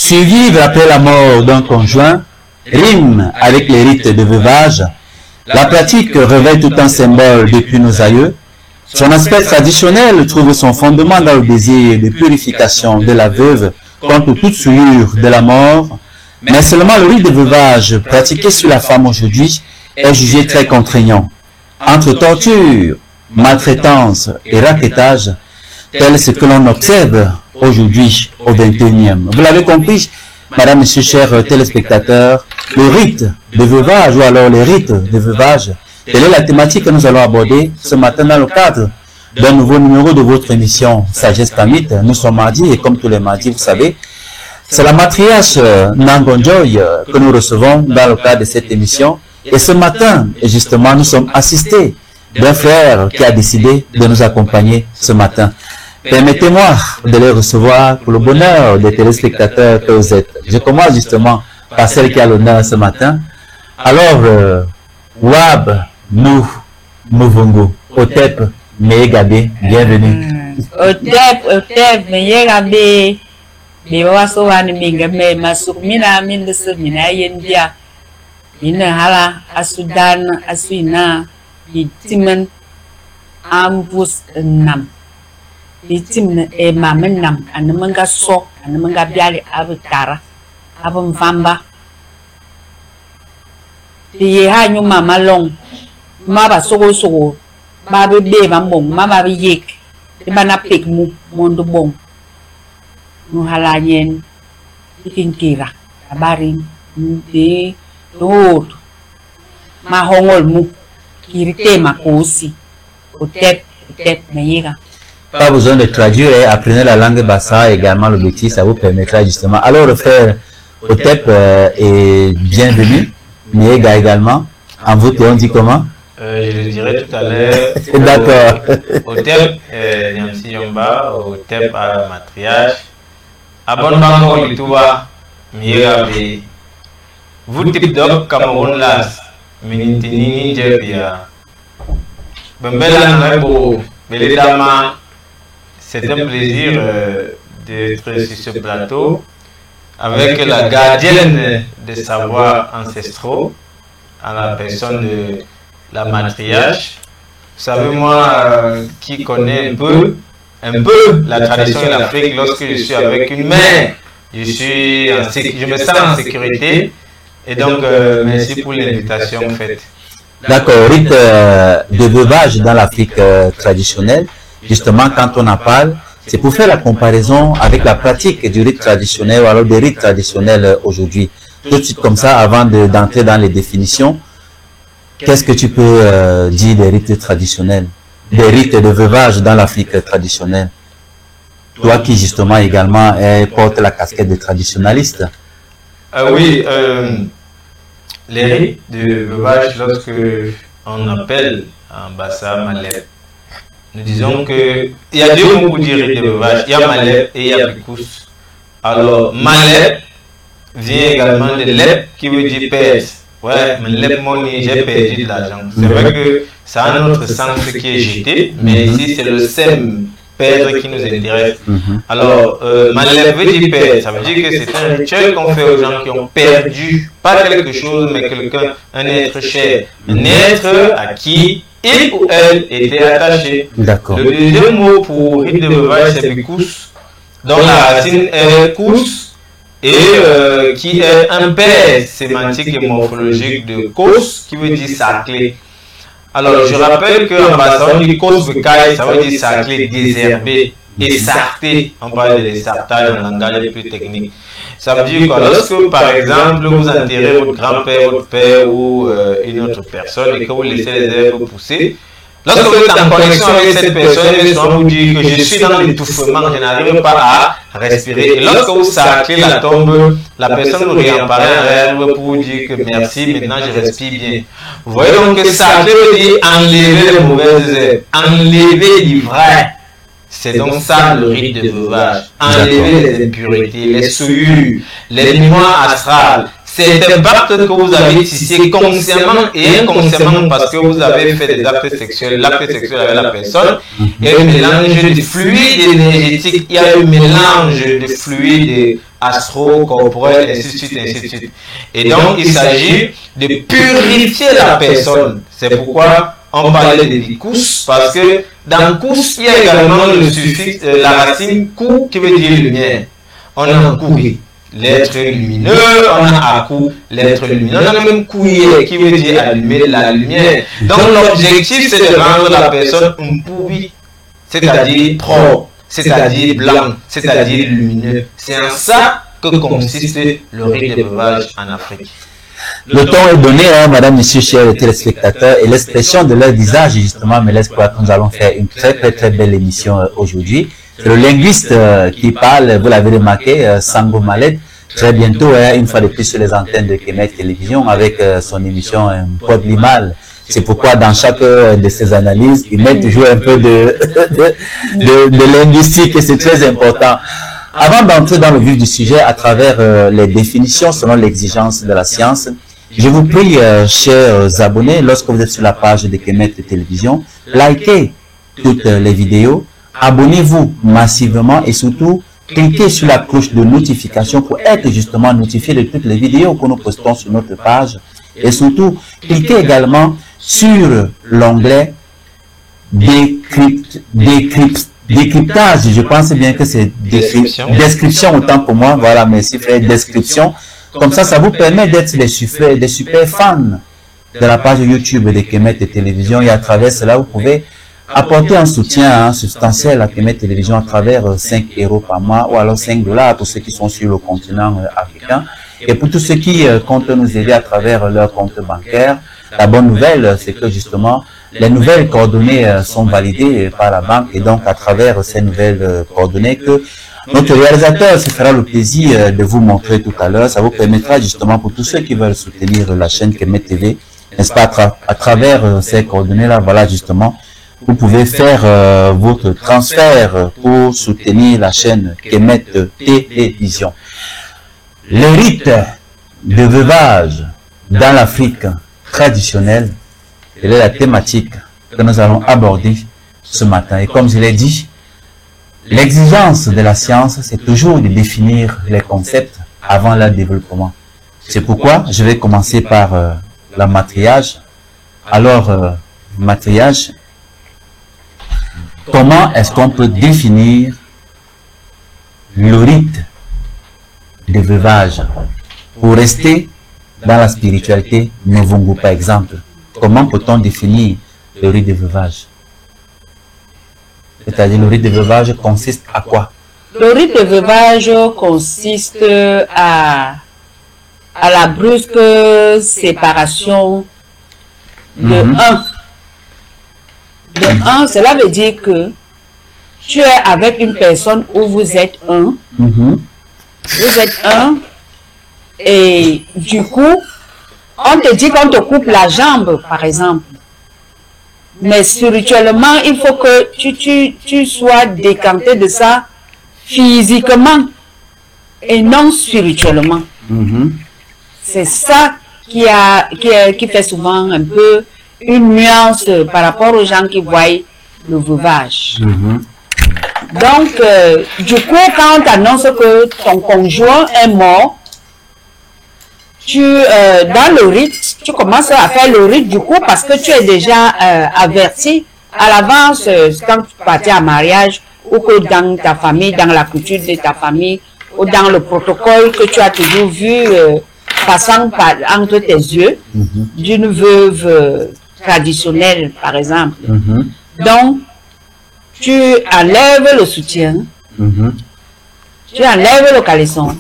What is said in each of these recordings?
Survivre après la mort d'un conjoint rime avec les rites de veuvage. La pratique révèle tout un symbole depuis nos aïeux. Son aspect traditionnel trouve son fondement dans le désir de purification de la veuve contre toute souillure de la mort. Mais seulement le rite de veuvage pratiqué sur la femme aujourd'hui est jugé très contraignant. Entre torture, maltraitance et raquettage, tel ce que l'on observe aujourd'hui au XXIe. Vous l'avez compris, madame, monsieur, chers téléspectateurs, le rite de veuvage ou alors les rites de veuvage, telle est la thématique que nous allons aborder ce matin dans le cadre d'un nouveau numéro de votre émission Sagesse Tamite. Nous sommes mardi et comme tous les mardis, vous savez, c'est la matriarche Nangonjoy que nous recevons dans le cadre de cette émission. Et ce matin, justement, nous sommes assistés d'un frère qui a décidé de nous accompagner ce matin. Permettez-moi de les recevoir pour le bonheur des téléspectateurs que vous êtes. Je commence justement par celle qui a l'honneur ce matin. Alors, Wab Mouvongo, Otep Meyegabe, bienvenue. Otep Meyegabe, Mewasowan Mingame, Masumina Mindesumina Yendia, Minhala, Asudan, Aswina, Bitimen, Ambus Nam. Bitim e mamen nam anamanga so anamanga biali abutara abum vamba ye ha nyu mama long maba sogo ba be ba mong mama bi yek de bana pek mu mondo bong nu halanyen ikinkira abari de dot ma hongol mu kirite makosi otep meyega. Pas besoin de traduire, apprenez la langue bassa également, le bétis, ça vous permettra justement. Alors, le frère Otep est bienvenu, Meyega également. En vous, on dit comment? Je le dirai tout à l'heure. D'accord. Otep, Nyamsi Yomba, Otep à la matriarche. Abonnement, Lituba, Meyega, vous type d'op, Cameroun, Las, Minitini, Jebia. Bembela, Nebo, Beledama. C'est un plaisir d'être sur ce plateau avec la gardienne des savoirs ancestraux à la personne de la matriarche. Vous savez, moi qui connais un peu la tradition de l'Afrique, lorsque je suis avec une mère, je me sens en sécurité. Et donc, merci pour l'invitation faite. D'accord, rite de veuvage dans l'Afrique traditionnelle. Justement, quand on en parle, c'est pour faire la comparaison avec la pratique du rite traditionnel ou alors des rites traditionnels aujourd'hui. Tout de suite comme ça, avant d'entrer dans les définitions, qu'est-ce que tu peux dire des rites traditionnels, des rites de veuvage dans l'Afrique traditionnelle? Toi qui justement également porte la casquette de traditionnaliste. Oui, les rites de veuvage, lorsque on appelle en Bassa Malep, nous disons que il y a deux mots pour dire rite de veuvage, il y a Malep et il y a Bikous. Alors, Malep vient également de Lep qui veut dire perdre. Ouais, mais Lep money, j'ai perdu de l'argent. C'est vrai que ça a un autre sens qui est jeté, mais ici c'est le sem, perdre, qui nous intéresse. Alors, Malep veut dire perdre, ça veut dire que c'est un rituel qu'on fait aux gens qui ont perdu, pas quelque chose, mais quelqu'un, un être cher, un être à qui il ou elle était attaché. D'accord. Le deuxième mot pour rite de veuvage, c'est Bikous, dont la racine est Kous, et qui est un père sémantique et morphologique de Kos, qui veut dire saclé. Alors, je rappelle qu'en bassa, on dit Kos Bekai, ça veut dire saclé, désherbé, et sarté. On parle de sartage en langage plus technique. Ça veut dire que lorsque, par exemple, vous enterrez votre grand-père, votre père ou une autre personne et que vous laissez les herbes pousser, lorsque vous êtes en connexion avec cette personne, elle va vous dire que je suis dans l'étouffement, je n'arrive pas à respirer. Et lorsque vous sacrez la tombe, la personne vous réapparaît un rêve pour vous dire que merci, maintenant je respire bien. Vous voyez donc que sacrer veut dire enlever les mauvaises herbes, enlever l'ivraie. C'est donc ça le rite de veuvage. Enlever les impuretés, les souillures, les mémoires astrales, cet impact que vous avez tissé consciemment et inconsciemment parce que vous avez fait des actes sexuels, l'acte sexuel avec la personne, il y a un mélange de fluides énergétiques, il y a un mélange de fluides astro-corporels, ainsi de suite, ainsi de suite. Et donc, il s'agit de purifier la personne. C'est pourquoi on parlait de Kous, parce que dans Kous, il y a également le suffixe, la racine Kou qui veut dire lumière. On a Kouri, l'être lumineux, on a Akou, l'être lumineux, on a même Kouye qui veut dire allumer la lumière. Donc l'objectif c'est de rendre la personne Mpoubi, c'est-à-dire propre, c'est-à-dire blanc, c'est-à-dire lumineux. C'est en ça que consiste le rite de veuvage en Afrique. Le temps est donné, hein, madame, monsieur, chers téléspectateurs, et l'expression de leur visage, justement, me laisse croire que nous allons faire une très belle émission aujourd'hui. C'est le linguiste qui parle, vous l'avez remarqué, Sango Maled, très bientôt, une fois de plus sur les antennes de Kemet Télévision, avec son émission Pod Limal. C'est pourquoi dans chaque de ses analyses, il met toujours un peu de linguistique, et c'est très important. Avant d'entrer dans le vif du sujet, à travers les définitions selon l'exigence de la science, je vous prie, chers abonnés, lorsque vous êtes sur la page de Kemet Télévision, likez toutes les vidéos, abonnez-vous massivement et surtout, cliquez sur la cloche de notification pour être justement notifié de toutes les vidéos que nous postons sur notre page. Et surtout, cliquez également sur l'onglet décryptage. Je pense bien que c'est description autant pour moi. Voilà, merci frère, description. Comme ça vous permet d'être des super fans de la page YouTube de Kemet Télévision. Et à travers cela, vous pouvez apporter un soutien substantiel à Kemet Télévision à travers 5 € par mois ou alors 5 $ pour ceux qui sont sur le continent africain. Et pour tous ceux qui comptent nous aider à travers leur compte bancaire, la bonne nouvelle, c'est que justement, les nouvelles coordonnées sont validées par la banque et donc à travers ces nouvelles coordonnées que notre réalisateur se fera le plaisir de vous montrer tout à l'heure. Ça vous permettra justement pour tous ceux qui veulent soutenir la chaîne Kemet TV, n'est-ce pas, à travers ces coordonnées-là, voilà justement, vous pouvez faire votre transfert pour soutenir la chaîne Kemet Télévision. Le rite de veuvage dans l'Afrique traditionnelle, c'est la thématique que nous allons aborder ce matin. Et comme je l'ai dit, l'exigence de la science, c'est toujours de définir les concepts avant leur développement. C'est pourquoi je vais commencer par la matriage. Alors, matriage, comment est-ce qu'on peut définir le rite de veuvage pour rester dans la spiritualité Novungu par exemple? Comment peut-on définir le rite de veuvage? C'est-à-dire le rite de veuvage consiste à quoi? Le rite de veuvage consiste à la brusque séparation de un. De un, cela veut dire que tu es avec une personne où vous êtes un. Vous êtes un. Et du coup, on te dit qu'on te coupe la jambe, par exemple. Mais spirituellement, il faut que tu sois décanté de ça physiquement et non spirituellement. C'est ça qui fait souvent un peu une nuance par rapport aux gens qui voient le veuvage. Donc, du coup, quand on t'annonce que ton conjoint est mort, dans le rite, tu commences à faire le rite du coup parce que tu es déjà averti à l'avance quand tu partais à mariage ou que dans ta famille, dans la coutume de ta famille ou dans le protocole que tu as toujours vu passant entre tes yeux d'une veuve traditionnelle par exemple. Donc, tu enlèves le soutien. Tu enlèves le caleçon.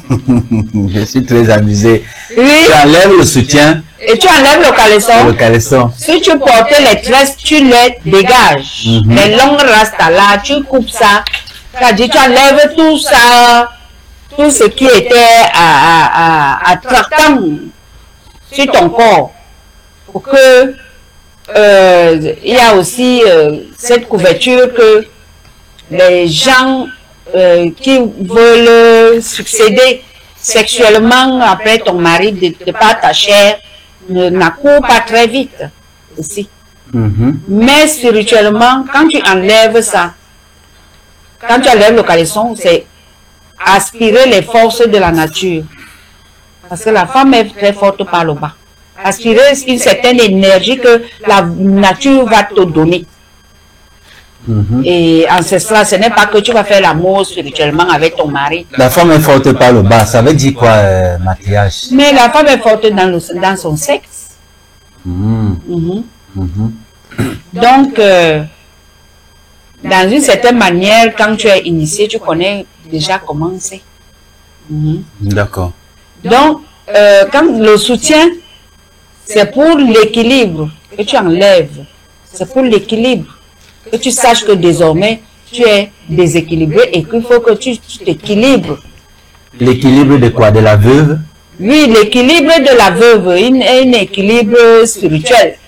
Je suis très amusé. Oui. Tu enlèves le soutien. Et tu enlèves le caleçon. Le caleçon. Si tu portais les tresses, tu les dégages. Les longues rastas là, tu coupes ça. C'est-à-dire tu enlèves tout ça, tout ce qui était à tractant sur ton corps. Pour que il y a aussi cette couverture que les gens qui veulent succéder sexuellement après ton mari de par ta chair n'accourt pas très vite aussi. Mais spirituellement, quand tu enlèves ça, quand tu enlèves le caleçon, c'est aspirer les forces de la nature. Parce que la femme est très forte par le bas. Aspirer une certaine énergie que la nature va te donner. Et ancestral, ce n'est pas que tu vas faire l'amour spirituellement avec ton mari. La femme est forte par le bas, ça veut dire quoi, Mathias? Mais la femme est forte dans son sexe. Donc, dans une certaine manière, quand tu es initié, tu connais déjà comment c'est. D'accord. Donc, quand le soutien, c'est pour l'équilibre que tu enlèves. C'est pour l'équilibre. Que tu saches que désormais, tu es déséquilibré et qu'il faut que tu t'équilibres. L'équilibre de quoi? De la veuve? Oui, l'équilibre de la veuve, un équilibre spirituel.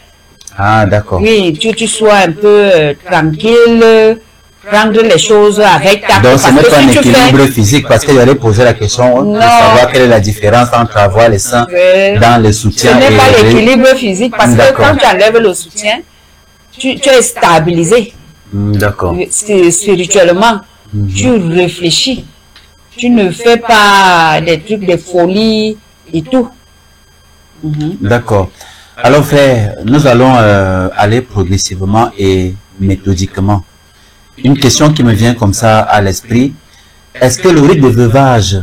Ah, d'accord. Oui, tu sois un peu tranquille, prendre les choses avec ta... Donc, ce n'est pas un équilibre physique, parce que j'allais poser la question de savoir quelle est la différence entre avoir les seins dans le soutien. Ce n'est pas l'équilibre physique, parce que quand tu enlèves le soutien, tu es stabilisé. D'accord. Spirituellement, tu réfléchis. Tu ne fais pas des trucs de folie et tout. D'accord. Alors, frère, nous allons aller progressivement et méthodiquement. Une question qui me vient comme ça à l'esprit. Est-ce que le rite de veuvage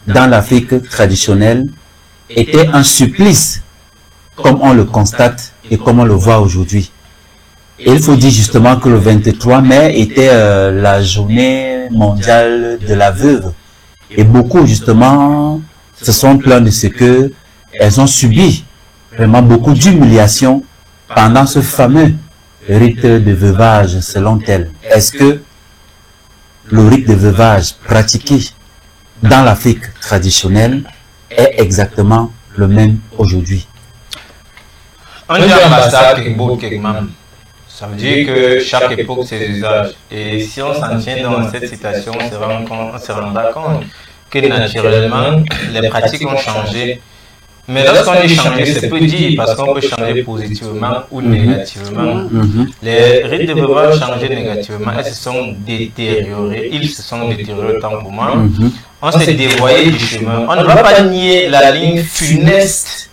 dans l'Afrique traditionnelle était un supplice, comme on le constate et comme on le voit aujourd'hui? Et il faut dire justement que le 23 mai était la journée mondiale de la veuve. Et beaucoup justement se sont plaints de ce que elles ont subi vraiment beaucoup d'humiliation pendant ce fameux rite de veuvage selon elles. Est-ce que le rite de veuvage pratiqué dans l'Afrique traditionnelle est exactement le même aujourd'hui? Ça veut dire que chaque époque ses usages. Et si on s'en tient dans cette situation, on se rendra compte que naturellement, les pratiques ont changé. Mais lorsqu'on dit changer, c'est peu dit parce qu'on peut changer positivement ou négativement. Les rites de veuvage ont changé négativement, elles se sont détériorées, ils se sont détériorés autant pour moi. On s'est dévoyé du chemin. On ne va pas nier la ligne funeste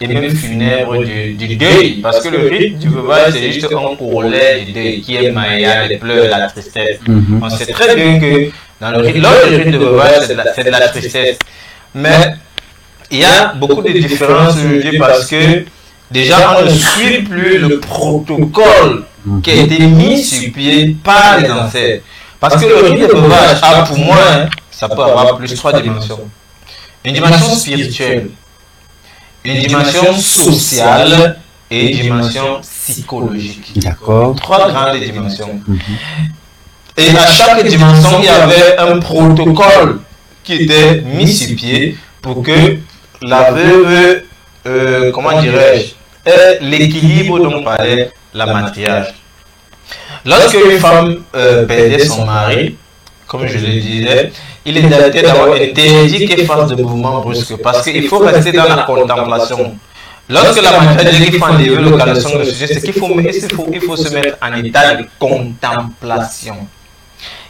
et même funèbre du deuil, parce que le rite du veuvage c'est juste un corollaire du deuil qui est Maya, les pleurs, la tristesse. On sait très bien que dans le rite de veuvage c'est de la tristesse, mais il y a beaucoup de différences aujourd'hui parce que déjà on ne suit plus le protocole qui a été mis sur pied par les ancêtres, parce que le rite de veuvage a pour moi, ça peut avoir plus 3 dimensions. Une dimension spirituelle, une dimension sociale et une dimension psychologique. D'accord. 3 grandes dimensions. Et à chaque dimension, il y avait un protocole qui était mis sur pied pour que la veuve, comment dirais-je, ait l'équilibre dont parlait la matriarche. Lorsque une femme perdait son mari, comme je le disais, il est d'abord interdit qu'elle fasse de mouvements brusques parce qu'il faut rester dans la contemplation. Lorsque la matriarche dit qu'il faut enlever le caleçon de sujet, c'est qu'il faut se mettre en état de contemplation.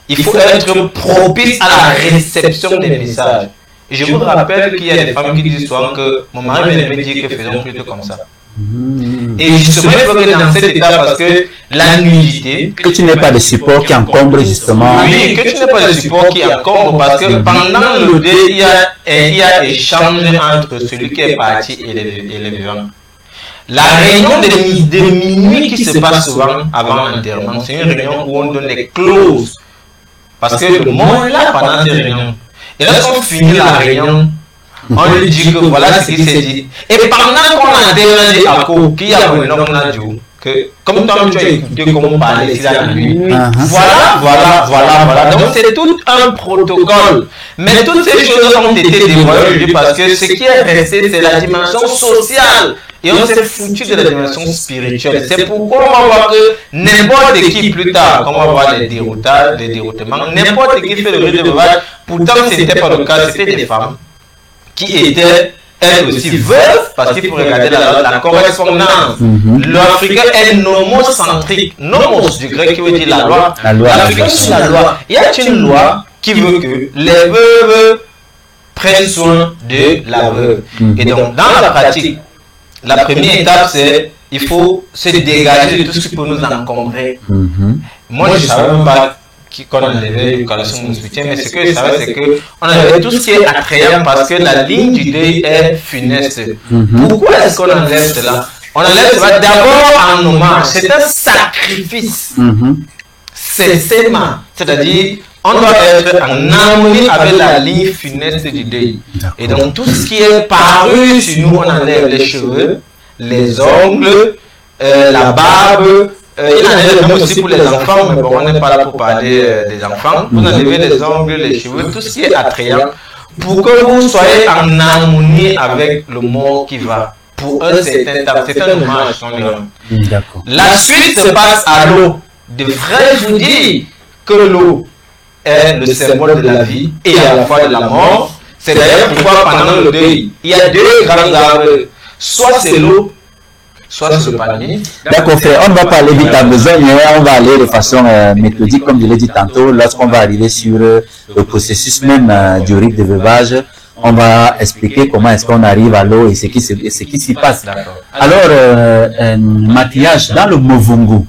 Il faut être propice à la réception des messages. Et je vous rappelle qu'il y a des femmes qui disent souvent que mon mari vient de me dire que faisons plutôt comme ça. Et justement, il faut que dans cet état, parce que la nudité... Que tu n'aies pas de support qui encombre justement... Oui, que tu n'aies pas de support qui encombre, parce que pendant le dé, il y a échange entre celui qui est parti et les vivants. La réunion de minuit qui se passe souvent avant l'enterrement, c'est une réunion où on donne les clauses. Parce que le monde est là pendant ces réunions. Et lorsqu'on finit la réunion, on lui dit que voilà ce qui s'est dit. Et pendant qu'on a demandé à Ko, qui a un homme là, que comme toi tu as écouté comment parler ici la nuit. Voilà. Donc c'est tout un protocole. Mais toutes ces choses ont été dévoilées parce que ce qui est resté, c'est la dimension sociale. et on s'est foutu de la dimension spirituelle. C'est pourquoi on va voir que n'importe qui plus tard, quand on va voir les déroutements, n'importe qui fait le rite de veuvage, pourtant ce n'était pas le cas, c'était des femmes qui étaient elles aussi veuves, parce qu'il faut regarder la correspondance. L'Africain est nomocentrique, nomos du grec qui veut dire la loi. L'Africain c'est la loi. Il y a une loi qui veut que les veuves prennent soin de la veuve. Et donc dans la pratique, la première étape c'est il faut se dégager de tout ce qui peut nous encombrer. Moi je ne savais même pas qu'on enlevait une collection de soutien, mais ce que je savais, c'est qu'on enlevait tout ce qui est attrayant parce que la ligne du deuil est funeste. Pourquoi est-ce qu'on enlève cela? On enlève cela d'abord en hommage, c'est un sacrifice. C'est-à-dire, on doit être en harmonie avec la ligne funeste du deuil. Et donc, tout ce qui est paru sur nous, on enlève les cheveux, les ongles, la barbe. Il y en a même aussi pour les enfants, mais bon, on n'est pas là pour parler des enfants. Vous enlevez les ongles, les cheveux, tout ce qui est attrayant, pour que vous soyez en harmonie avec le mort qui va. Pour eux, c'est un hommage qu'on lui rend. La suite se passe à l'eau. Devrais-je vous dire que l'eau est le symbole de la vie et à la fois de la mort? C'est d'ailleurs pourquoi pendant le deuil, il y a deux grands arbres. Soit c'est l'eau, soit sur le palmier. D'accord, frère, on ne va pas aller vite à besoin, mais on va aller de façon méthodique, comme je l'ai dit tantôt. Lorsqu'on va arriver sur le processus même du rite de veuvage, on va expliquer comment est-ce qu'on arrive à l'eau et ce qui s'y passe. Alors, Mathias, dans le Movungu,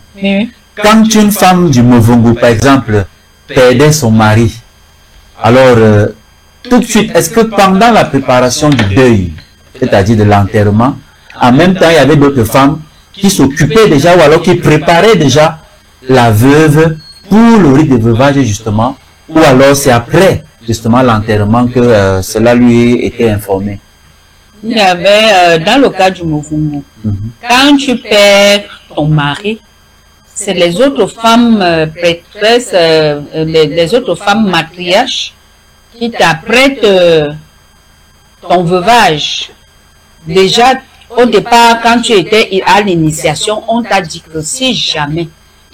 quand une femme du Movungu, par exemple, perdait son mari, alors, tout de suite, est-ce que pendant la préparation du deuil, c'est-à-dire de l'enterrement, en même temps, il y avait d'autres femmes qui s'occupaient déjà ou alors qui préparaient déjà la veuve pour le rite de veuvage justement, ou alors c'est après justement l'enterrement que cela lui était informé. Il y avait, dans le cas du Movungu, quand tu perds ton mari, c'est les autres femmes prêtresses, les autres femmes matriarches qui t'apprêtent ton veuvage. Déjà, au départ, quand tu étais à l'initiation, on t'a dit que si jamais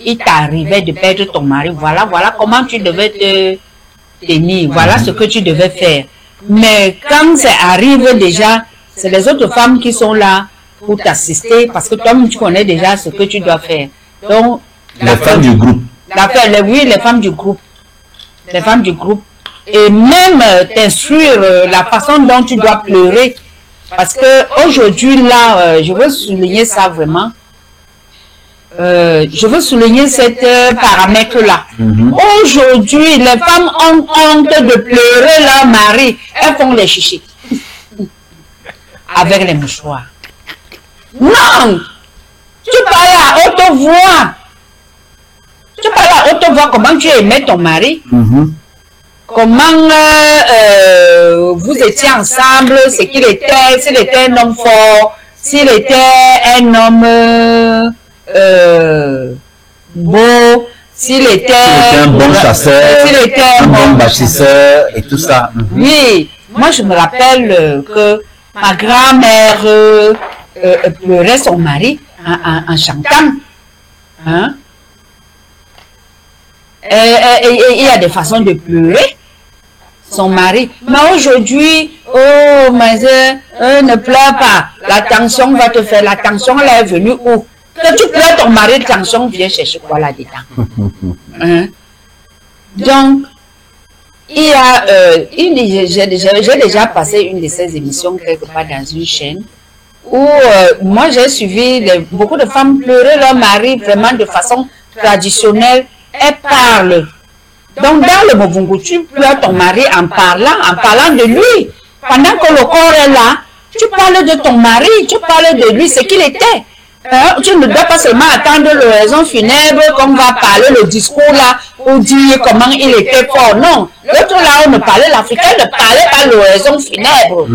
il t'arrivait de perdre ton mari, voilà comment tu devais te tenir, voilà ce que tu devais faire. Mais quand ça arrive déjà, c'est les autres femmes qui sont là pour t'assister parce que toi, tu connais déjà ce que tu dois faire. Donc, les femmes du groupe. Oui, les femmes du groupe. Les femmes du groupe. Et même t'instruire la façon dont tu dois pleurer. Parce que aujourd'hui, là, je veux souligner ça vraiment. Je veux souligner cet paramètre-là. Aujourd'hui, les femmes ont honte de pleurer leur mari. Elles font les chichis. Avec les mouchoirs. Non! Tu parles à haute voix. Tu parles à haute voix comment tu aimais ton mari. Comment vous étiez ensemble, ce qu'il était, s'il était un homme fort, s'il était un homme beau, s'il était un bon chasseur, s'il était un bon bâtisseur et tout ça. Oui, moi je me rappelle que ma grand-mère pleurait son mari en chantant. Hein? Et il y a des façons de pleurer son mari. Mais aujourd'hui, oh, ma soeur, ne pleure pas. La tension va te faire. La tension, elle est venue où? Quand tu pleures ton mari, la tension vient chercher quoi là-dedans? Hein? Donc, il y a, j'ai déjà passé une de ces émissions quelque part dans une chaîne où moi j'ai suivi beaucoup de femmes pleurer leur mari vraiment de façon traditionnelle. Elles parlent. Donc dans le Movungu, tu pleures ton mari en parlant de lui. Pendant que le corps est là, tu parles de ton mari, tu parles de lui, ce qu'il était. Tu ne dois pas seulement attendre l'oraison funèbre qu'on va parler le discours là pour dire comment il était fort. Non, l'autre là on ne parlait, l'Africain ne parlait pas l'oraison funèbre.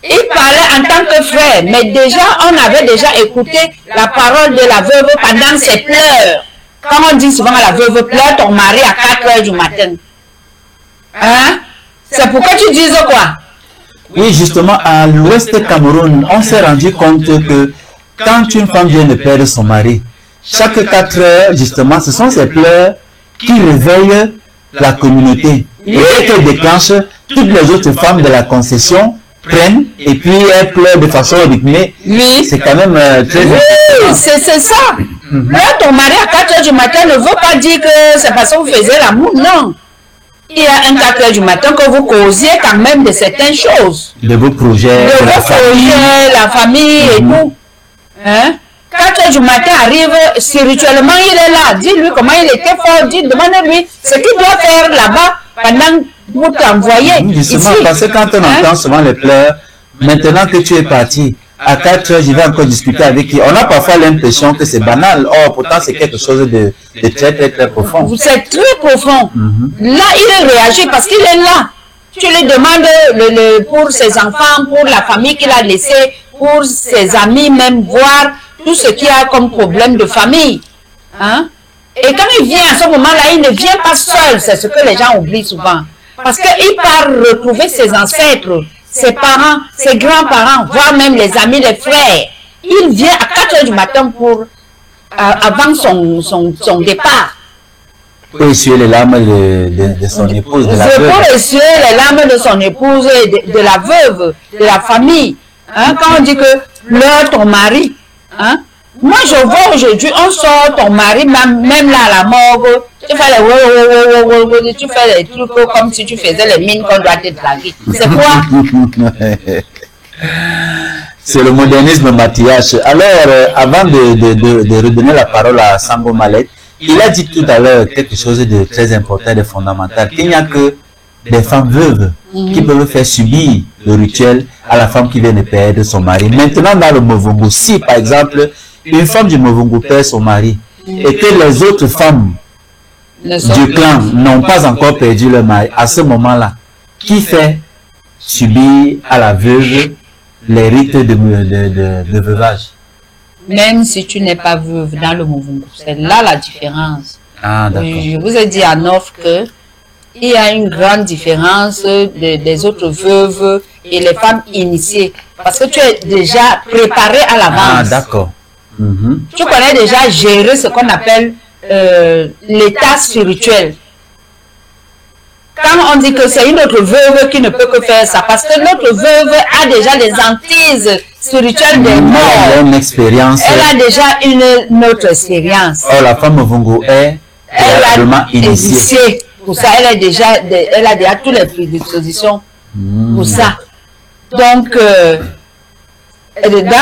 Il parlait en tant que frère, mais déjà on avait déjà écouté la parole de la veuve pendant ses pleurs. Quand on dit souvent à la veuve, pleure ton mari à 4 heures du matin. Hein? C'est pourquoi tu dises quoi? Oui, justement, à l'ouest Cameroun, on s'est rendu compte que quand une femme vient de perdre son mari, chaque 4 heures, justement, ce sont ces pleurs qui réveillent la communauté. Et qu'elle déclenche, toutes les autres femmes de la concession prennent et puis elles pleurent de façon rythmée. Oui. C'est quand même très Oui, important. c'est ça. Là, ton mari à 4 heures du matin ne veut pas dire que c'est parce que vous faisiez l'amour, non. Il y a un 4 heures du matin que vous causiez quand même de certaines choses. De vos projets, De de la vos famille. projets, la famille et tout. Hein? 4 heures du matin arrive, spirituellement il est là. Dis-lui comment il était fort, demande-lui ce qu'il doit faire là-bas pendant vous t'envoyer. Justement, ici. parce que quand on entend souvent les pleurs, maintenant que tu es parti, à 4 heures, je vais encore discuter avec lui. On a parfois l'impression que c'est banal. Or, pourtant, c'est quelque chose de très, très, très profond. C'est très profond. Là, il réagit parce qu'il est là. Tu lui demandes pour ses enfants, pour la famille qu'il a laissée, pour ses amis même, voir tout ce qu'il y a comme problème de famille. Hein? Et quand il vient à ce moment-là, il ne vient pas seul. C'est ce que les gens oublient souvent. Parce qu'il part retrouver ses ancêtres, ses parents, ses grands-parents, voire même les amis, les frères. Il vient à 4 heures du matin pour, avant son départ. Pour essuyer les larmes de son épouse, de la C'est veuve. pour essuyer les larmes de son épouse et de la veuve, de la famille. Hein, quand on dit que pleure ton mari, hein, moi je vois aujourd'hui, on sort ton mari, même là à la morgue, tu fais tu fais les trucs comme si tu faisais les mines qu'on doit te draguer. C'est quoi? C'est le modernisme maquillage. Alors, avant de redonner la parole à Sambo Mallet, il a dit tout à l'heure quelque chose de très important, de fondamental, qu'il n'y a que des femmes veuves qui peuvent faire subir le rituel à la femme qui vient de perdre son mari. Maintenant, dans le Movungu, si par exemple, une femme du Movungu perd son mari et que les autres femmes du clan n'ont pas encore perdu leur mari, à ce moment-là, qui fait subir à la veuve les rites de veuvage? Même si tu n'es pas veuve dans le Movungu, c'est là la différence. Ah, d'accord. Je vous ai dit en offre que il y a une grande différence des autres veuves et les femmes initiées. Parce que tu es déjà préparé à l'avance. Ah, d'accord. Tu connais déjà gérer ce qu'on appelle l'état spirituel. Quand on dit que c'est une autre veuve qui ne peut que faire ça, parce que notre veuve a déjà les antises spirituelles des morts. Elle a une expérience. Elle a déjà une autre expérience. Oh, la femme Movungu est vraiment initiée. Pour ça, elle a déjà toutes les prédispositions pour ça. Donc, dans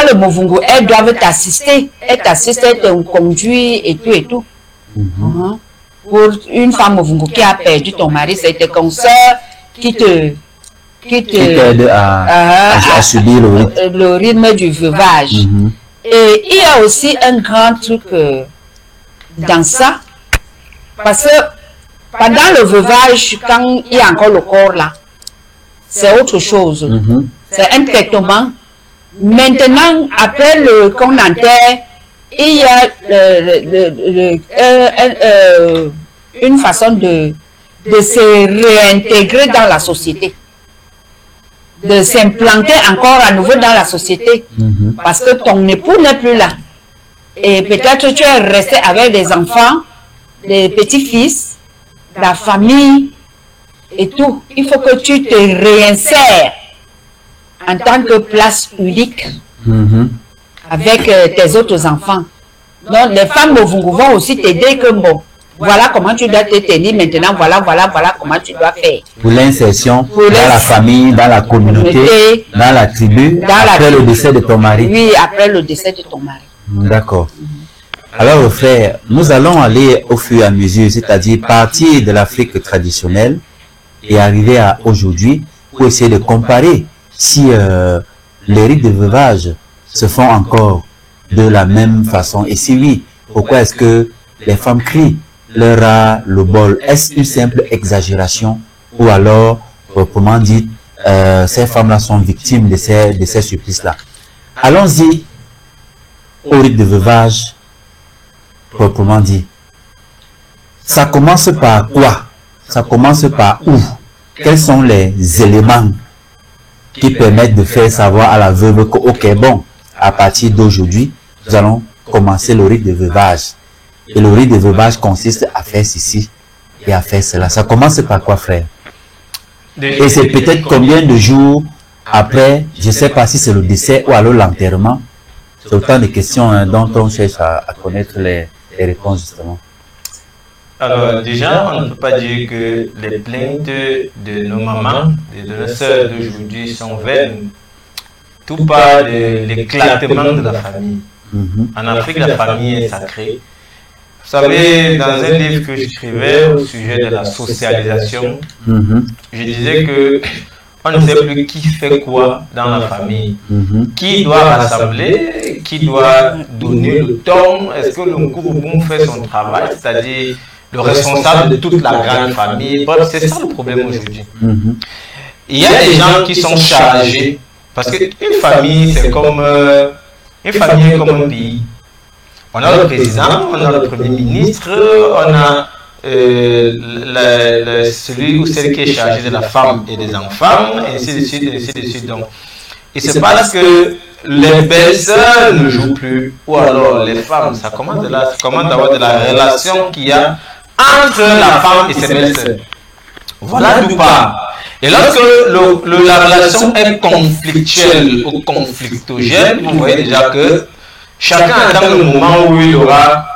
le Movungu, elles doivent t'assister. Elles t'assistent, elles te conduisent et tout et tout. Pour une femme Movungu qui a perdu ton mari, c'est tes consoeurs qui t'aide à subir le rythme du veuvage. Et il y a aussi un grand truc dans ça, parce que pendant le veuvage, quand il y a encore le corps là, c'est autre chose. C'est un traitement. Maintenant, après qu'on enterre, il y a une façon de se réintégrer dans la société, de s'implanter encore à nouveau dans la société, parce que ton époux n'est plus là. Et peut-être tu es resté avec des enfants, des petits-fils, la famille et tout. Il faut que tu te réinsères en tant que place unique avec tes autres enfants. Donc les femmes Movungu vont aussi t'aider que bon, voilà comment tu dois te tenir maintenant, voilà comment tu dois faire. Pour l'insertion dans la famille, dans la communauté, dans la tribu, après le décès de ton mari. Oui, après le décès de ton mari. D'accord. Alors frère, nous allons aller au fur et à mesure, c'est-à-dire partir de l'Afrique traditionnelle et arriver à aujourd'hui pour essayer de comparer si les rites de veuvage se font encore de la même façon. Et si oui, pourquoi est-ce que les femmes crient le rat, le bol? Est-ce une simple exagération ou alors, proprement dit, ces femmes-là sont victimes de ces supplices-là? Allons-y au rite de veuvage, proprement dit. Ça commence par quoi? Ça commence par où? Quels sont les éléments qui permettent de faire savoir à la veuve que, ok, bon, à partir d'aujourd'hui, nous allons commencer le rite de veuvage. Et le rite de veuvage consiste à faire ceci et à faire cela. Ça commence par quoi, frère? Et c'est peut-être combien de jours après, je ne sais pas si c'est le décès ou alors l'enterrement. C'est autant de questions dont on cherche à connaître les réponses, justement. Alors, déjà, on ne peut pas dire que les plaintes de nos mamans, de nos sœurs d'aujourd'hui sont vaines. Tout part de l'éclatement de la famille. En Afrique, la famille est sacrée. Vous savez, dans un livre que j'écrivais au sujet de la socialisation, je disais que on ne sait plus qui fait quoi dans la famille. Qui doit rassembler, qui doit donner le ton. Est-ce que le gouvernement fait son travail, c'est-à-dire le responsable de toute la grande famille? Bref, c'est ça le problème aujourd'hui. Il y a des gens qui sont chargés, parce qu'une famille, c'est comme une famille est comme un pays. On a le président, on a le premier ministre, on a celui ou celle qui est chargé de la femme et des enfants, et ainsi de suite, et ainsi de suite. Donc, il se passe que les belles-sœurs ne jouent plus, ou alors les femmes, ça commence d'avoir de la relation qu'il y a entre la femme et ses belles-sœurs. Voilà d'où part. Et lorsque la relation est conflictuelle ou conflictogène, vous voyez déjà que chacun attend le moment où il aura,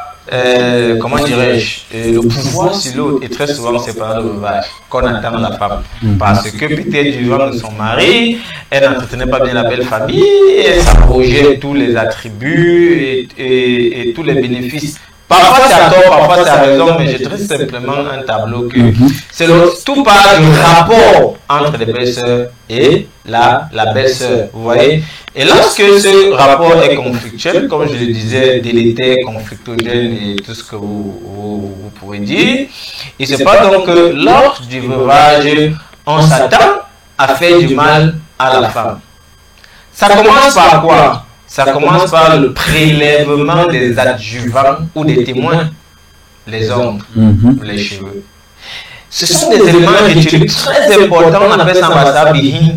comment dirais-je, le pouvoir sur l'autre. Et très souvent, c'est par le veuvage qu'on attend la femme. Parce que peut-être du vent de son mari, elle n'entretenait pas bien la belle famille, elle s'approchait tous les attributs et tous les bénéfices. Parfois c'est à tort, parfois c'est à raison, mais je dresse simplement un tableau que c'est tout part du rapport entre les belles-sœurs et la belle-sœur, vous voyez. Et lorsque ce rapport est conflictuel, comme je le disais, délétère, conflictogène et tout ce que vous pouvez dire, il se passe donc que lors du veuvage, on s'attend à faire du mal à la femme. Ça commence par quoi? Ça commence par le prélèvement des adjuvants ou des témoins, les ongles, les cheveux. Ce sont des éléments rituels très importants, on appelle ça wasabihin.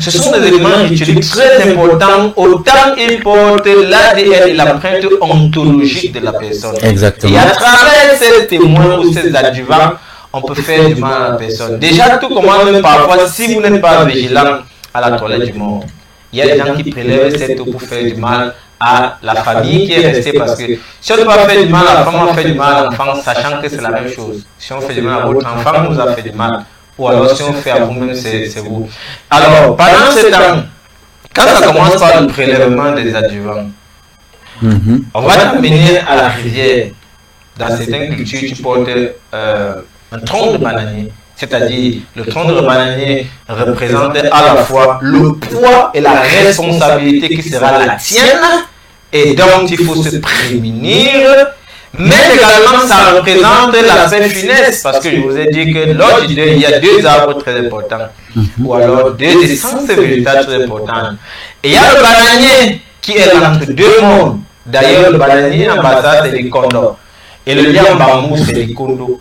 Ce sont des éléments rituels très importants, autant ils portent l'ADN et l'empreinte ontologique de la personne. Exactement. Et à travers ces témoins ou ces adjuvants, on peut faire du mal à la personne. Déjà, tout commence même parfois, si vous n'êtes pas vigilant à la toilette du mort. Il y a des gens qui prélèvent cette eau pour faire du mal à la famille qui est restée, parce que si on ne peut pas faire du mal à la femme, on fait du mal à l'enfant, sachant que c'est la même chose. Si on fait du mal à votre enfant, on nous a fait du mal. Ou alors si on fait à vous-même, c'est vous. Alors, pendant ce temps, quand ça commence par le prélèvement des adjuvants, on va t'amener à la rivière. Dans certaines cultures, tu portes un tronc de bananier. C'est-à-dire, le tronc de bananier représente à la fois le poids et la responsabilité qui sera la tienne, et donc il faut se prémunir, mais également ça représente l'aspect funeste, parce que je vous ai dit que lors du deuil, il y a deux arbres très importants, ou alors deux essences végétales très importantes. Et il y a le bananier qui est entre deux mondes. D'ailleurs, le bananier en bas, c'est les condors, et le lien en bambou, c'est les condos.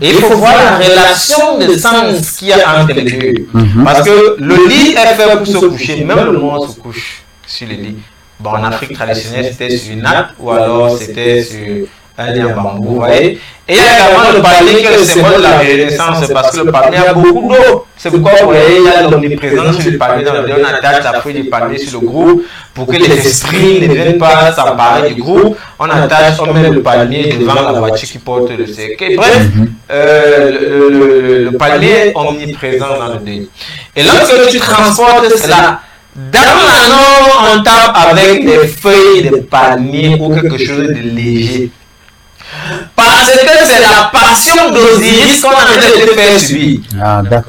Et il faut voir la relation de sens qu'il y a entre les deux. Parce que le lit est fait pour se coucher, même le monde se couche sur le lit. Bon, en Afrique traditionnelle, c'était sur une natte, ou alors c'était sur un lit en bambou, vous voyez. Et il y a également le palmier qui est le symbole de la renaissance, parce que le palmier a beaucoup d'eau. C'est pourquoi vous voyez, il y a l'omniprésence sur le palmier, dans lequel on attache la feuille du palmier sur le groupe, pour que les esprits ne viennent pas s'emparer du groupe. On met le palmier devant la voiture qui porte le cercueil. Bref, le palmier est omniprésent dans le deuil. Et lorsque tu transportes cela, dans la norme, on tape avec des feuilles de palmier ou quelque chose de léger. Parce que c'est la passion d'Osiris qu'on a en train de faire subir.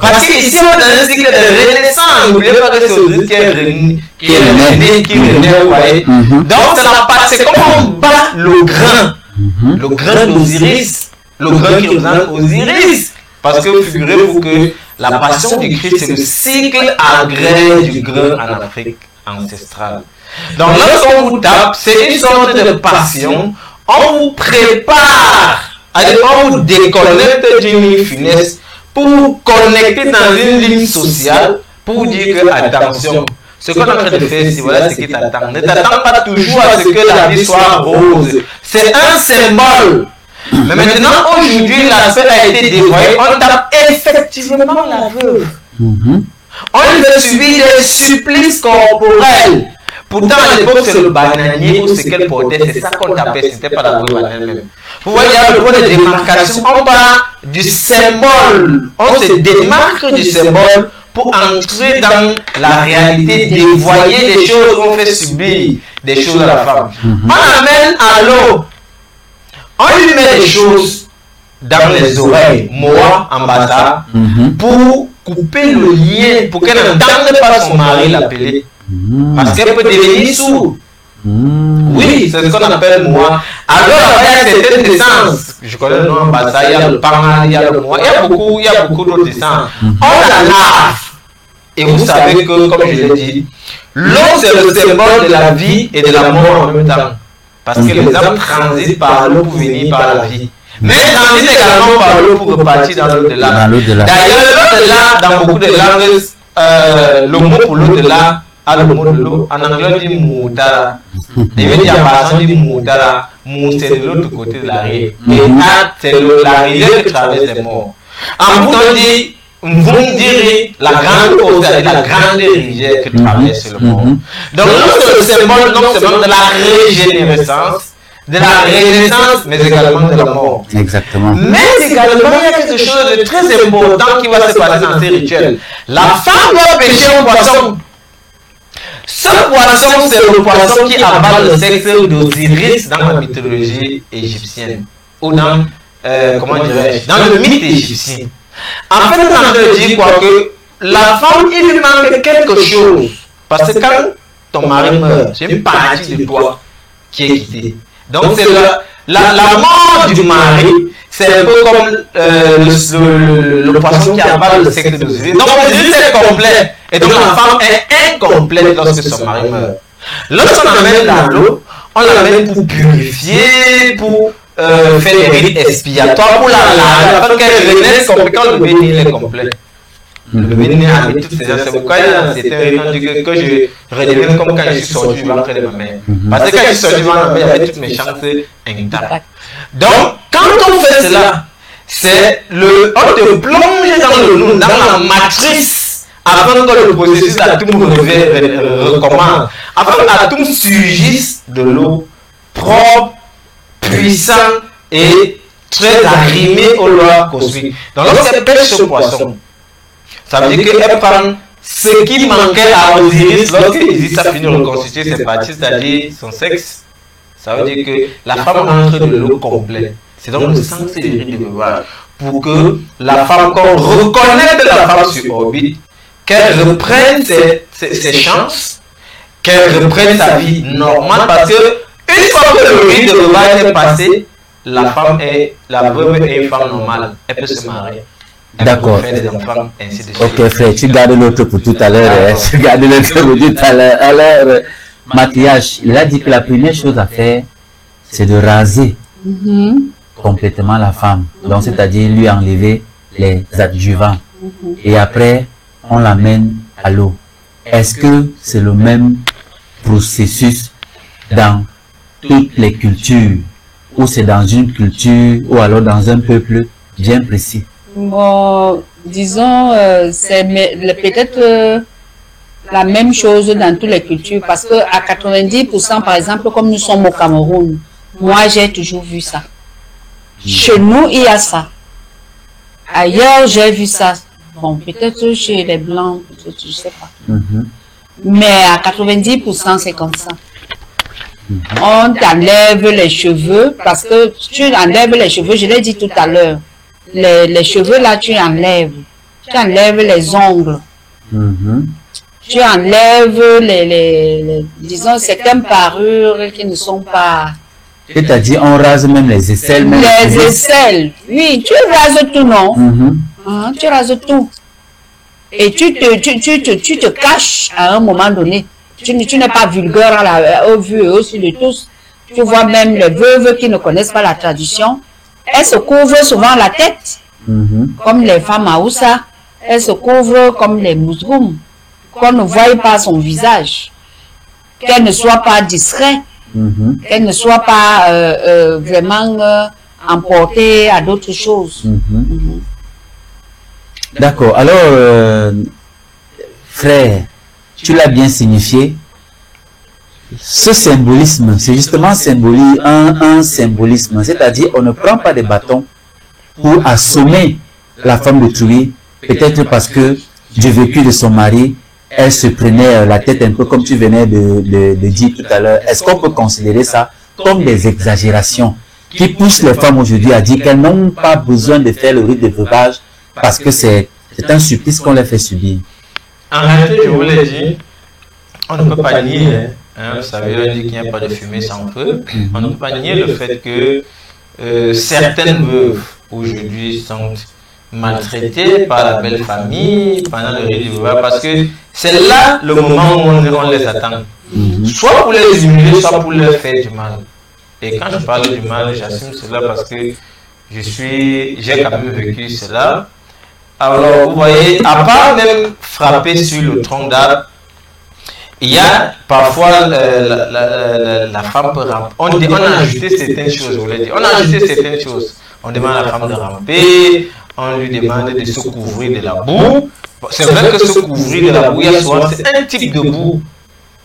Parce qu'ici, on est dans un cycle de renaissance. N'oubliez pas que c'est Osiris qui renaît, vous voyez. Donc, c'est comme on bat le grain d'Osiris, le grain qui représente Osiris. Parce que figurez-vous que la passion du Christ, c'est le cycle agré du grain en Afrique ancestrale. Donc, lorsqu'on vous tape, c'est une sorte de passion. On vous prépare, on vous déconnecte d'une ligne funeste pour vous connecter dans une ligne sociale, pour dire que, attention, ce qu'on est en train de faire, si voilà ce qui t'attend. Ne t'attends pas toujours à ce que la vie soit rose. C'est un symbole. Mais maintenant, aujourd'hui, l'aspect a été dévoilé. On tape effectivement la veuve. On veut subir des supplices corporels. Pourtant, à l'époque, c'est le bananier ou ce qu'elle portait. C'est ça qu'on tapait. C'était pas la veuve en elle-même. Vous voyez, il y a le point de démarcation. On parle du symbole. On se démarque du symbole pour entrer dans la réalité, dévoyer des choses, on fait subir des choses à la femme. On amène à l'eau, on lui met des choses dans les oreilles, moi, en bas, pour couper le lien, pour qu'elle n'entende pas son mari l'appeler. Parce qu'elle peut devenir sourde. Oui, c'est ce qu'on appelle moi. Alors, il y a certaines essences. Je connais le nom en bas, il y a le pan, il y a le moi, il y a beaucoup d'autres essences. On la lave. Et vous savez que, comme je l'ai dit, l'eau c'est le symbole de la vie et de la mort en même temps. Parce que les âmes transitent par l'eau pour venir par la vie. Mais transitent également par l'eau pour repartir dans l'au-delà. D'ailleurs, l'au-delà, dans beaucoup de langues, le mot pour l'au-delà a le mot de l'eau. En anglais, on dit moutara. Il veut dire en passant, on dit moutara. Mou, c'est de l'autre côté de la rivière. Et A, c'est la rivière qui traverse les morts. En bouton, on dit. Vous me direz la grande eau, c'est-à-dire la grande rivière qui traverse le monde. Donc, c'est le symbole non seulement de la régénérescence, de la renaissance, mais également de la mort. Exactement. Mais également, il y a quelque chose de très important qui va se passer dans ces rituels. La femme doit pêcher un poisson. Ce poisson, c'est le poisson qui avale le sexe d'Osiris dans la mythologie égyptienne. Ou dans, comment dirais-je, dans le mythe égyptien. En fait, on a dit quoi que la femme, il lui manque quelque chose. Parce que quand ton mari meurt, c'est une partie de toi qui est quittée. Donc, c'est la mort du mari, c'est un peu comme le poisson qui avale le sexe d'Osiris. Donc, l'Osiris est complet. Et donc, la femme est incomplète lorsque son mari meurt. Lorsqu'on amène dans l'eau, on l'amène pour purifier, pour faire des rites expiatoires pour la laver, afin qu'elle renaisse complet quand le béni est complet. Le béni a mis toutes ces choses. C'est pourquoi c'était que je redevienne comme quand je suis sorti du ventre de ma mère. Parce que quand je suis sorti du ventre de ma mère, il y avait toutes mes chances intactes. Donc, quand on fait cela, c'est on te plonge dans la matrice afin que le processus d'Atoum recommence, afin que l'Atoum surgisse de l'eau propre, puissant et très arrimé aux lois cosmiques. Donc lorsqu'elle pêche ce poisson, ça veut dire qu'elle prend ce qui manquait à Osiris lorsqu'Isis a fini de reconstituer ses parties, c'est-à-dire son sexe. Ça veut dire que la femme entre de l'eau complète. C'est donc le sens des rites de veuvage. Pour que la femme, qu'on reconnaisse la femme sur orbite, qu'elle reprenne ses chances, qu'elle reprenne sa vie normale, parce que une fois que le rite de veuvage est passé, la veuve est une femme normale. Elle peut se marier. D'accord. Faire des enfants, ainsi de suite. Ok, frère, tu gardes l'autre pour tout à l'heure. Tu gardes l'autre pour tout à l'heure. Alors, maquillage, il a dit que la première chose à faire, c'est de raser complètement la femme. Donc, c'est-à-dire lui enlever les adjuvants. Et après, on l'amène à l'eau. Est-ce que c'est le même processus dans toutes les cultures, ou c'est dans une culture, ou alors dans un peuple bien précis? Bon, disons, c'est peut-être la même chose dans toutes les cultures, parce que à 90%, par exemple, comme nous sommes au Cameroun, moi j'ai toujours vu ça. Chez nous, il y a ça. Ailleurs, j'ai vu ça. Bon, peut-être chez les Blancs, peut-être, je sais pas. Mais à 90%, c'est comme ça. On t'enlève les cheveux, parce que tu enlèves les cheveux, je l'ai dit tout à l'heure. Les cheveux là, tu enlèves les ongles. Tu enlèves disons, certaines parures qui ne sont pas... C'est-à-dire, on rase même les aisselles. Même les aisselles, oui, tu rases tout, non? Tu rases tout. Et tu te caches à un moment donné. Tu n'es pas vulgaire au vu et aussi de tous. Tu vois même les veuves qui ne connaissent pas la tradition. Elles se couvrent souvent la tête, comme les femmes Haoussa. Elles se couvrent comme les Mousgoum. qu'on ne voie pas son visage, qu'elle ne soit pas discrète, qu'elle ne soit pas vraiment emportée à d'autres choses. D'accord. Alors, frère, tu l'as bien signifié. Ce symbolisme, c'est justement un symbolisme, c'est-à-dire on ne prend pas des bâtons pour assommer la femme d'autrui, peut-être parce que du vécu de son mari, elle se prenait la tête un peu comme tu venais de dire tout à l'heure. Est-ce qu'on peut considérer ça comme des exagérations qui poussent les femmes aujourd'hui à dire qu'elles n'ont pas besoin de faire le rite de veuvage parce que c'est un supplice qu'on les fait subir? En réalité, je vous l'ai dit, on ne peut pas nier, vous savez, on dit qu'il n'y a pas de fumée sans feu, on ne peut pas nier le fait que certaines veuves aujourd'hui sont maltraitées par la belle famille pendant le rite du veuvage, parce que c'est là le moment où on les attend, soit pour les humilier, soit pour leur faire du mal. Et quand je parle du mal, j'assume cela parce que j'ai quand même vécu cela. Alors, vous voyez, à part même frapper sur le tronc d'arbre, il y a parfois la femme peut ramper. On a ajouté certaines choses, je vous l'ai dit. On a ajouté certaines choses. On demande à la femme de ramper, on lui demande de se couvrir de la boue. C'est vrai que se couvrir de la boue, il y a souvent, c'est un type de boue.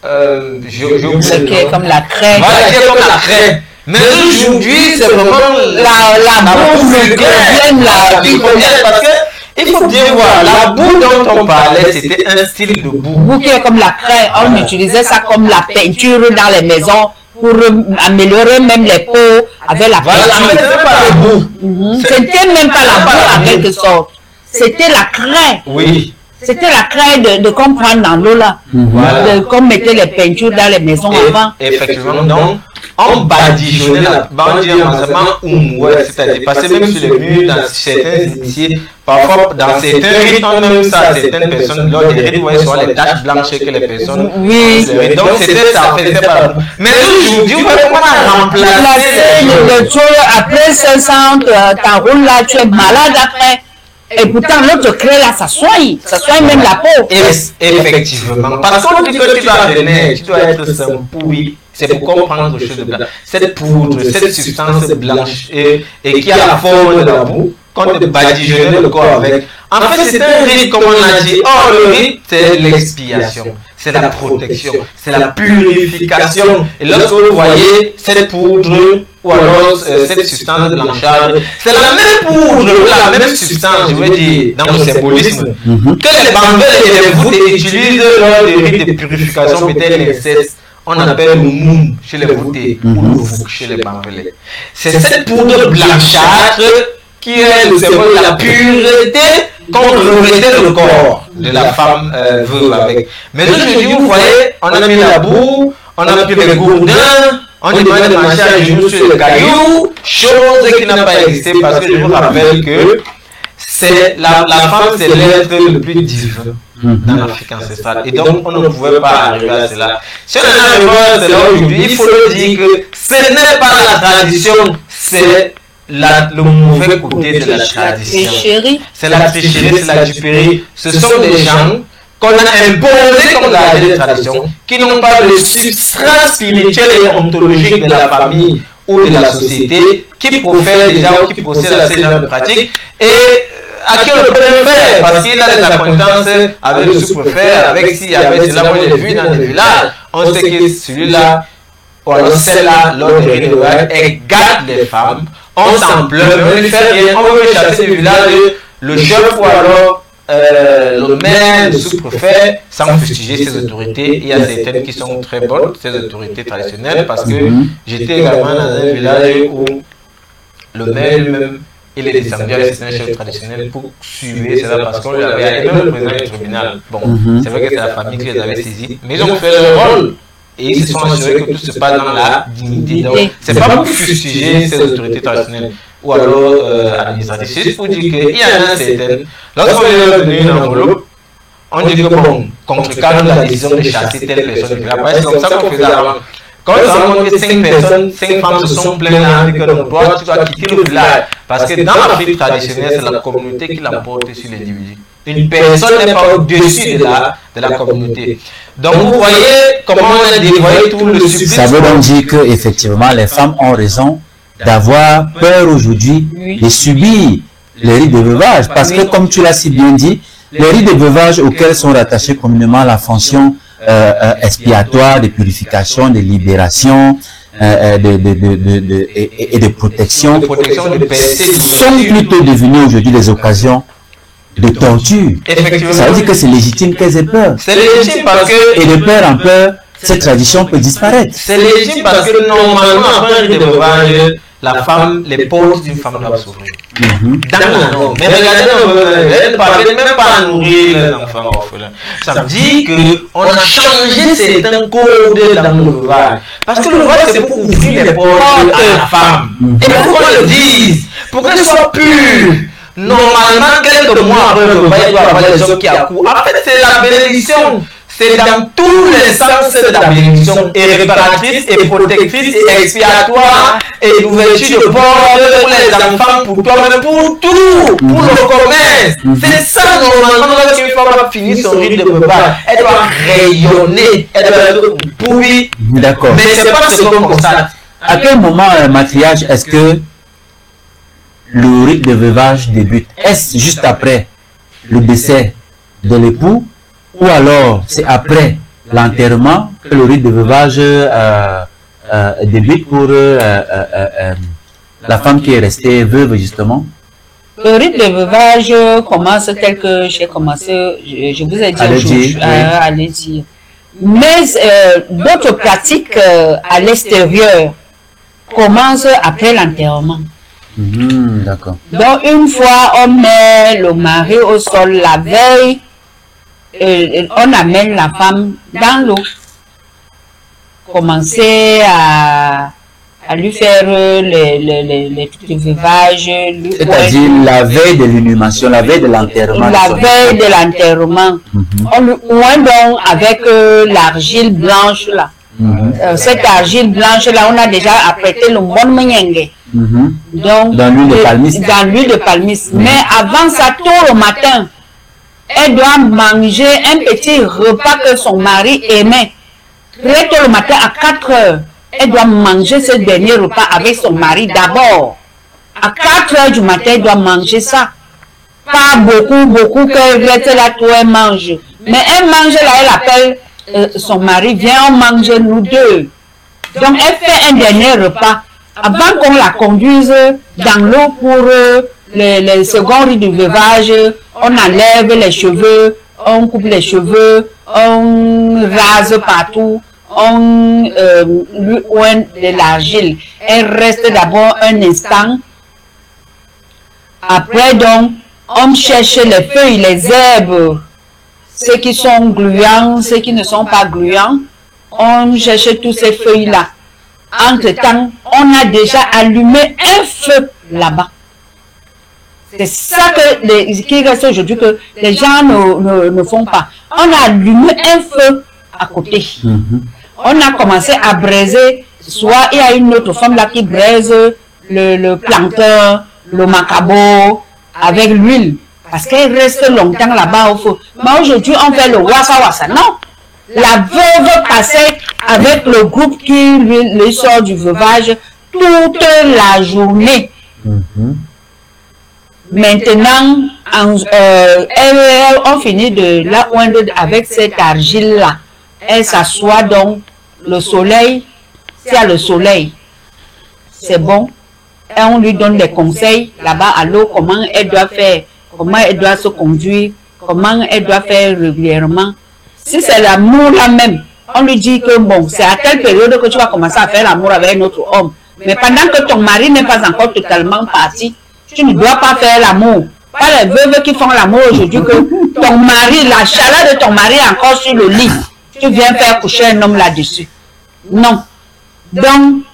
Ce qui est comme la craie. Voilà, qui est comme la craie. Mais aujourd'hui, c'est vraiment la boue vulgaire, parce que il faut bien voir, la boue dont on parlait, c'était un style de boue. Boue qui est comme la craie, on utilisait ça comme la peinture dans les maisons pour améliorer même les peaux avec la Voilà, mais c'était pas la boue. C'était même pas la boue en quelque sorte. C'était la craie. Oui. C'était la craie de qu'on prend dans l'eau là. Voilà. Qu'on mettait les peintures dans les maisons avant. Effectivement, donc, on badigeonnait la bandit c'est-à-dire passer même sur les murs dans certains initiés, parfois dans certains rites, on même ça à certaines personnes, lors des rites, vous voyez sur les taches blanches que les personnes. Oui. Donc c'était ça, c'était pas la. Mais aujourd'hui, vous voyez comment on a remplacé le truc après 500, t'enroules là, tu es malade après. Et pourtant, l'autre craie là, ça soigne même la peau. Effectivement. Parce qu'on dit que tu dois venir, tu dois être simple, oui. C'est pour comprendre quelque chose de blanc. Cette poudre, cette substance blanche et qui a la forme de la boue, qu'on te badigeonnait le corps avec. En fait, c'est un rite, comme on l'a dit. Or, le rite, c'est l'expiation, c'est la protection, c'est la purification. Et lorsque vous voyez cette poudre, ou alors cette substance blanchâtre, c'est la même poudre, la même substance, je veux dire, dans le symbolisme, que les bambelles et les voûtes utilisent lors des rites de purification, peut-être l'inceste. On appelle le moum chez les voûtés ou le vouk chez les bambelés. C'est cette poudre blanchâtre qui est le symbole de la pureté qu'on revêtait le corps de la femme veuve avec. Mais aujourd'hui, vous voyez, on a mis la boue, on a mis les gourdins, on demande de marcher à genoux sur les cailloux, chose qui n'a pas existé parce que je vous rappelle que c'est la femme, c'est l'être le plus divin dans l'Afrique ancestrale. Et donc, on ne pouvait pas arriver à cela. Si on arrive à cela aujourd'hui, il faut le dire que ce n'est pas la tradition, c'est le mauvais côté de la tradition. C'est la tricherie, c'est la duperie. Ce sont des gens qu'on a imposés comme la tradition, qui n'ont pas le substrat spirituel et ontologique de la famille ou de la société, qui profèrent déjà ou qui possèdent ces genres de pratiques. Et à qui on peut le faire, parce qu'il a des acquaintances avec le sous-préfet, avec s'il y avait cela, moi j'ai vu dans les villages, on sait que celui-là, ou alors celle-là, lors des rites de veuvage, elle garde les femmes, on s'en pleure, on ne lui fait rien, on veut chasser du village, le chef ou alors le maire, le sous-préfet, sans fustiger ces autorités. Il y a certaines qui sont très bonnes, ces autorités traditionnelles, parce que j'étais également dans un village où le maire lui-même, il est descendu avec certains chefs traditionnels pour suivre cela parce qu'on lui avait, et même le président du tribunal. Bon, c'est vrai que c'est la famille qui les avait saisis, mais ils ont fait leur rôle et ils se sont assurés que tout se passe dans la dignité. Donc, c'est pas pour fustiger ces autorités traditionnelles ou alors administratives, c'est pour dire qu'il y en a certaines. Lorsqu'on vient leur donner une enveloppe, on dit que bon, contrecarre la décision de chasser telle personne. C'est comme ça qu'on faisait avant. Quand on se rend compte que 5 personnes, 5 femmes se sont plaintes là, que donc toi, tu dois quitter le village. Parce que dans l'Afrique traditionnelle, c'est la communauté qui l'emporte sur l'individu. Une personne n'est pas au-dessus de la communauté. Donc vous voyez comment on a dévoyé tout le supplice. Ça veut donc dire que effectivement les femmes ont raison d'avoir peur aujourd'hui de subir les rites de veuvage, parce que comme tu l'as si bien dit, les rites de veuvage auxquels sont rattachés communément la fonction expiatoire, de purification, de libération et de protection, sont plutôt devenus aujourd'hui des occasions de torture. Ça veut dire que c'est légitime qu'elles aient peur. C'est légitime parce que... Et de peur en peur, cette tradition peut disparaître. C'est légitime parce que normalement, après un rite de veuvage, la femme, l'épaule d'une femme doit s'ouvrir. Dans la norme. Mais regardez, elle ne parvient même pas à nourrir les enfants orphelins. Ça veut dire qu'on a changé certains codes dans le veuvage. Parce que le veuvage, c'est pour ouvrir les portes à la femme. Et pourquoi on le dise? Pour qu'elle soit pure. Normalement, quelques mois après le veuvage, il doit y avoir les hommes qui accourent. En fait, c'est la bénédiction. C'est dans tous les sens de la bénédiction, et réparatrice, et protectrice, et expiatoire, et l'ouverture de portes pour les enfants, pour toi-même, pour tout, pour le commerce. C'est ça, normalement, lorsqu'une femme finit son rite de veuvage, elle doit rayonner, elle doit être pourrie. D'accord. Mais c'est pas ce qu'on constate. À quel moment, matriage, est-ce que le rite de veuvage débute? Est-ce juste après le décès de l'époux? Ou alors, c'est après l'enterrement que le rite de veuvage débute pour la femme qui est restée veuve, justement? Le rite de veuvage commence tel que j'ai commencé, je vous ai dit allez dire. Mais d'autres pratiques à l'extérieur commencent après l'enterrement. D'accord. Donc, une fois, on met le mari au sol la veille, on amène la femme dans l'eau. Commencer à lui faire les trucs de veuvage. C'est-à-dire la veille de l'inhumation, la veille de l'enterrement. La veille de l'enterrement. On lui oint donc avec l'argile blanche là. Cette argile blanche là, on a déjà apprêté le bon menyenge. Donc, dans l'huile de palmiste. Dans l'huile de palmiste. Mais avant ça, tôt le matin, elle doit manger un petit repas que son mari aimait. Très tôt le matin, à 4 heures, elle doit manger ce dernier repas avec son mari d'abord. À 4 heures du matin, elle doit manger ça. Pas beaucoup qu'elle reste là, tout elle mange. Mais elle mange là, elle appelle son mari, viens, on mange nous deux. Donc elle fait un dernier repas. Avant qu'on la conduise dans l'eau pour le second riz du veuvage, on enlève les cheveux, on coupe les cheveux, on rase partout, on lui oint de l'argile. Elle reste d'abord un instant. Après donc, on cherche les feuilles, les herbes, ceux qui sont gluants, ceux qui ne sont pas gluants. On cherche tous ces feuilles-là. Entre-temps, on a déjà allumé un feu là-bas. C'est ça qui reste aujourd'hui que les gens ne font pas. On a allumé un feu à côté. On a commencé à braiser. Soit il y a une autre femme là qui braise le plantain, le macabo avec l'huile. Parce qu'elle reste longtemps là-bas au feu. Mais aujourd'hui, on fait le wassa-wassa. Non. La veuve passait avec le groupe qui lui sort du veuvage toute la journée. Maintenant, on finit de la oindre avec cette argile-là. Elle s'assoit donc, le soleil, s'il y a le soleil, c'est bon. Et on lui donne des conseils là-bas à l'eau, comment elle doit faire, comment elle doit se conduire, comment elle doit faire régulièrement. Si c'est l'amour là même, on lui dit que bon, c'est à telle période que tu vas commencer à faire l'amour avec un autre homme. Mais pendant que ton mari n'est pas encore totalement parti, tu ne dois pas faire l'amour. Pas les veuves qui font l'amour aujourd'hui que ton mari, la chaleur de ton mari est encore sur le lit. Tu viens faire coucher un homme là-dessus. Non. Donc,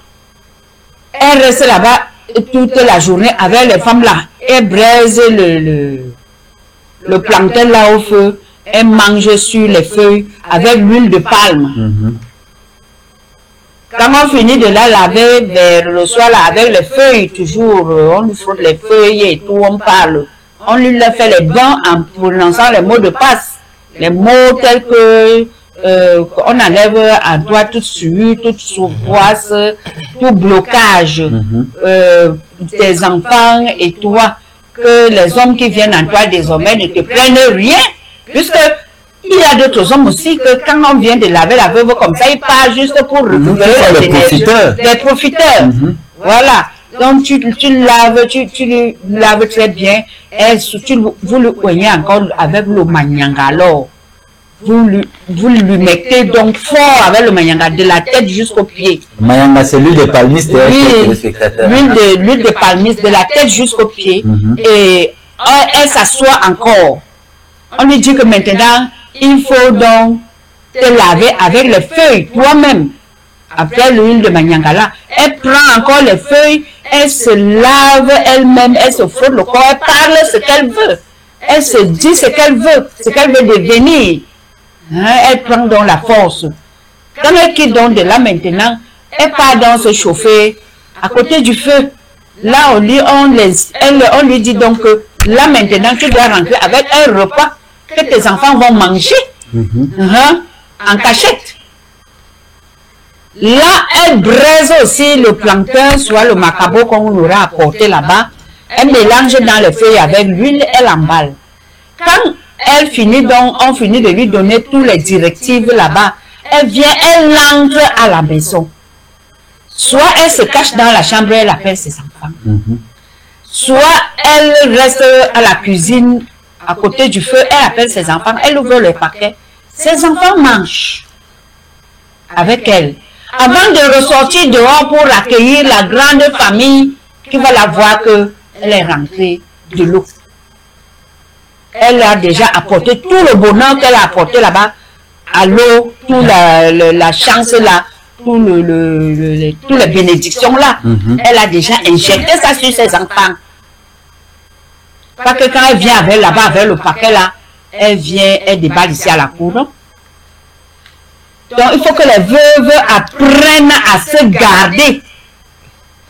elle reste là-bas toute la journée avec les femmes là. Elle braise le plantain là au feu. Elle mange sur les feuilles avec l'huile de palme. Quand on finit de la laver vers le soir là, avec les feuilles toujours, on lui frotte les feuilles et tout, on parle. on lui fait les bains en prononçant les mots de passe. Les mots tels que on enlève à toi toute suie, toute souffrance, tout blocage des enfants et toi, que les hommes qui viennent en toi désormais ne te prennent rien, puisque il y a d'autres hommes aussi que quand on vient de laver la veuve comme ça, ils partent juste pour récupérer des profiteurs. Voilà. Donc tu laves, tu laves très bien, et vous le voyez encore avec le manyanga alors. Vous lui mettez donc fort avec le manyanga de la tête jusqu'au pied. Manyanga, c'est l'huile de palmiste. L'huile de palmiste de la tête jusqu'au pied. Et elle s'assoit encore. On lui dit que maintenant, il faut donc te laver avec les feuilles toi-même. Après l'huile de manyanga là, elle prend encore les feuilles, elle se lave elle-même, elle se frotte le corps, elle parle ce qu'elle veut. Elle se dit ce qu'elle veut devenir. Hein, elle prend donc la force. Quand elle quitte donc de là maintenant, elle part dans se chauffer à côté du feu. Là, on lui dit donc que là maintenant, tu dois rentrer avec un repas que tes enfants vont manger en cachette. Là, elle braise aussi le plantain, soit le macabo qu'on aura apporté là-bas. Elle mélange dans le feu avec l'huile, elle emballe. Quand elle finit donc, on finit de lui donner toutes les directives là-bas, elle vient, elle entre à la maison. Soit elle se cache dans la chambre, elle appelle ses enfants. Soit elle reste à la cuisine, à côté du feu, elle appelle ses enfants, elle ouvre le paquet. Ses enfants mangent avec elle. Avant de ressortir dehors pour accueillir la grande famille qui va la voir qu'elle est rentrée de l'eau. Elle a déjà apporté tout le bonheur qu'elle a apporté là-bas à l'eau, toute la chance là, toutes les bénédictions là. Elle a déjà injecté ça sur ses enfants. Parce que quand elle vient avec là-bas, avec le paquet là, elle déballe ici à la cour. Donc il faut que les veuves apprennent à se garder.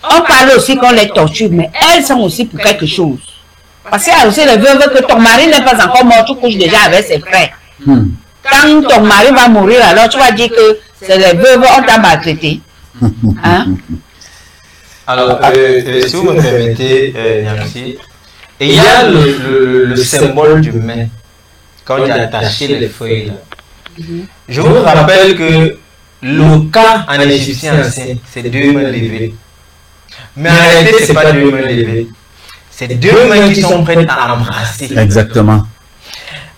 On parle aussi qu'on les torture, mais elles sont aussi pour quelque chose. Parce qu'il y a aussi les veuves que ton mari n'est pas encore mort, tu couches déjà avec ses frères. Quand ton mari va mourir, alors tu vas dire que c'est les veuves, on t'a maltraité. Hein? Alors, si vous me permettez, Nyamsi, il y a le symbole du main, quand il a attaché les feuilles là. Je vous rappelle que le cas en égyptien ancien, c'est 2 mains levées. Mais en réalité, ce n'est pas 2 mains levées. C'est 2 mains qui sont prêtes à embrasser. Exactement.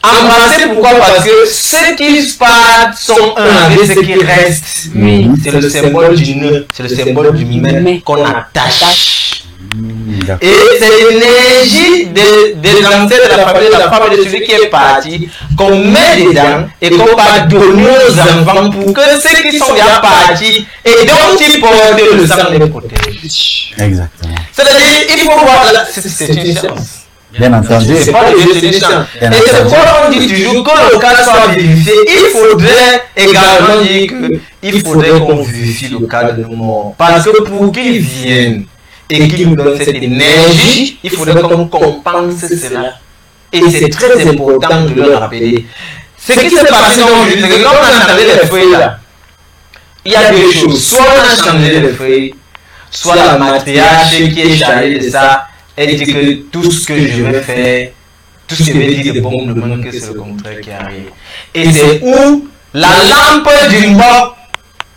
Embrasser, pourquoi? Parce que ceux qui partent sont un avec ceux qui restent. C'est le symbole du nœud, c'est le symbole du main qu'on attache. Et c'est l'énergie des ancêtres de la famille de la femme et de celui qui est parti qu'on met dedans et qu'on va donner aux enfants pour que ceux qui sont déjà partis et dont ils portent le sang les protège. Exactement. C'est-à-dire, il faut voir, c'est une science. Bien entendu. C'est pas le jeu, c'est une science. Et c'est pourquoi on dit toujours que le cas soit vérifié. Il faudrait également dire qu'il faudrait qu'on vérifie le cas de nos morts. Parce que pour qu'ils viennent et qu'ils nous donnent cette énergie, il faudrait qu'on compense cela. Et c'est très important de le rappeler. Ce qui s'est passé aujourd'hui, c'est que quand on a changé les feuilles là, il y a 2 choses. Soit on a changé les feuilles, soit la matriarche qui est chargée de ça, elle dit que tout ce que je vais faire, tout ce que je vais dire de bon ne demande que c'est le contraire qui arrive. Et c'est où la lampe du mort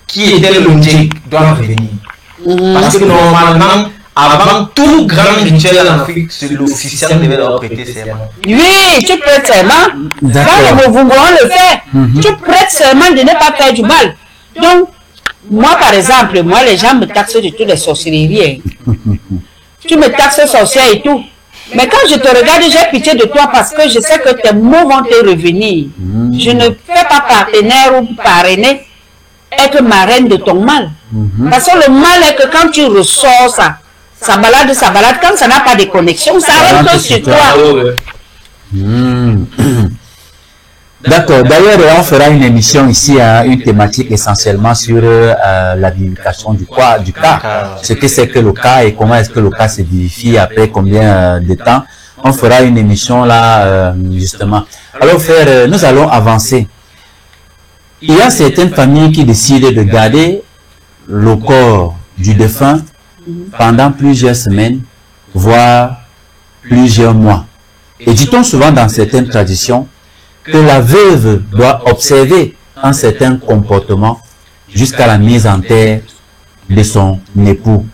qui était le Ndjek doit venir. Parce que normalement, avant tout grand rituel en Afrique, c'est l'officiel devait leur prêter serment. Oui, tu prêtes serment. Quand le Mouvungo le fait, tu prêtes serment de ne pas faire du mal. Donc, moi par exemple, les gens me taxent de toutes les sorcelleries. Tu me taxes sorcière et tout. Mais quand je te regarde, j'ai pitié de toi parce que je sais que tes mots vont te revenir. Je ne fais pas partenaire ou parrainer, être marraine de ton mal. Parce que le mal est que quand tu ressors ça balade, quand ça n'a pas de connexion, ça rentre sur toi. D'accord. D'ailleurs, on fera une émission ici, une thématique essentiellement sur la vivification du cas. Ce que c'est que le cas et comment est-ce que le cas se vivifie après combien de temps. on fera une émission là, justement. Alors frère, nous allons avancer. Il y a certaines familles qui décident de garder le corps du défunt pendant plusieurs semaines, voire plusieurs mois. Et dit-on souvent dans certaines traditions que la veuve doit observer un certain comportement jusqu'à la mise en terre de son époux.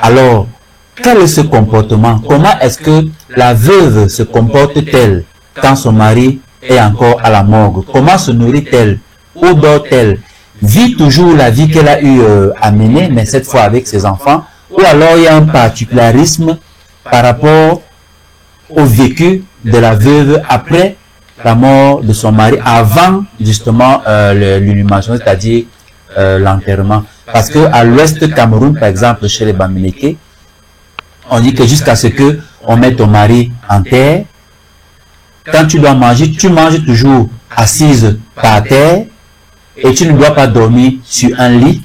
Alors, quel est ce comportement? Comment est-ce que la veuve se comporte-t-elle quand son mari est encore à la morgue? Comment se nourrit-elle? Où dort-elle? Vit toujours la vie qu'elle a eu à mener, mais cette fois avec ses enfants? Ou alors il y a un particularisme par rapport au vécu de la veuve après la mort de son mari, avant justement l'inhumation, c'est-à-dire l'enterrement. Parce que à l'ouest Cameroun, par exemple, chez les Bamileke, on dit que jusqu'à ce que on mette ton mari en terre, quand tu dois manger, tu manges toujours assise par terre et tu ne dois pas dormir sur un lit,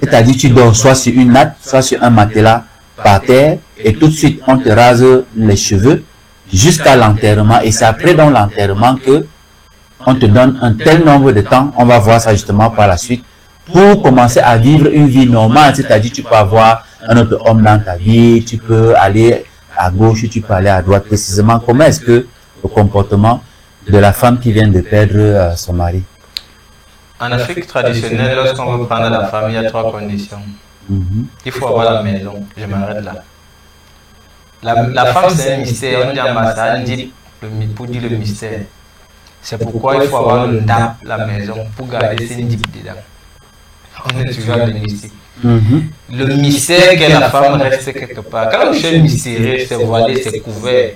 c'est-à-dire tu dors soit sur une natte, soit sur un matelas par terre et tout de suite on te rase les cheveux jusqu'à l'enterrement et c'est après dans l'enterrement que on te donne un tel nombre de temps, on va voir ça justement par la suite, pour commencer à vivre une vie normale, c'est-à-dire tu peux avoir un autre homme dans ta vie, tu peux aller à gauche, tu peux aller à droite. Précisément, comment est-ce que le comportement de la femme qui vient de perdre son mari? En Afrique traditionnelle, lorsqu'on veut prendre la femme, il y a 3 conditions. Il faut avoir la maison, je m'arrête là. La femme, c'est un mystère, on dit en bas, on dit pour dire le mystère. C'est pourquoi il faut avoir le ndap, la maison, pour garder ses ndip dedans. On est toujours dans le mystique. Le mystère que la femme reste quelque part. Quand le chien mystérieux, c'est voilé, c'est couvert.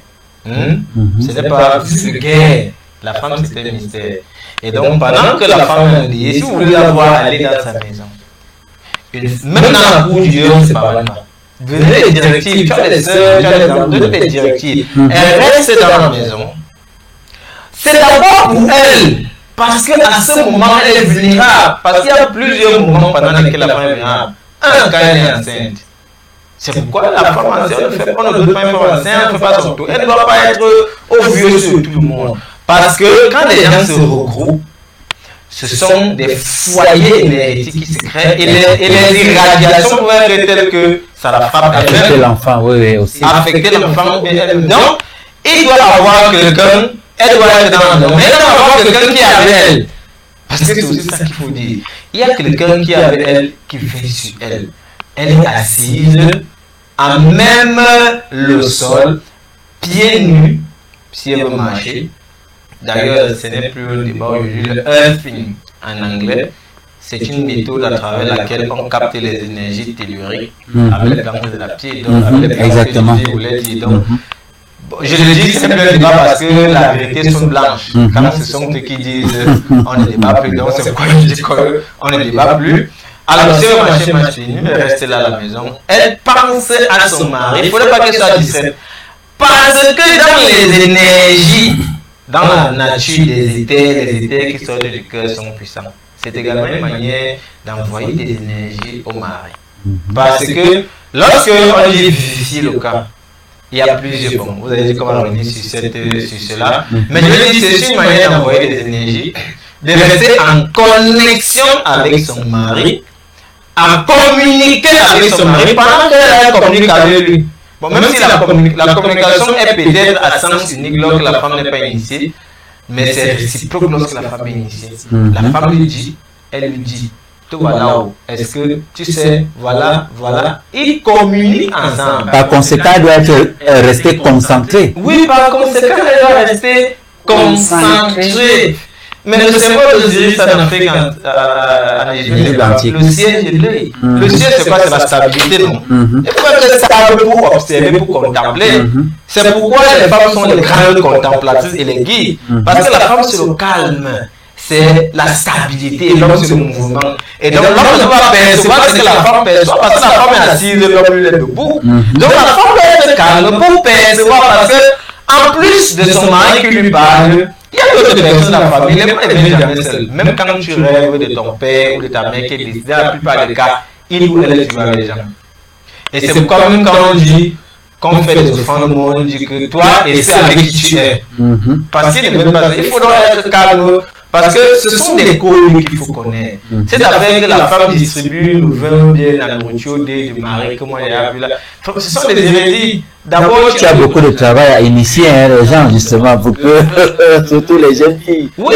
Ce n'est pas vulgaire. La femme, c'est un mystère. Et donc, pendant que la femme est liée, si vous voulez la voir aller dans sa maison, même dans la cour du Dieu, on ne sait pas. Donnez les directives, tu as les sœurs, tu as les enfants, donnez les directives. Elle reste dans la maison. C'est d'abord pour elle. Parce qu'à ce moment, elle est vulnérable. Parce qu'il y a plusieurs moments pendant lesquels la femme est vulnérable. Un, quand elle est enceinte. C'est pourquoi la femme enceinte ne fait pas, on ne doit pas une femme enceinte, elle ne fait pas son tour. Elle ne doit pas être au vieux sur tout le monde. Parce que quand les gens se regroupent, ce sont des foyers énergétiques qui se créent et les irradiations peuvent être telles que ça la frappe affecter l'enfant, oui, aussi. Affecter l'enfant. Donc, il doit avoir quelqu'un. Elle doit être dans le monde. Mais elle doit avoir quelqu'un qui est avec elle. Parce que c'est aussi ça qu'il faut dire. Il y a quelqu'un qui est avec elle, qui vit sur elle. Elle est assise, à même le sol, pieds nus, si elle veut marcher. D'ailleurs, ce n'est plus un débat aujourd'hui, le earthing en anglais. C'est une méthode à travers laquelle on capte les énergies telluriques avec les plantes de la pied, donc avec les plantes de pied, donc. Je le dis, c'est un débat parce que la vérité sont blanches. Quand ce sont ceux qui disent on ne débat plus, donc c'est pourquoi je dis qu'on ne débat plus. Alors, si elle marche fini, elle reste là à la maison. Elle pense à son mari. Il ne faudrait pas qu'elle soit distraite. Parce que dans les énergies, dans la nature des éthers qui sortent du cœur sont puissants. C'est également une manière d'envoyer des énergies au mari. Parce que lorsque on dit vivifier le cas, il y a plusieurs bons. Vous avez dit comment revenir sur cela. Mais je veux dire, c'est une manière d'envoyer des énergies, de rester en connexion avec son mari, à communiquer avec son mari pendant qu'elle communique avec lui. Bon, même si la communication est peut-être à sens unique lorsque la femme n'est pas initiée, mais c'est réciproque lorsque la femme est initiée. La femme lui dit, elle lui dit. Voilà, est-ce que tu sais, voilà, ils communiquent ensemble. Par conséquent, elle doit rester concentrée. Oui, par conséquent, elle doit rester concentrée. Mais le symbole d'Osiris en Afrique, en Égypte, le ciel de l'œil. Le ciel, c'est quoi? C'est la stabilité, non? Il faut être stable pour observer, pour contempler. C'est pourquoi les femmes sont les grandes contemplatrices et les guides. Parce que la femme, c'est le calme. C'est la stabilité, l'homme c'est le mouvement. Et donc l'homme ne va pas percevoir ce que la femme perçoit parce que la femme est assise, l'homme est debout. Donc la femme doit être calme pour percevoir parce que en plus de son mari qui lui parle, il y a d'autres personnes dans la famille, les gens ne viennent jamais seuls. Même quand tu rêves de ton père ou de ta mère qui est décédée, dans la plupart des cas, il ou elle est toujours avec les gens. Et c'est pourquoi même quand on dit quand on fait des offrandes, on dit que toi et c'est avec qui tu es. Parce qu'il faudra être calme. Parce que ce sont des codes qu'il faut connaître. C'est avec que la femme distribue le vin, bien la nourriture du mari, que moi j'ai vu là. Ce sont des hérédits. D'abord, tu as beaucoup de travail à initier les gens justement pour que, surtout les jeunes filles. Oui,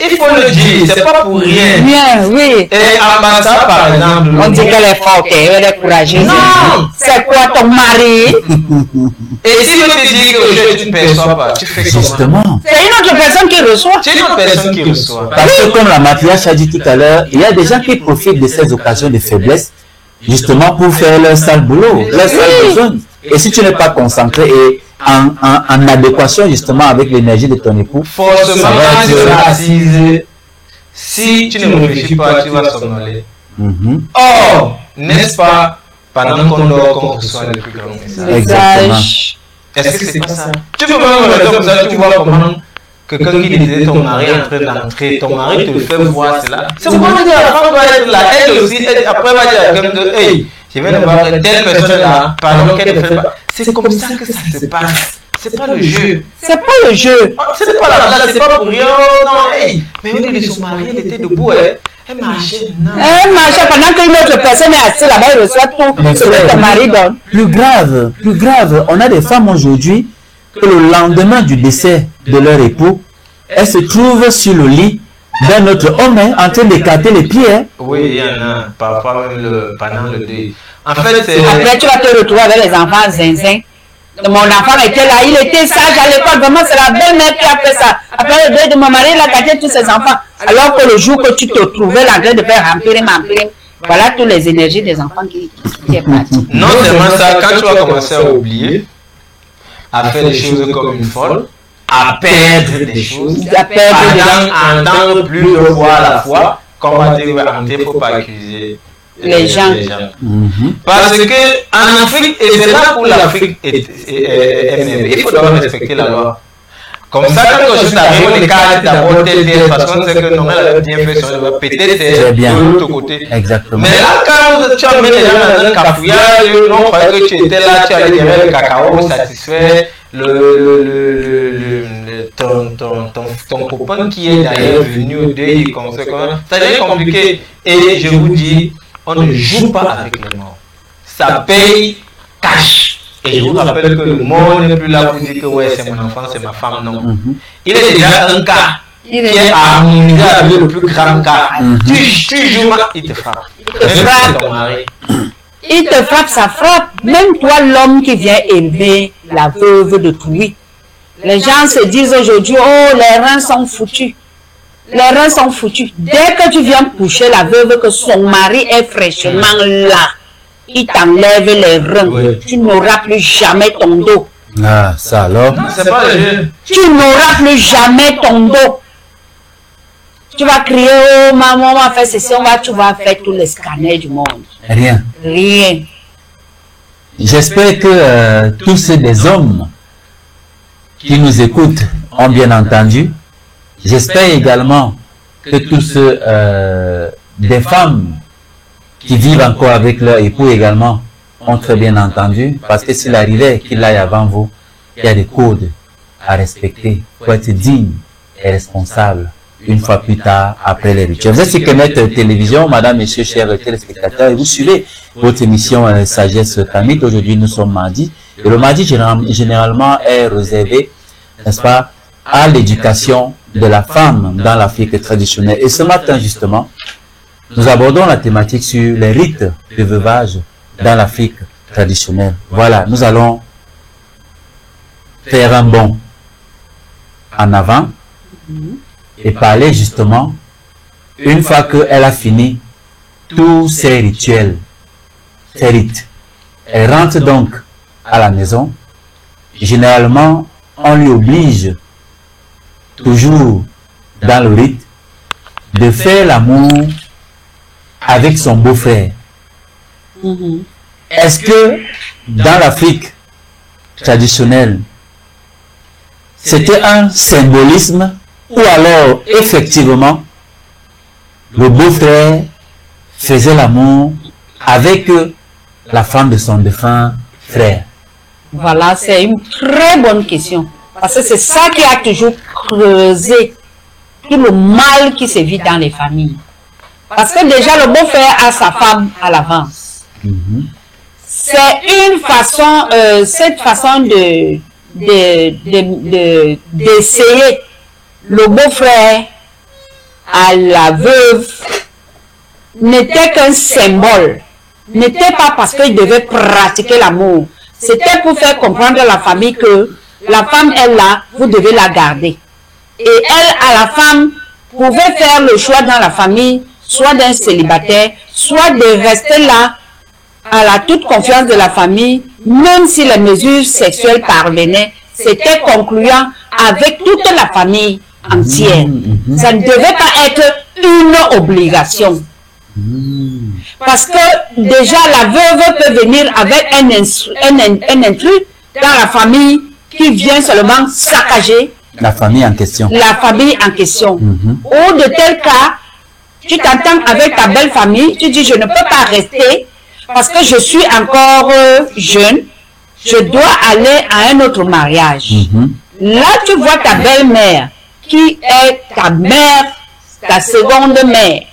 il faut le dire, c'est pas pour rien. Bien, oui. Et à ça, par exemple, on dit qu'elle est forte, elle est courageuse. Non, c'est quoi ton mari? Et si on te dit que tu ne perçois pas, tu fais justement. C'est une autre personne qui reçoit. C'est une autre personne qui reçoit. Parce que comme la matriarche a dit tout à l'heure, il y a des gens qui profitent de ces occasions de faiblesse justement pour faire leur sale boulot, leur sale besoin. Et si tu n'es pas concentré et en adéquation justement avec l'énergie de ton époux, forcément tu seras assise. Si tu ne réfléchis pas, tu vas somnoler. Or, n'est-ce pas, pendant qu'on dort, qu'on reçoit le plus grand message. Est-ce que c'est pas ça? Tu peux même regarder comme ça, tu vois comment quelqu'un qui disait ton mari est en train d'entrer, ton mari te le fait voir cela. C'est pourquoi tu dis la femme doit être là, elle aussi, après va dire à quelqu'un de hey, je viens de voir telle personne là, pardon, qu'elle ne fait pas. C'est comme ça que ça se passe. C'est pas le jeu. C'est pas le jeu. C'est pas la blague, c'est pas pour rien. Non, hey, mais au lieu de son mari, elle était debout, elle marchait. Elle marchait pendant qu'une autre personne est assise là-bas, elle reçoit tout ce que ton mari donne. Plus grave, on a des femmes aujourd'hui que le lendemain du décès de leur époux, elles se trouvent sur le lit d'un autre homme en train d'écarter les pieds. Oui, il y en a, parfois même pendant le deuil. En fait, c'est... Après, tu vas te retrouver avec les enfants zinzin. Mon enfant était là, il était sage à l'école, vraiment c'est la belle-mère qui a fait ça. Après le deuil de mon mari, il a gâté tous ses enfants. Alors que le jour que tu te trouvais là en train de faire remplir, voilà toutes les énergies des enfants qui est parti. Non seulement ça, quand tu vas commencer à oublier, à faire des choses comme une folle, à perdre des choses, à entendre plus de voix à la fois, comme on dit, il ne faut pas accuser les gens. Parce que en Afrique, et c'est là où l'Afrique est il faut d'abord respecter la loi. Comme ça, quand quelque chose arrive, on écarte d'abord telle parce qu'on sait que normalement elle a bien fait son œuvre, peut-être de l'autre côté. Exactement. Mais là, quand tu as mis les gens dans un cafouillage, on croyait que tu étais là, tu allais derrière le cacao, satisfait ton copain qui est d'ailleurs venu au deuil, ça devient compliqué. Et je vous dis, on ne joue pas avec les morts. Ça paye cash. Et je vous rappelle que le monde n'est plus là pour dire que ouais, c'est mon enfant, c'est ma femme, non. Il est déjà un cas qui est harmonisé avec le plus grand cas. Tu joues, il te frappe. Il te frappe, ça frappe. Même toi, l'homme qui vient aimer la veuve de Trouy. Les gens se disent aujourd'hui, oh, les reins sont foutus. Les reins sont foutus. Dès que tu viens coucher la veuve, que son mari est fraîchement là, il t'enlève les reins. Oui. Tu n'auras plus jamais ton dos. Ah, ça alors. Non, c'est pas le jeu. Tu n'auras plus jamais ton dos. Tu vas crier, oh maman, on va faire ceci, tu vas faire tous les scanners du monde. Rien. Rien. J'espère que tous ces hommes qui nous écoutent ont bien entendu. J'espère également que tous des femmes qui vivent encore avec leur époux également ont très bien entendu. Parce que s'il arrivait qu'il aille avant vous, il y a des codes à respecter. Il faut être digne et responsable une fois plus tard après les rituels. Vous êtes sur Kemet Télévision, madame, messieurs, chers téléspectateurs, et vous suivez votre émission Sagesse Kamite. Aujourd'hui, nous sommes mardi. Et le mardi, généralement, est réservé, n'est-ce pas, à l'éducation de la femme dans l'Afrique traditionnelle. Et ce matin, justement, nous abordons la thématique sur les rites de veuvage dans l'Afrique traditionnelle. Voilà, nous allons faire un bond en avant et parler justement, une fois qu'elle a fini tous ses rituels, ses rites. Elle rentre donc à la maison. Généralement, on lui oblige, toujours dans le rite, de faire l'amour avec son beau-frère. Est-ce que dans l'Afrique traditionnelle, c'était un symbolisme ou alors effectivement le beau-frère faisait l'amour avec la femme de son défunt frère? Voilà, c'est une très bonne question. Parce que c'est ça qui a toujours creusé tout le mal qui se vit dans les familles. Parce que déjà, le beau-frère a sa femme à l'avance. C'est une façon, cette façon d'essayer le beau-frère à la veuve n'était qu'un symbole. N'était pas parce qu'il devait pratiquer l'amour. C'était pour faire comprendre à la famille que la femme est là, vous devez la garder. Et elle, à la femme, pouvait faire le choix dans la famille, soit d'un célibataire, soit de rester là, à la toute confiance de la famille, même si les mesures sexuelles parvenaient, c'était concluant avec toute la famille entière. Ça ne devait pas être une obligation. Parce que déjà la veuve peut venir avec un intrus dans la famille qui vient seulement saccager la famille en question. La famille en question. Ou de tel cas, tu t'entends avec ta belle famille, tu dis je ne peux pas rester parce que je suis encore jeune, je dois aller à un autre mariage. Là, tu vois ta belle-mère qui est ta mère, ta seconde mère,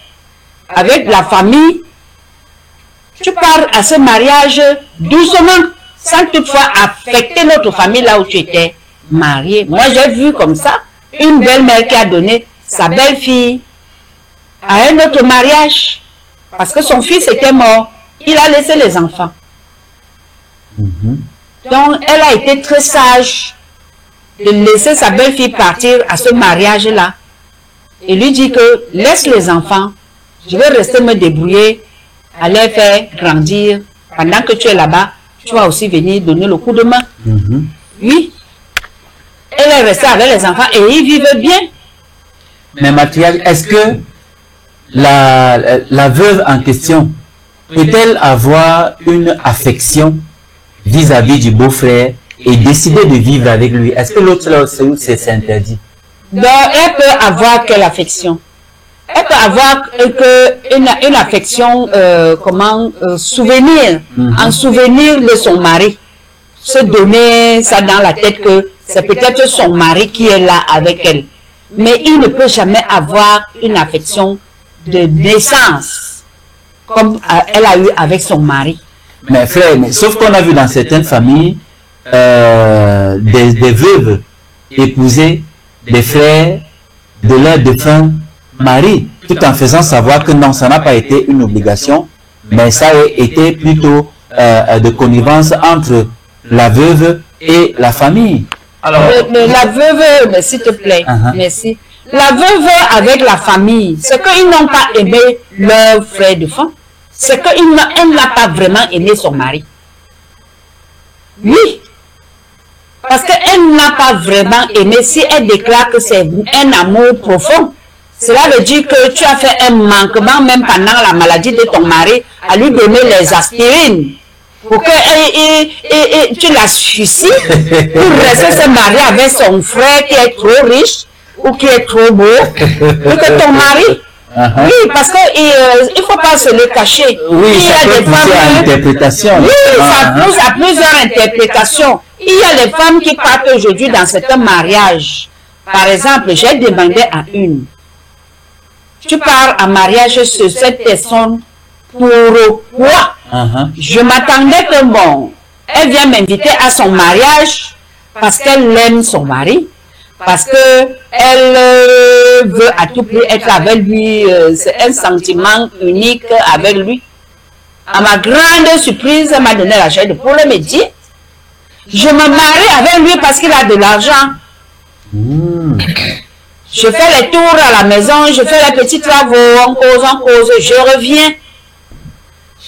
avec la famille. Tu pars à ce mariage doucement, sans toutefois affecter l'autre famille là où tu étais marié. Moi, j'ai vu comme ça une belle-mère qui a donné sa belle-fille à un autre mariage parce que son fils était mort. Il a laissé les enfants. Donc, elle a été très sage de laisser sa belle-fille partir à ce mariage-là et lui dit que laisse les enfants, je vais rester me débrouiller à les faire grandir. Pendant que tu es là-bas, tu vas aussi venir donner le coup de main. Oui. Elle est restée avec les enfants et ils vivent bien. Mais Mathias, est-ce que la veuve en question peut-elle avoir une affection vis-à-vis du beau-frère et décider de vivre avec lui? Est-ce que l'autre là c'est interdit? Donc, elle peut avoir quelle affection? Elle peut avoir une affection, souvenir, en souvenir de son mari. Se donner ça dans la tête que c'est peut-être son mari qui est là avec elle. Mais il ne peut jamais avoir une affection de naissance comme elle a eu avec son mari. Mais frère, sauf qu'on a vu dans certaines familles des veuves épouser des frères de leur défunt mari, tout en faisant savoir que non, ça n'a pas été une obligation, mais ça a été plutôt de connivence entre la veuve et la famille. Alors, mais la veuve, s'il te plaît, merci. La veuve avec la famille, c'est qu'ils n'ont pas aimé leur frère de fond. C'est qu'elle n'a pas vraiment aimé son mari. Oui. Parce qu'elle n'a pas vraiment aimé. Si elle déclare que c'est un amour profond, cela veut dire que tu as fait un manquement même pendant la maladie de ton mari à lui donner les aspirines. Pour que tu la suicides pour rester se marier avec son frère qui est trop riche ou qui est trop beau. Pour que ton mari... Oui, parce qu'il ne faut pas se le cacher. Oui, il y a des femmes à interprétation. Oui, ça pousse à plusieurs interprétations. Il y a les femmes qui partent aujourd'hui dans certains mariages. Par exemple, j'ai demandé à une. Tu pars en mariage sur cette personne pour quoi? Je m'attendais que bon, elle vient m'inviter à son mariage parce qu'elle aime son mari. Parce que elle veut à tout prix être avec lui, c'est un sentiment unique avec lui. À ma grande surprise, elle m'a donné la chair de poule et me dit, je me marie avec lui parce qu'il a de l'argent. Je fais les tours à la maison, je fais les petits travaux, on cause, je reviens.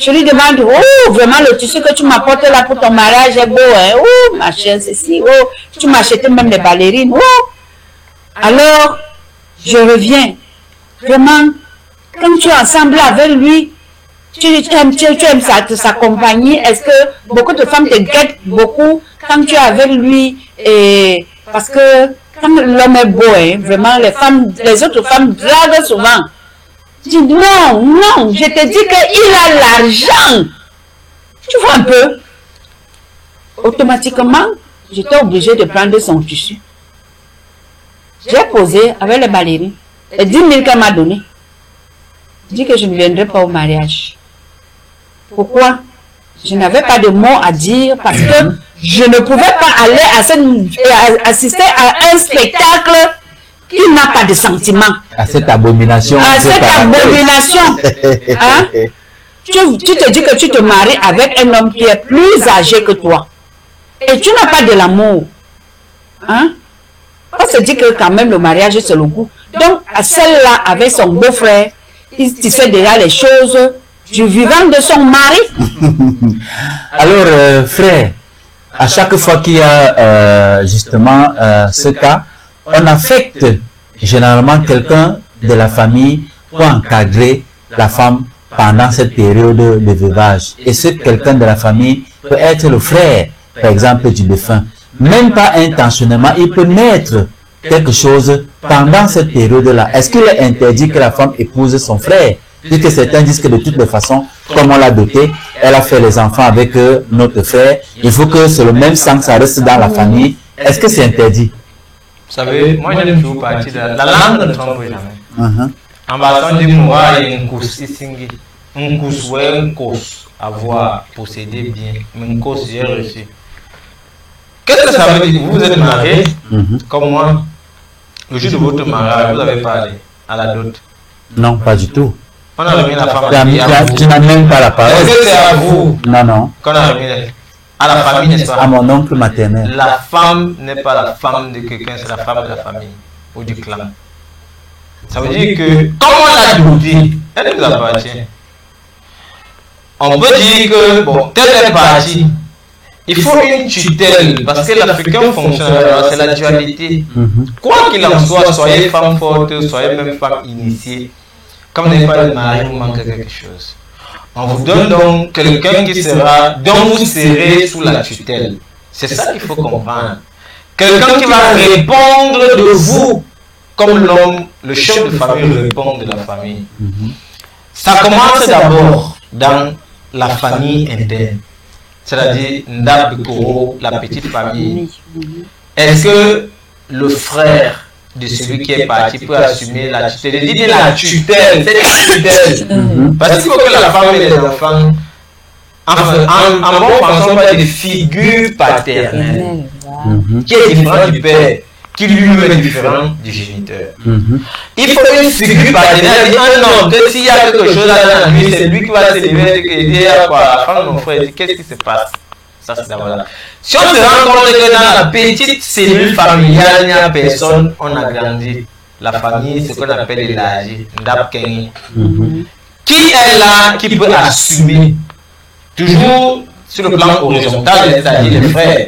Je lui demande, oh, vraiment le tissu que tu m'apportes là pour ton mariage est beau, hein? Oh, ma chère, ceci, oh, tu m'as acheté même des ballerines, oh. Alors, je reviens. Vraiment, quand tu es ensemble avec lui, tu aimes sa compagnie. Est-ce que beaucoup de femmes te guettent beaucoup quand tu es avec lui? Et parce que quand l'homme est beau, hein, vraiment, les autres femmes draguent souvent. Je dis non, je te dis qu'il a l'argent. Tu vois un peu. automatiquement, j'étais obligée de prendre son tissu. J'ai posé avec les ballerines. Et 10 000 qu'elle m'a donné. Je dis que je ne viendrai pas au mariage. Pourquoi? Je n'avais pas de mots à dire parce que je ne pouvais pas aller assister à un spectacle qui n'a pas de sentiment. À cette abomination. À cette abomination. Hein? Tu te dis que tu te maries avec un homme qui est plus âgé que toi. Et tu n'as pas de l'amour. Hein? On se dit que quand même le mariage c'est le goût. Donc, celle-là avec son beau-frère, il tissait déjà les choses du vivant de son mari. Alors, frère, à chaque fois qu'il y a justement ce cas, on affecte généralement quelqu'un de la famille pour encadrer la femme pendant cette période de veuvage. Et ce quelqu'un de la famille peut être le frère, par exemple, du défunt. Même pas intentionnellement, il peut naître quelque chose pendant cette période-là. Est-ce qu'il est interdit que la femme épouse son frère? Puisque certains disent que de toutes les façons, comme on l'a doté, elle a fait les enfants avec notre frère. Il faut que c'est le même sang, ça reste dans la famille. Est-ce que c'est interdit? Vous savez, moi je ne fais pas partie de la langue ne trompe jamais. En passant du moi, il y a une course ici. Une course, ouais, une course. Avoir, posséder bien. Une course, j'ai reçu. Qu'est-ce que ça veut dire? Vous êtes marié, comme moi. Le jour de votre mariage, vous avez parlé à la dot? Non, pas du tout. On a remis la femme à vous. Tu n'as même pas la parole. Est-ce que c'est à vous? Non, non. Qu'on a remis à la famille, n'est-ce pas? À mon oncle maternel. La femme n'est pas la femme de quelqu'un, c'est la femme de la famille ou du clan. Ça veut dire que, comme on l'a douté, elle nous appartient. On peut dire que, bon, telle est partie. Il faut une tutelle, parce que l'Africain fonctionne, c'est la dualité. Quoi qu'il en soit, soyez femme forte, soyez même femme initiée. Comme vous n'avez pas de mari, vous manquez quelque chose. On vous donne donc quelqu'un qui sera, dont vous serez sous la tutelle. C'est ça qu'il faut comprendre. Quelqu'un qui va répondre de vous, comme l'homme, le chef de famille répond de la famille. Ça commence d'abord dans la famille interne. C'est-à-dire Ndab Koro, la petite famille. Est-ce que le frère de celui qui est parti peut assumer la tutelle? Dites la tutelle, c'est la tutelle. Parce qu'il faut que la femme et les enfants, en bon pensant pas des figures paternelles, qui est différent du père, qui lui-même est différent du géniteur. Il faut une figure paternelle, un homme, que s'il y a quelque chose là dans la nuit, c'est lui qui va se lever et dire quoi, femme, mon frère, qu'est-ce qui se passe? Ça, c'est d'abord là. Si on se rend compte que dans la petite cellule familiale, il n'y a personne, on a grandi. La famille, c'est ce qu'on appelle l'élargie, Ndab Kengi. Qui est là, qui peut assumer, toujours sur le plan horizontal, c'est-à-dire les frères.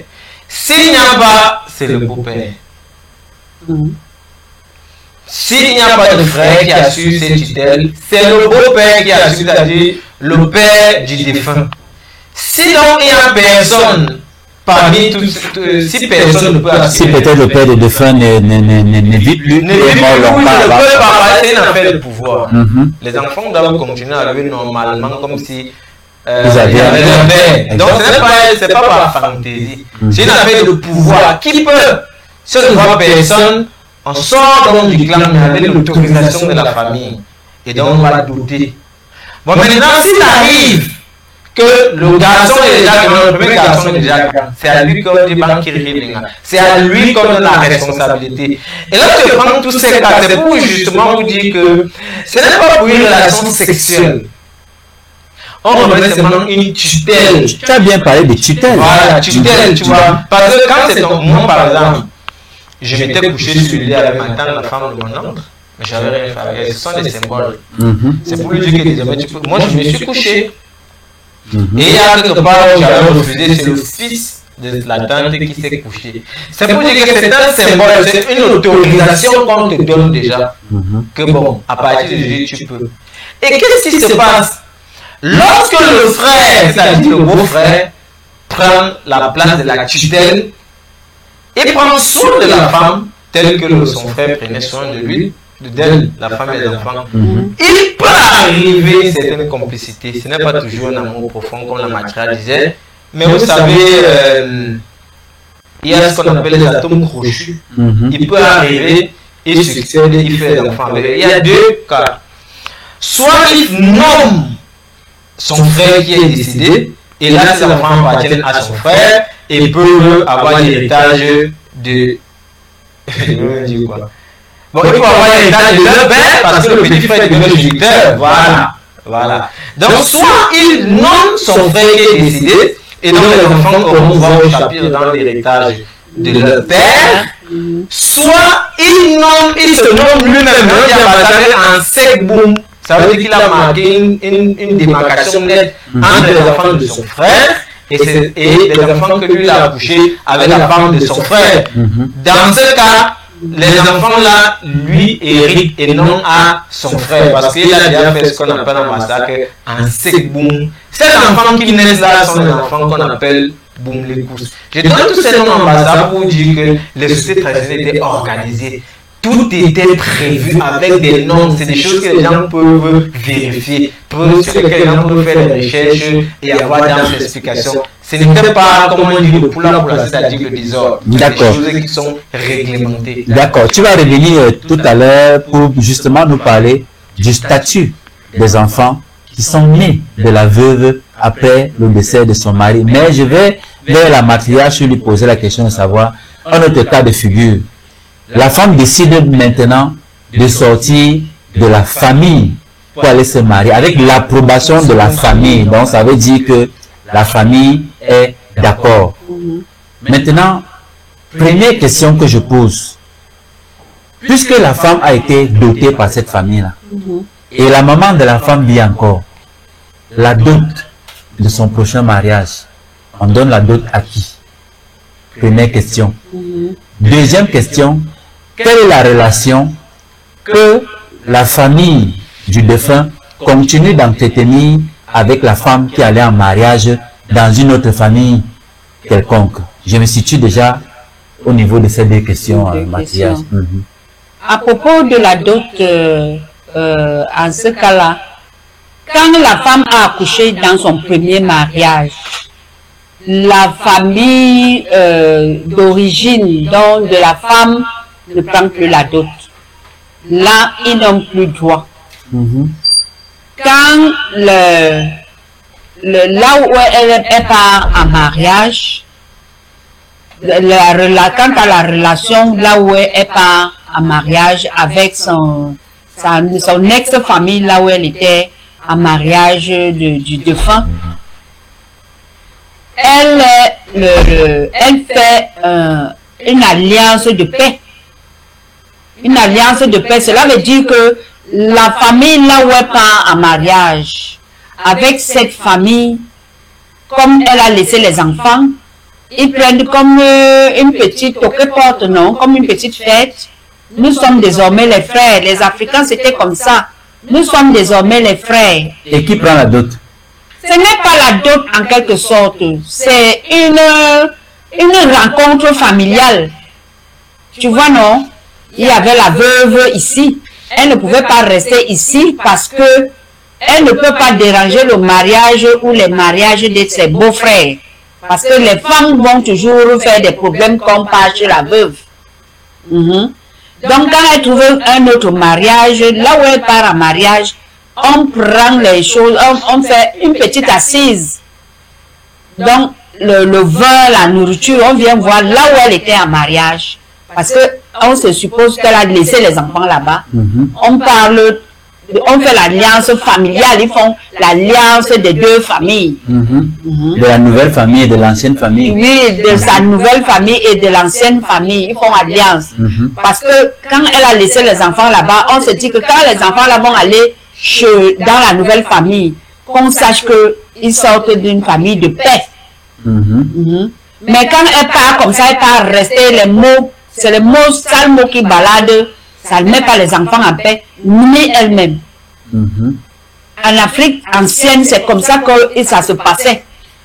S'il n'y a pas, c'est le beau-père. S'il n'y a pas de frère qui assure ses tutelles, c'est le beau-père qui assure, c'est-à-dire le père du défunt. Sinon, il n'y a personne parmi tous, si personne ne peut assurer. Si peut-être le père de défunt ne vit plus, ne vit plus, ne peut pas, c'est une affaire de pouvoir. Les enfants doivent continuer à vivre normalement comme si ils avaient un père. Donc, ce n'est pas par fantaisie. C'est une affaire de pouvoir. Qui peut se voir personne, on sort donc du clan, mais avec l'autorisation de la famille. Et donc, on va douter. Bon, maintenant, s'il arrive que le garçon est déjà grand, le premier garçon est déjà grand, c'est à lui qu'on dit c'est à lui qu'on donne la responsabilité. Et là, tu prends tous ces cas, c'est pour justement vous dire que ce n'est pas pour une relation sexuelle. On remet seulement une tutelle. Tu as bien parlé de tutelle. Voilà, tutelle, tu vois. Parce que quand c'est ton moi, par exemple, je m'étais couché sur le lit avec ma tante, la femme de mon oncle, mais j'avais rien fait. Ce sont des symboles. C'est pour lui dire que désormais, moi, je me suis couché. Et il y a quelque part où j'avais refusé, c'est le fils de la tante qui s'est couché. C'est pour dire que c'est un symbole, c'est une autorisation qu'on te donne déjà. Que bon, à partir de aujourd'hui, tu peux. Et qu'est-ce qui se passe? Lorsque le frère, c'est-à-dire le beau-frère, prend la place de la tutelle et prend soin de la femme, tel que son frère prenait soin de lui, d'elle, la femme et les enfants, il peut arriver une certaine complicité. Ce n'est pas toujours un amour profond, comme la matière disait, Mais vous savez, il y a ce qu'on appelle les atomes crochus. Il peut arriver, il succède, il fait des enfants. Il y a deux cas. Soit il nomme son frère qui est décédé, et là, ces enfants appartiennent à son frère et peuvent avoir l'héritage de... Bon, il faut avoir l'héritage de leur père parce que le petit frère devient le géniteur. Voilà. Donc, soit il nomme son frère qui est décédé, et donc les enfants auront droit au chapitre dans l'héritage de leur père, soit il se nomme lui-même, il a en Segboum. Ça veut dire qu'il a marqué une démarcation nette entre les enfants de son frère et les enfants que lui a accouchés avec la femme de son frère. Dans ce cas, les enfants là, lui héritent et non à son frère parce qu'il a déjà fait ce qu'on appelle un massacre en Segboum. Ces enfants qui naissent là sont les enfants qu'on appelle Boum les Kous. Je donne tous ces noms en bas pour dire que les sociétés traditionnelles étaient organisées. Tout était prévu avec des noms, c'est des choses que les gens peuvent vérifier, sur lesquelles les gens peuvent faire des recherches et avoir dans ces explications. Ce n'était pas, comme on dit, le poula, c'est-à-dire le désordre. D'accord. Des choses qui sont réglementées. D'accord. Tu vas revenir tout à l'heure pour justement nous parler du statut des enfants qui sont nés de la veuve après le décès de son mari. Mais je vais vers la matriarche lui poser la question de savoir, en notre cas de figure, la femme décide maintenant de sortir de la famille pour aller se marier avec l'approbation de la famille. Donc ça veut dire que la famille est d'accord. Maintenant, première question que je pose. Puisque la femme a été dotée par cette famille-là, et la maman de la femme vit encore, la dot de son prochain mariage, on donne la dot à qui? Première question. Deuxième question, quelle est la relation que la famille du défunt continue d'entretenir avec la femme qui allait en mariage dans une autre famille quelconque? Je me situe déjà au niveau de ces deux questions, Mathias. À propos de la dot, en ce cas-là, quand la femme a accouché dans son premier mariage, la famille d'origine donc de la femme ne prend plus la dot. Là, ils n'ont plus droit. Quand là où elle part en mariage, quant à la relation, là où elle part en mariage avec son ex-famille, là où elle était en mariage du défunt, elle fait une alliance de paix. Une alliance de paix, cela veut dire que la famille là où elle part en mariage, avec cette famille, comme elle a laissé les enfants, ils prennent comme une petite porte, non, comme une petite fête. Nous sommes désormais les frères. Les Africains, c'était comme ça. Nous sommes désormais les frères. Et qui prend la dot? Ce n'est pas la dot en quelque sorte. C'est une rencontre familiale. Tu vois, non? Il y avait la veuve ici. Elle ne pouvait pas rester ici parce que elle ne peut pas déranger le mariage ou les mariages de ses beaux-frères. Parce que les femmes vont toujours faire des problèmes comme pas chez la veuve. Donc, quand elle trouve un autre mariage, là où elle part en mariage, on prend les choses, on fait une petite assise. Donc, le vin, la nourriture, on vient voir là où elle était en mariage. Parce que on se suppose qu'elle a laissé les enfants là-bas. On parle, on fait l'alliance familiale, ils font l'alliance des deux familles. De la nouvelle famille et de l'ancienne famille. Oui, de sa nouvelle famille et de l'ancienne famille, ils font alliance. Parce que quand elle a laissé les enfants là-bas, on se dit que quand les enfants là vont aller dans la nouvelle famille, qu'on sache qu'ils sortent d'une famille de paix. Mais quand elle part comme ça, elle part rester les mots, c'est les mots, sales mots qui baladent, ça ne met pas les enfants en paix, ni elle-même. En Afrique ancienne, c'est comme ça que ça se passait.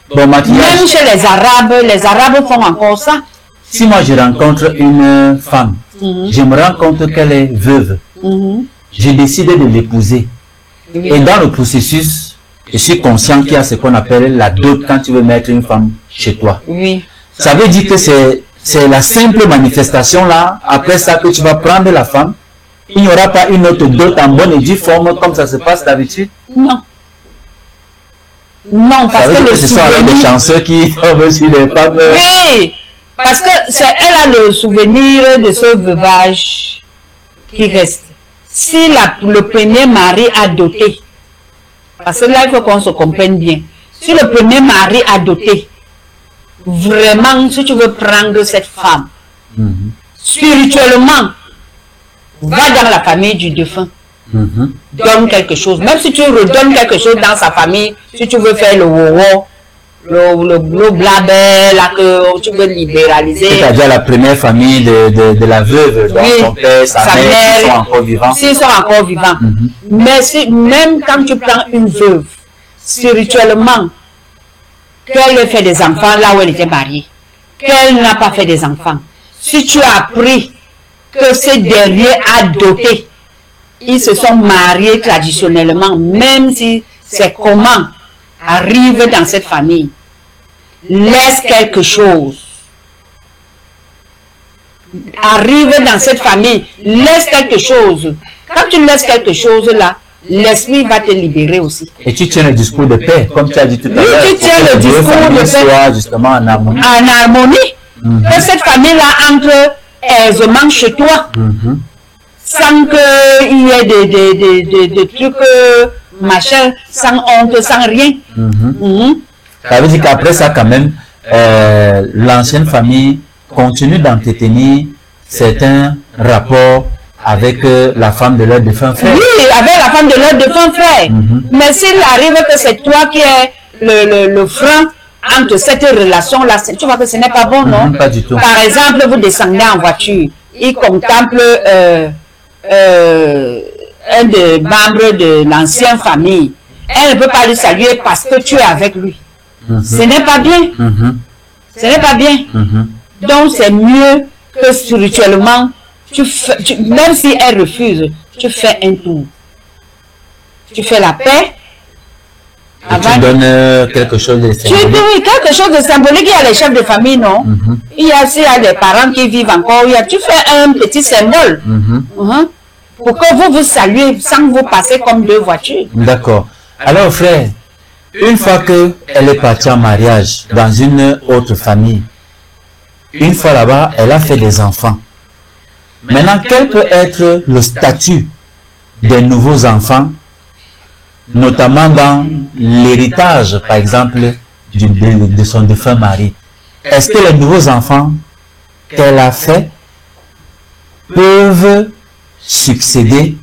Bon, même chez les Arabes font encore ça. Si moi je rencontre une femme, je me rends compte qu'elle est veuve, j'ai décidé de l'épouser. Et dans le processus, je suis conscient qu'il y a ce qu'on appelle la dot quand tu veux mettre une femme chez toi. Oui. Ça veut dire que c'est la simple manifestation là, après ça que tu vas prendre la femme. Il n'y aura pas une autre dot en bonne et due forme comme ça se passe d'habitude. Non. Non, parce que le ce sont des chanceux qui ont aussi des femmes. Oui, parce que elle a le souvenir de ce veuvage qui reste. Si le premier mari a doté, parce que là il faut qu'on se comprenne bien. Si le premier mari a doté, vraiment, si tu veux prendre cette femme, spirituellement, va dans la famille du défunt. Donne quelque chose. Même si tu redonnes quelque chose dans sa famille, si tu veux faire le wowo, le blabé, là que tu veux libéraliser. C'est-à-dire la première famille de la veuve, donc son père, sa mère, s'ils sont encore vivants. S'ils sont encore vivants. Mais même quand tu prends une veuve, spirituellement, qu'elle ait fait des enfants là où elle était mariée, qu'elle n'a pas fait des enfants, si tu as appris que ces derniers adoptés, ils se sont mariés traditionnellement, même si c'est comment arrive dans cette famille, laisse quelque chose. Arrive dans cette famille, laisse quelque chose. Quand tu laisses quelque chose là, l'esprit va te libérer aussi. Et tu tiens le discours de paix, comme tu as dit tout à l'heure. Oui, tu tiens le discours de paix. Soit justement en harmonie. En harmonie. Que cette famille-là entre aisément chez toi. Sans qu'il y ait des trucs, machin, sans honte, sans rien. Ça veut dire qu'après ça, quand même, l'ancienne famille continue d'entretenir certains rapports avec la femme de leur défunt frère. Oui, avec la femme de leur défunt frère. Mais s'il arrive que c'est toi qui es le frein entre cette relation-là, tu vois que ce n'est pas bon, non? Pas du tout. Par exemple, vous descendez en voiture, il contemple un des membres de l'ancienne famille. Elle ne peut pas lui saluer parce que tu es avec lui. Ce n'est pas bien. Ce n'est pas bien. Donc c'est mieux que spirituellement, même si elle refuse, tu fais un tour. Tu fais la paix. Tu donnes quelque chose de symbolique. Oui, quelque chose de symbolique. Il y a les chefs de famille, non? Il y a aussi des parents qui vivent encore. Tu fais un petit symbole. Pour que vous vous saluez sans vous passer comme deux voitures. D'accord. Alors frère, une fois qu'elle est partie en mariage dans une autre famille, une fois là-bas, elle a fait des enfants. Maintenant, quel peut être le statut des nouveaux enfants, notamment dans l'héritage, par exemple, de son défunt mari? Est-ce que les nouveaux enfants qu'elle a fait peuvent succéder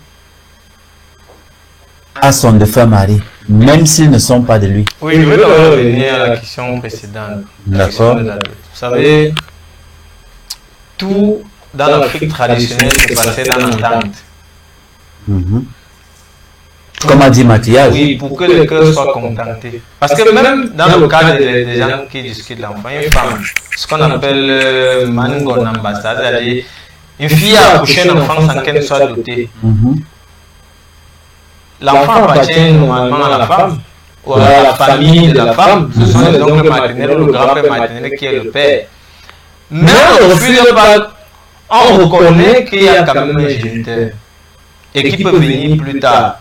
à son défunt mari, même s'ils ne sont pas de lui? Oui, je vais revenir à la question précédente. D'accord. Vous savez, tout dans l'Afrique traditionnelle se passait dans l'entente. Comme a dit Mathias. Oui, pour que le cœur soit contenté. Parce que même dans le cas des gens qui discutent l'enfant, une femme, ce qu'on appelle Mangon ambassade, c'est-à-dire une fille a accouché un enfant sans qu'elle soit dotée. L'enfant appartient normalement à la femme ou à la famille de la femme. Ce sont les oncles maternels ou le grand-père maternel qui est le père. Mais on refuse pas, on reconnaît qu'il y a quand même un géniteur et qui peut venir plus tard.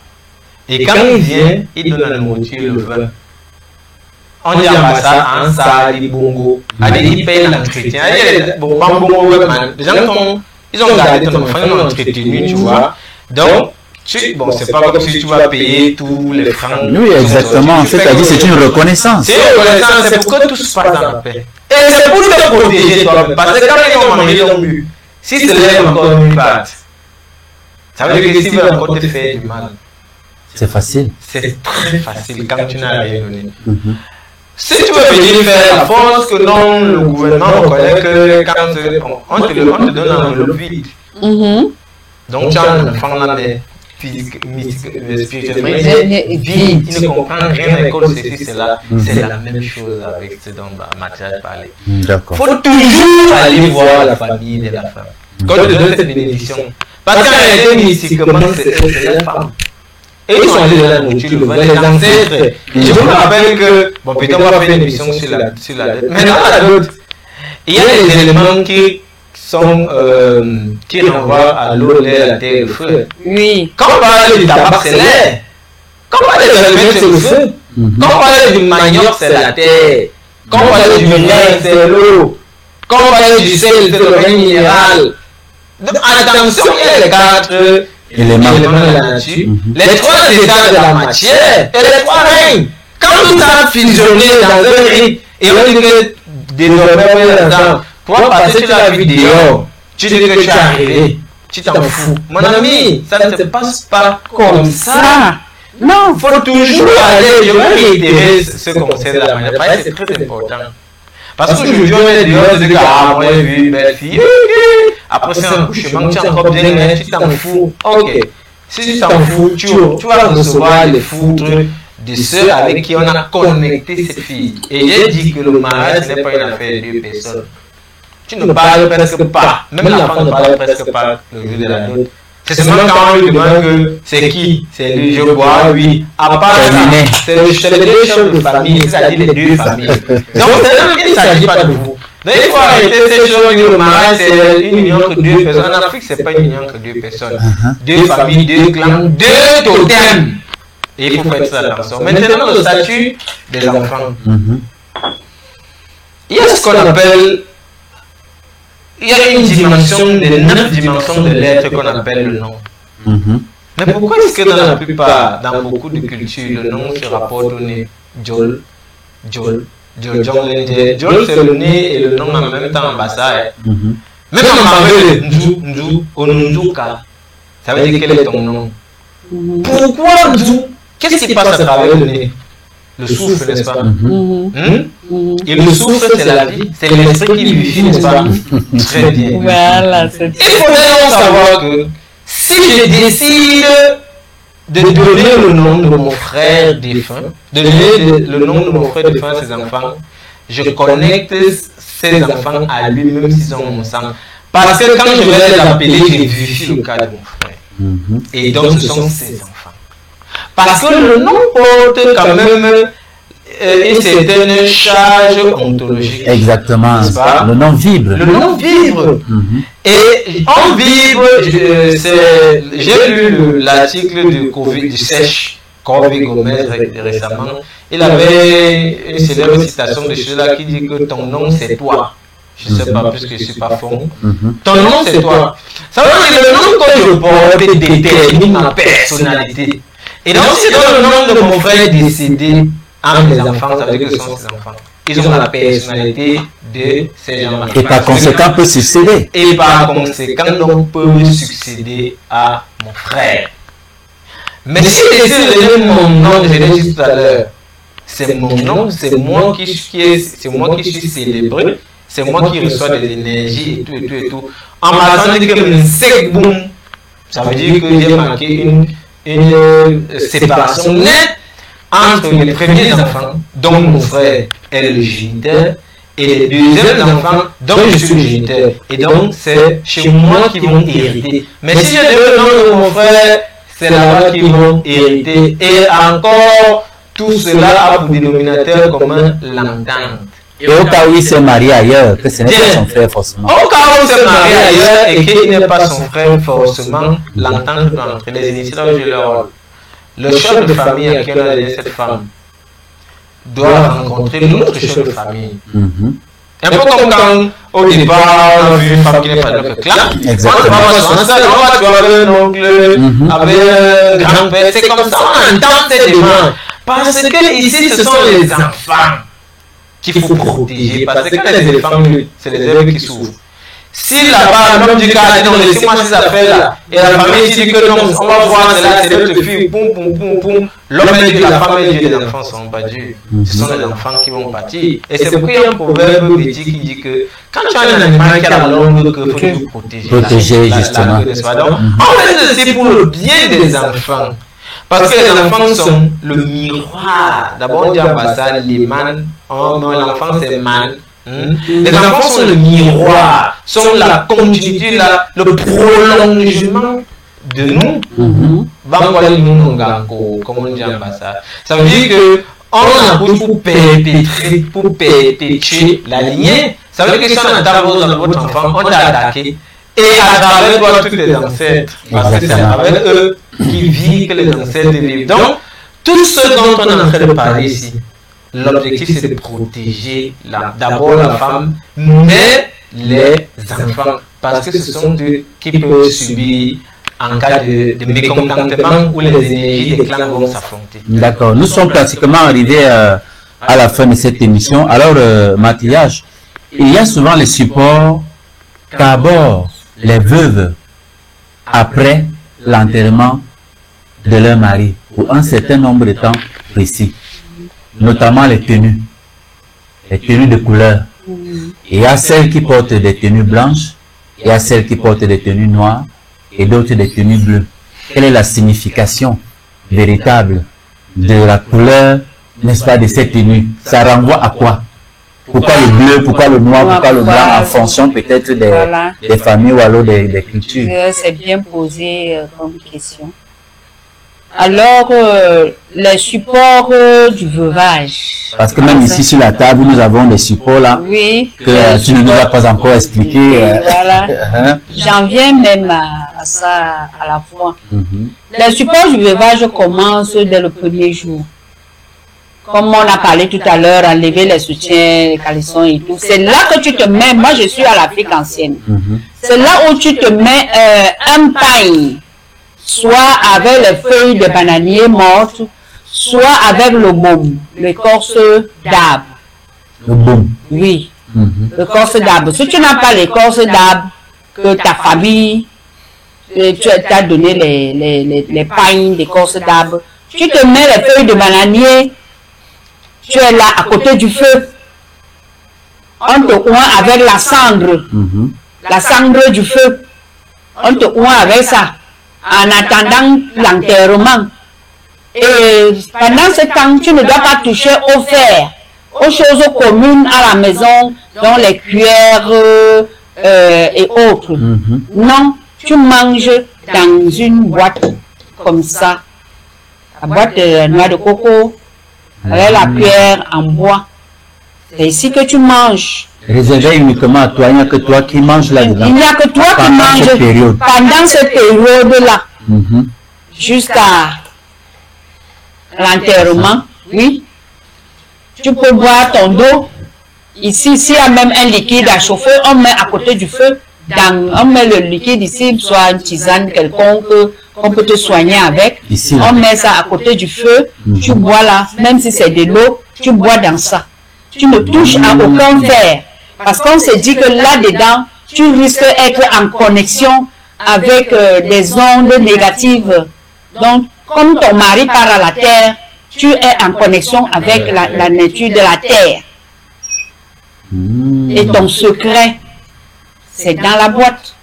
Et quand il vient, il donne la nourriture, le vin. On dit ambassade, Ansa, Bongo, il paye l'entretien. Les gens ils ont gardé ton enfant, ils l'ont entretenu, tu vois. Donc, bon, c'est pas comme si tu vas payer tous les francs. Oui, exactement. C'est-à-dire c'est une reconnaissance. C'est une reconnaissance, c'est pour que tout se passe dans la paix. Et c'est pour te protéger toi-même. Parce que quand ils ont mangé ton but, si c'est lève encore une patte, ça veut dire que s'ils veulent encore te faire du mal. C'est facile. C'est très facile quand tu n'as rien donné. Si tu veux venir faire la force que non, le gouvernement reconnaît que quand on te donne un enveloppe vide. Donc tu as un enfant là, mais spirituellement, il est vide, il ne comprend rien à l'école, ceci, cela. C'est la même chose avec ce dont Mathias parlait. Il faut toujours aller voir la famille de la femme. Quand tu donnes cette bénédiction, parce qu'en réalité, mystiquement, c'est la femme. Et ils sont allés dans la nourriture, les ancêtres. Je me rappelle que, bon, peut-être on va faire une émission sur la dette. Mais dans la dot, il y a des éléments qui sont, qui renvoient à l'eau, l'air, la terre et le feu. Oui. Quand on parle du tabac, c'est l'air. Quand on parle des allumettes, c'est le feu. Quand on parle du manioc, c'est la terre. Quand on parle du miel, c'est l'eau. Quand on parle du sel, c'est le règne minéral. Donc, attention, il y a les 4 éléments de la nature, les 3 états de la matière et les 3 règnes. Quand tout ça a fusionné dans un rythme, et on dit que désormais, pour passer sur la vie dehors, tu dis que tu es arrivé, tu t'en fous. Mon ami, ça ne se passe pas comme ça. Non, il faut toujours aller. Je vais réitérer ce conseil de la manière. C'est très important. Parce qu'aujourd'hui, on est dehors, on dit que moi j'ai vu une belle fille. Après, c'est un couchement, tu es encore bien, tu t'en fous. Ok. Si tu t'en fous, tu vas recevoir les foudres de ceux avec qui on a connecté cette fille. Et j'ai dit que le mariage n'est pas une affaire de 2 personnes. Tu ne parles presque pas. Même l'enfant ne parle presque pas le jour de la dot. C'est seulement quand on lui demande que c'est qui, c'est lui, je vois, lui. À part ça, c'est les 2 chefs de famille, c'est-à-dire les 2 familles. Donc, il ne s'agit pas de vous. Donc, il faut arrêter ces choses. Le mariage, c'est une union entre 2 personnes. En Afrique, ce n'est pas une union entre 2 personnes. 2 familles, 2 clans, 2 totems. Et il faut faire très attention. Maintenant, le statut des enfants. Il y a ce qu'on appelle. Il y a une dimension, des 9 dimensions de l'être qu'on appelle le nom. Mais pourquoi est-ce que dans la plupart, dans beaucoup de cultures, le nom se rapporte au nez? Jol, c'est le nez et le nom en même temps en bassin. Même en anglais, Nzu, Onunzuka, ça veut dire quel est ton nom? Pourquoi Nzu? Qu'est-ce qui passe à travers le nez? Le souffle, n'est-ce pas? Et le souffle, c'est la vie, c'est l'esprit qui vivifie, n'est-ce pas? Très bien. Voilà, c'est Il faudrait savoir que si je décide de donner le nom de mon frère défunt, de donner le nom de mon frère défunt à ses enfants, je connecte ces enfants à lui, même s'ils ont mon sang. Parce que quand je vais les appeler, je vivifie le cas de mon frère. Et donc, ce sont ses enfants. Parce que le nom porte quand même une certaine charge ontologique. Exactement. Le nom vibre. Le nom vibre. Et on vibre, j'ai lu l'article du Covid, du Sèche, Corby Gomez récemment. Il avait une célèbre citation de celui-là qui dit que ton nom c'est toi. Je ne sais pas, puisque je ne suis pas fond. Ton nom c'est toi. Ça veut dire que le nom que je porte détermine ma personnalité. Et donc, si dans le nom de mon frère décédé, entre les enfants, ça veut dire que ce sont ses enfants. Ils ont la personnalité de ces gens-là. Et par conséquent, peut succéder. Et par conséquent, donc, peut succéder à mon frère. Mais si je décide de donner mon nom, je l'ai dit tout à l'heure, c'est mon nom, c'est moi qui suis célébré, c'est moi qui reçois des énergies et tout. En passant, dit que mon sec boum, ça veut dire que j'ai marqué une séparation nette entre les premiers enfants, dont mon frère est le géniteur, et les deuxièmes enfants, dont je suis le géniteur. Et donc, c'est chez moi qu'ils vont hériter. Mais si je donne le nom de mon frère, c'est là-bas qu'ils vont hériter. Et encore, tout cela a pour dénominateur commun l'entente. Et au cas où il s'est marié ailleurs, que ce n'est pas son frère forcément. Au cas où il s'est marié ailleurs et qu'il n'est pas son frère forcément, l'entente doit entrer. Les initiales jouent leur rôle. Le chef de famille à qui on a donné cette femme doit rencontrer l'autre chef de famille. Un peu comme quand, au départ, on a vu une femme qui n'est pas de notre clan. Exactement. On va trouver un oncle, avec un grand-père. C'est comme ça, on entend ces demandes. Parce que ici, ce sont les enfants qu'il faut protéger. Parce que les éléphants, c'est les élèves qui souffrent. Si là-bas, l'homme du cas dit non, laissez-moi ces affaires-là, et la famille dit que non, on va voir cela, c'est notre fille, poum, poum, poum, poum. L'homme est Dieu, la femme est Dieu, les enfants ne sont pas Dieu. Ce sont les enfants qui vont partir. Et c'est pourquoi il y a un proverbe qui dit que quand tu as un animal qui a la langue, il faut toujours protéger. Protéger, justement. Donc, en fait, c'est pour le bien des enfants. Parce que les enfants sont le miroir. D'abord, on dit à ça, les man, l'enfant c'est man. Les enfants sont le miroir, sont la continuité, le prolongement de nous. Comment on dit en bassa? Ça veut dire que on a pour perpétuer la lignée. Ça veut dire que si on attaque votre enfant, on t'a attaqué. Et à travers toi, tous les ancêtres. Parce que c'est à travers eux qui vivent que les ancêtres vivent. Donc, tout ce dont on est en train de parler ici, l'objectif c'est de protéger d'abord la femme, mais les enfants. Parce que ce sont eux qui peuvent subir en cas de mécontentement où les énergies des clans vont s'affronter. D'accord. Nous sommes pratiquement arrivés à la fin de cette émission. Alors, Mathias, il y a souvent les supports qu'abordent les veuves après l'enterrement de leur mari pour un certain nombre de temps précis, notamment les tenues de couleur. Il y a celles qui portent des tenues blanches, il y a celles qui portent des tenues noires et d'autres des tenues bleues. Quelle est la signification véritable de la couleur, n'est-ce pas, de cette tenue? Ça renvoie à quoi? Pourquoi le bleu, pourquoi le noir, pourquoi le blanc, en fonction peut-être des familles ou alors des cultures? C'est bien posé comme question. Alors, les supports du veuvage. Parce que même ici sur la table, nous avons des supports là, oui, que tu ne nous as pas encore expliqué. Voilà. J'en viens même à ça à la fois. Les supports du veuvage commencent dès le premier jour. Comme on a parlé tout à l'heure, enlever les soutiens, les caleçons et tout. C'est là que tu te mets, moi je suis à l'Afrique ancienne. C'est là où tu te mets un pain, soit avec les feuilles de bananier mortes, soit avec le baume, l'écorce d'arbre. Le baume? Oui, l'écorce d'arbre. Si tu n'as pas l'écorce d'arbre, que ta famille t'a donné les pains d'écorce d'arbre, tu te mets les feuilles de bananier. Tu es là à côté du feu. On te oint avec la cendre du feu. On te oint avec ça en attendant l'enterrement. Et pendant ce temps, tu ne dois pas toucher au fer, aux choses communes à la maison, dont les cuillères et autres. Non, tu manges dans une boîte comme ça. La boîte de noix de coco, avec la cuillère en bois. C'est ici que tu manges. Réservé uniquement à toi, il n'y a que toi qui manges là-dedans. Il n'y a que toi qui manges pendant cette période-là. Jusqu'à l'enterrement, oui. Tu peux boire ton eau. Ici, s'il y a même un liquide à chauffer, on met à côté du feu. On met le liquide ici, soit une tisane quelconque, qu'on peut te soigner avec. Ici, on met ça à côté du feu, tu bois là, même si c'est de l'eau, tu bois dans ça. Tu ne touches à aucun fer. Parce qu'on se dit que là-dedans, tu risques d'être en connexion avec des ondes négatives. Donc, comme ton mari part à la terre, tu es en connexion avec la nature de la terre. Et ton secret, c'est dans la boîte.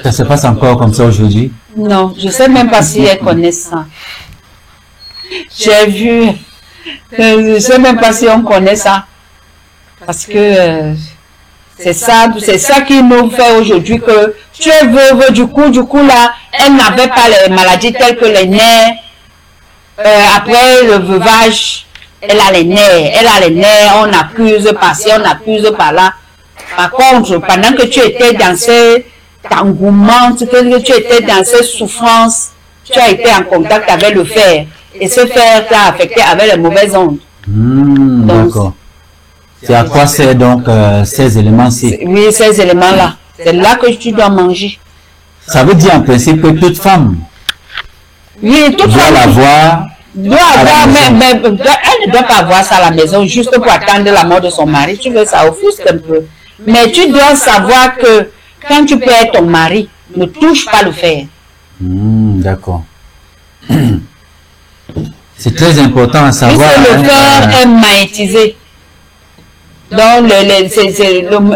Ça se passe encore comme ça aujourd'hui? Non, je ne sais même pas si elles connaissent ça. J'ai vu, je ne sais même pas si on connaît ça. Parce que c'est ça qui nous fait aujourd'hui que tu es veuve, du coup là, elle n'avait pas les maladies telles que les nerfs. Après le veuvage, elle a les nerfs, on accuse par-ci, on accuse par-là. Par contre, pendant que tu étais dans cet engouement, que tu étais dans cette souffrance, tu as été en contact avec le fer. Et ce fer t'a affecté avec les mauvaises ondes. D'accord. C'est à quoi c'est donc ces éléments-ci? Oui, ces éléments-là. C'est là que tu dois manger. Ça veut dire en principe que toute femme doit l'avoir. Mais elle ne doit pas avoir ça à la maison juste pour attendre la mort de son mari. Tu veux ça offusque un peu. Mais tu dois savoir que quand tu perds ton mari, ne touche pas le fer. D'accord. C'est très important à savoir. Puisque le fer est magnétisé. Donc,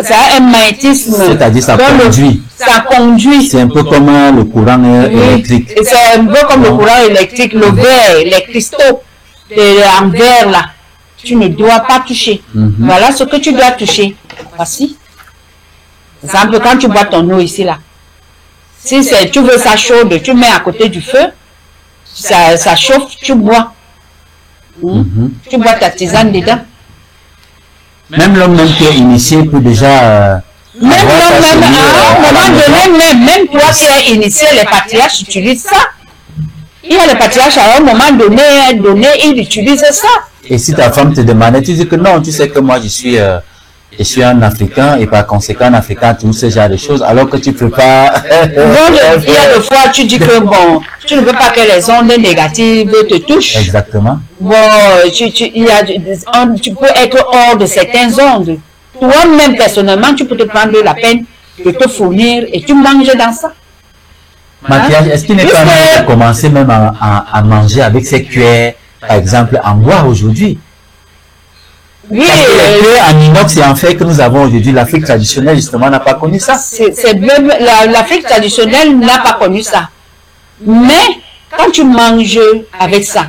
ça a un magnétisme. C'est-à-dire ça conduit. Ça conduit. C'est un peu comme le courant électrique. C'est un peu comme le courant électrique, le verre, les cristaux en verre là. Tu ne dois pas toucher. Voilà ce que tu dois toucher. Voici. Par exemple, quand tu bois ton eau ici là. Si tu veux ça chaude, tu mets à côté du feu. ça chauffe, tu bois. Tu bois ta tisane dedans. Même l'homme même qui est initié peut déjà... Même l'homme même, à un moment donné, même toi qui es initié, les patriarches utilisent ça. Il y a les patriarches à un moment donné, ils utilisent ça. Et si ta femme te demandait, tu dis que non, tu sais que moi je suis un Africain et par conséquent un Africain, tout ce genre de choses, alors que tu ne peux pas... Donc, il y a des fois, tu dis que bon, tu ne veux pas que les ondes négatives te touchent. Exactement. Bon, tu peux être hors de certaines ondes. Toi-même, personnellement, tu peux te prendre la peine de te fournir et tu manges dans ça. Mathias, est-ce qu'il n'est pas mieux de commencer même à manger avec ses cuillères, par exemple, en bois aujourd'hui? Oui, en inox et en fait que nous avons aujourd'hui, l'Afrique traditionnelle justement n'a pas connu ça. L'Afrique traditionnelle n'a pas connu ça. Mais quand tu manges avec ça,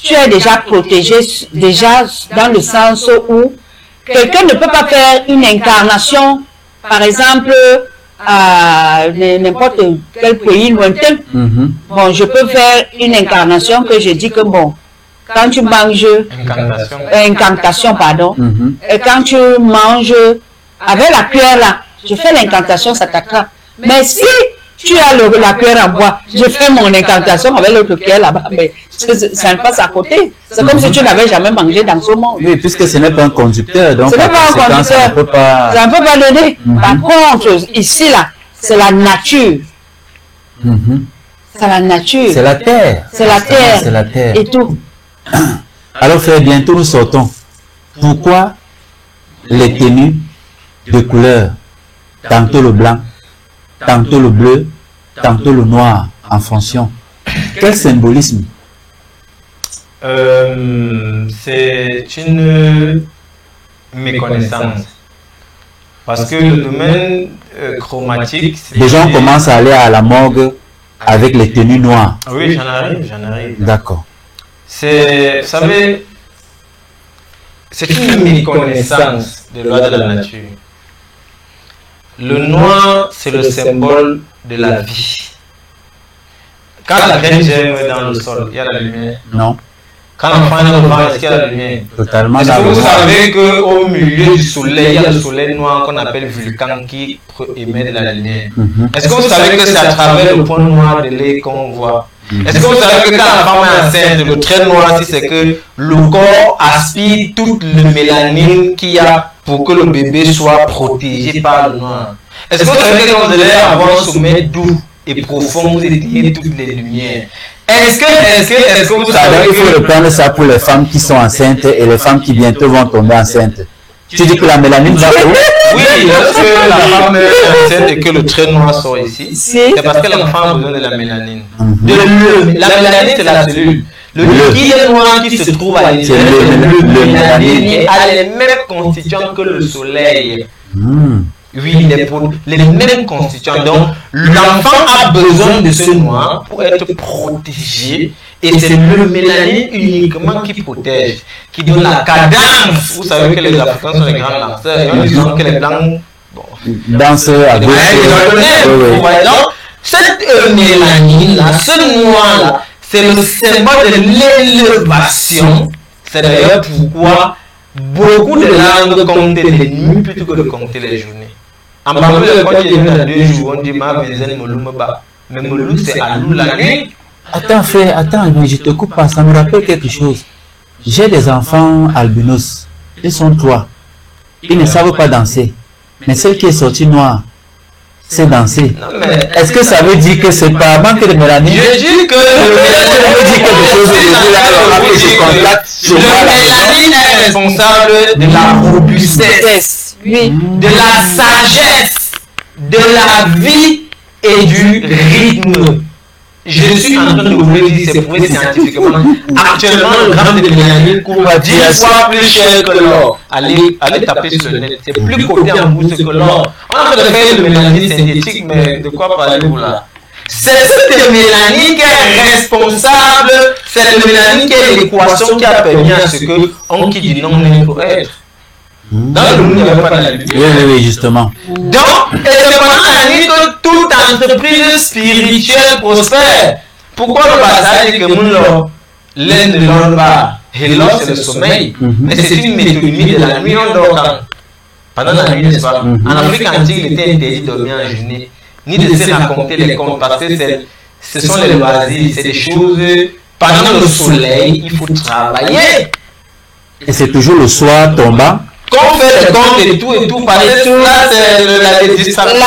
tu es déjà protégé, déjà dans le sens où quelqu'un ne peut pas faire une incarnation, par exemple, à n'importe quel pays lointain. Bon, je peux faire une incarnation que je dis que bon, quand tu manges, incantation, pardon, et quand tu manges avec la cuillère là, je fais l'incantation, ça t'accra. Mais si tu as la cuillère en bois, je fais mon incantation avec l'autre cuillère là-bas, mais ça ne passe à côté. C'est comme si tu n'avais jamais mangé dans ce monde. Oui, puisque ce n'est pas un conducteur, donc ce n'est pas un conducteur, ça ne peut pas donner. Par contre, ici là, c'est la nature. C'est la nature. C'est la terre. C'est la terre. C'est la terre. Et tout. Alors frère, bientôt nous sortons. Pourquoi les tenues de couleur, tantôt le blanc, tantôt le bleu, tantôt le noir, en fonction? Quel symbolisme? C'est une méconnaissance. Parce que le domaine chromatique... Déjà on commence à aller à la morgue avec les tenues noires. Oui, j'en arrive. D'accord. C'est, vous savez, c'est une méconnaissance des lois de la nature. Le noir, c'est le symbole de la vie. Quand la graine germe dans le sol, il y a la lumière. Non. Quand l'enfant est au vent, est-ce qu'il y a la lumière? Totalement. Est-ce que vous savez qu'au milieu du soleil, il y a le soleil noir qu'on appelle Vulcan qui émet de la lumière? Est-ce que vous savez que c'est à travers le point noir de lait qu'on voit? Est-ce que vous savez que quand la femme est enceinte, le trait noir, c'est que le corps aspire toute le mélanine qu'il y a pour que le bébé soit protégé par le noir? Est-ce que vous savez que quand vous allez avoir un sommeil doux et profond, vous éteignez toutes les lumières? Est-ce que vous savez il faut reprendre ça pour les femmes qui sont enceintes et les femmes qui bientôt vont tomber enceintes. Tu dis que la mélanine va où? Oui, lorsque la femme est enceinte et que le trait noir sort ici, c'est parce que l'enfant a besoin de la mélanine. La mélanine, c'est la cellule. Le liquide noir qui se trouve à l'intérieur de la mélanine a les mêmes constituants que le soleil. Oui, les mêmes constituants. Donc, l'enfant a besoin de ce noir pour être protégé. Et c'est le mélanine uniquement qui protège, qui donne la cadence. Vous savez que les Africains sont les grands danseurs. Ils disent que les Blancs dansent à gauche. Donc, cette mélanine-là, ce noir-là, c'est le symbole de l'élévation. C'est d'ailleurs pourquoi beaucoup de langues comptent les nuits plutôt que de compter les journées. En Bambou, quand il est venu à 2 jours, on dit ma benzen molou me bat. Mais molou, c'est à nous la nuit. Attends, frère, attends, mais je te coupe pas, ça me rappelle quelque chose. J'ai des enfants albinos. Ils sont 3. Ils ne savent pas danser. Mais celle qui est sortie noire, c'est danser. Est-ce que ça veut dire que c'est pas manque de mélanine? Je dis que le mélanine est responsable de la robustesse, de la sagesse, de la vie et du rythme. Je suis en train de vous le dire, c'est prouvé scientifiquement. Actuellement, le gramme de mélanine coûte 10 fois plus cher que l'or. Allez taper sur le net. C'est plus coté en bourse que l'or. On a fait de faire le mélanine synthétique, mais de quoi parlez-vous là? C'est cette mélanine qui est responsable, c'est le mélanine qui est l'équation qui a permis à ce que on qui dit non n'est pour être. Dans le monde, il n'y avait pas de la lumière. Oui, justement. Donc, et c'est pendant la nuit que toute entreprise spirituelle prospère. Pourquoi le passage dit que mon l'aine de l'orba et l'or c'est le sommeil, mais c'est une métonymie de la nuit, on dort pendant la nuit, n'est-ce pas? En Afrique antique, il était interdit de dormir en journée, ni de se raconter les contes, parce que ce sont les loisirs, c'est des choses, pendant le soleil, il faut travailler. Et c'est toujours le soir tombant. Quand on fait les comptes et tout, parce que là, c'est la distraction.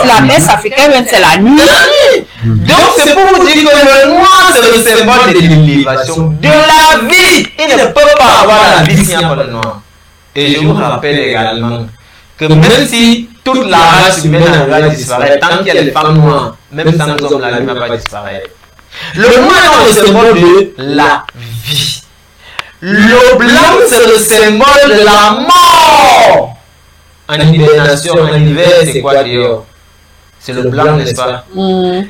La messe africaine, c'est la nuit. Donc, c'est pour vous dire que le noir, c'est le symbole de l'élévation, de la vie. Il ne peut pas avoir la vie s'il n'y a pas le noir. Et je vous rappelle également que même si toute la race humaine va disparaître, tant qu'il y a les femmes noires, même sans nous hommes, la vie ne va pas disparaître. Le noir est le symbole de la vie. Le blanc, c'est le symbole de la mort. En hibernation, en hiver, c'est quoi dehors? C'est le blanc, n'est-ce pas?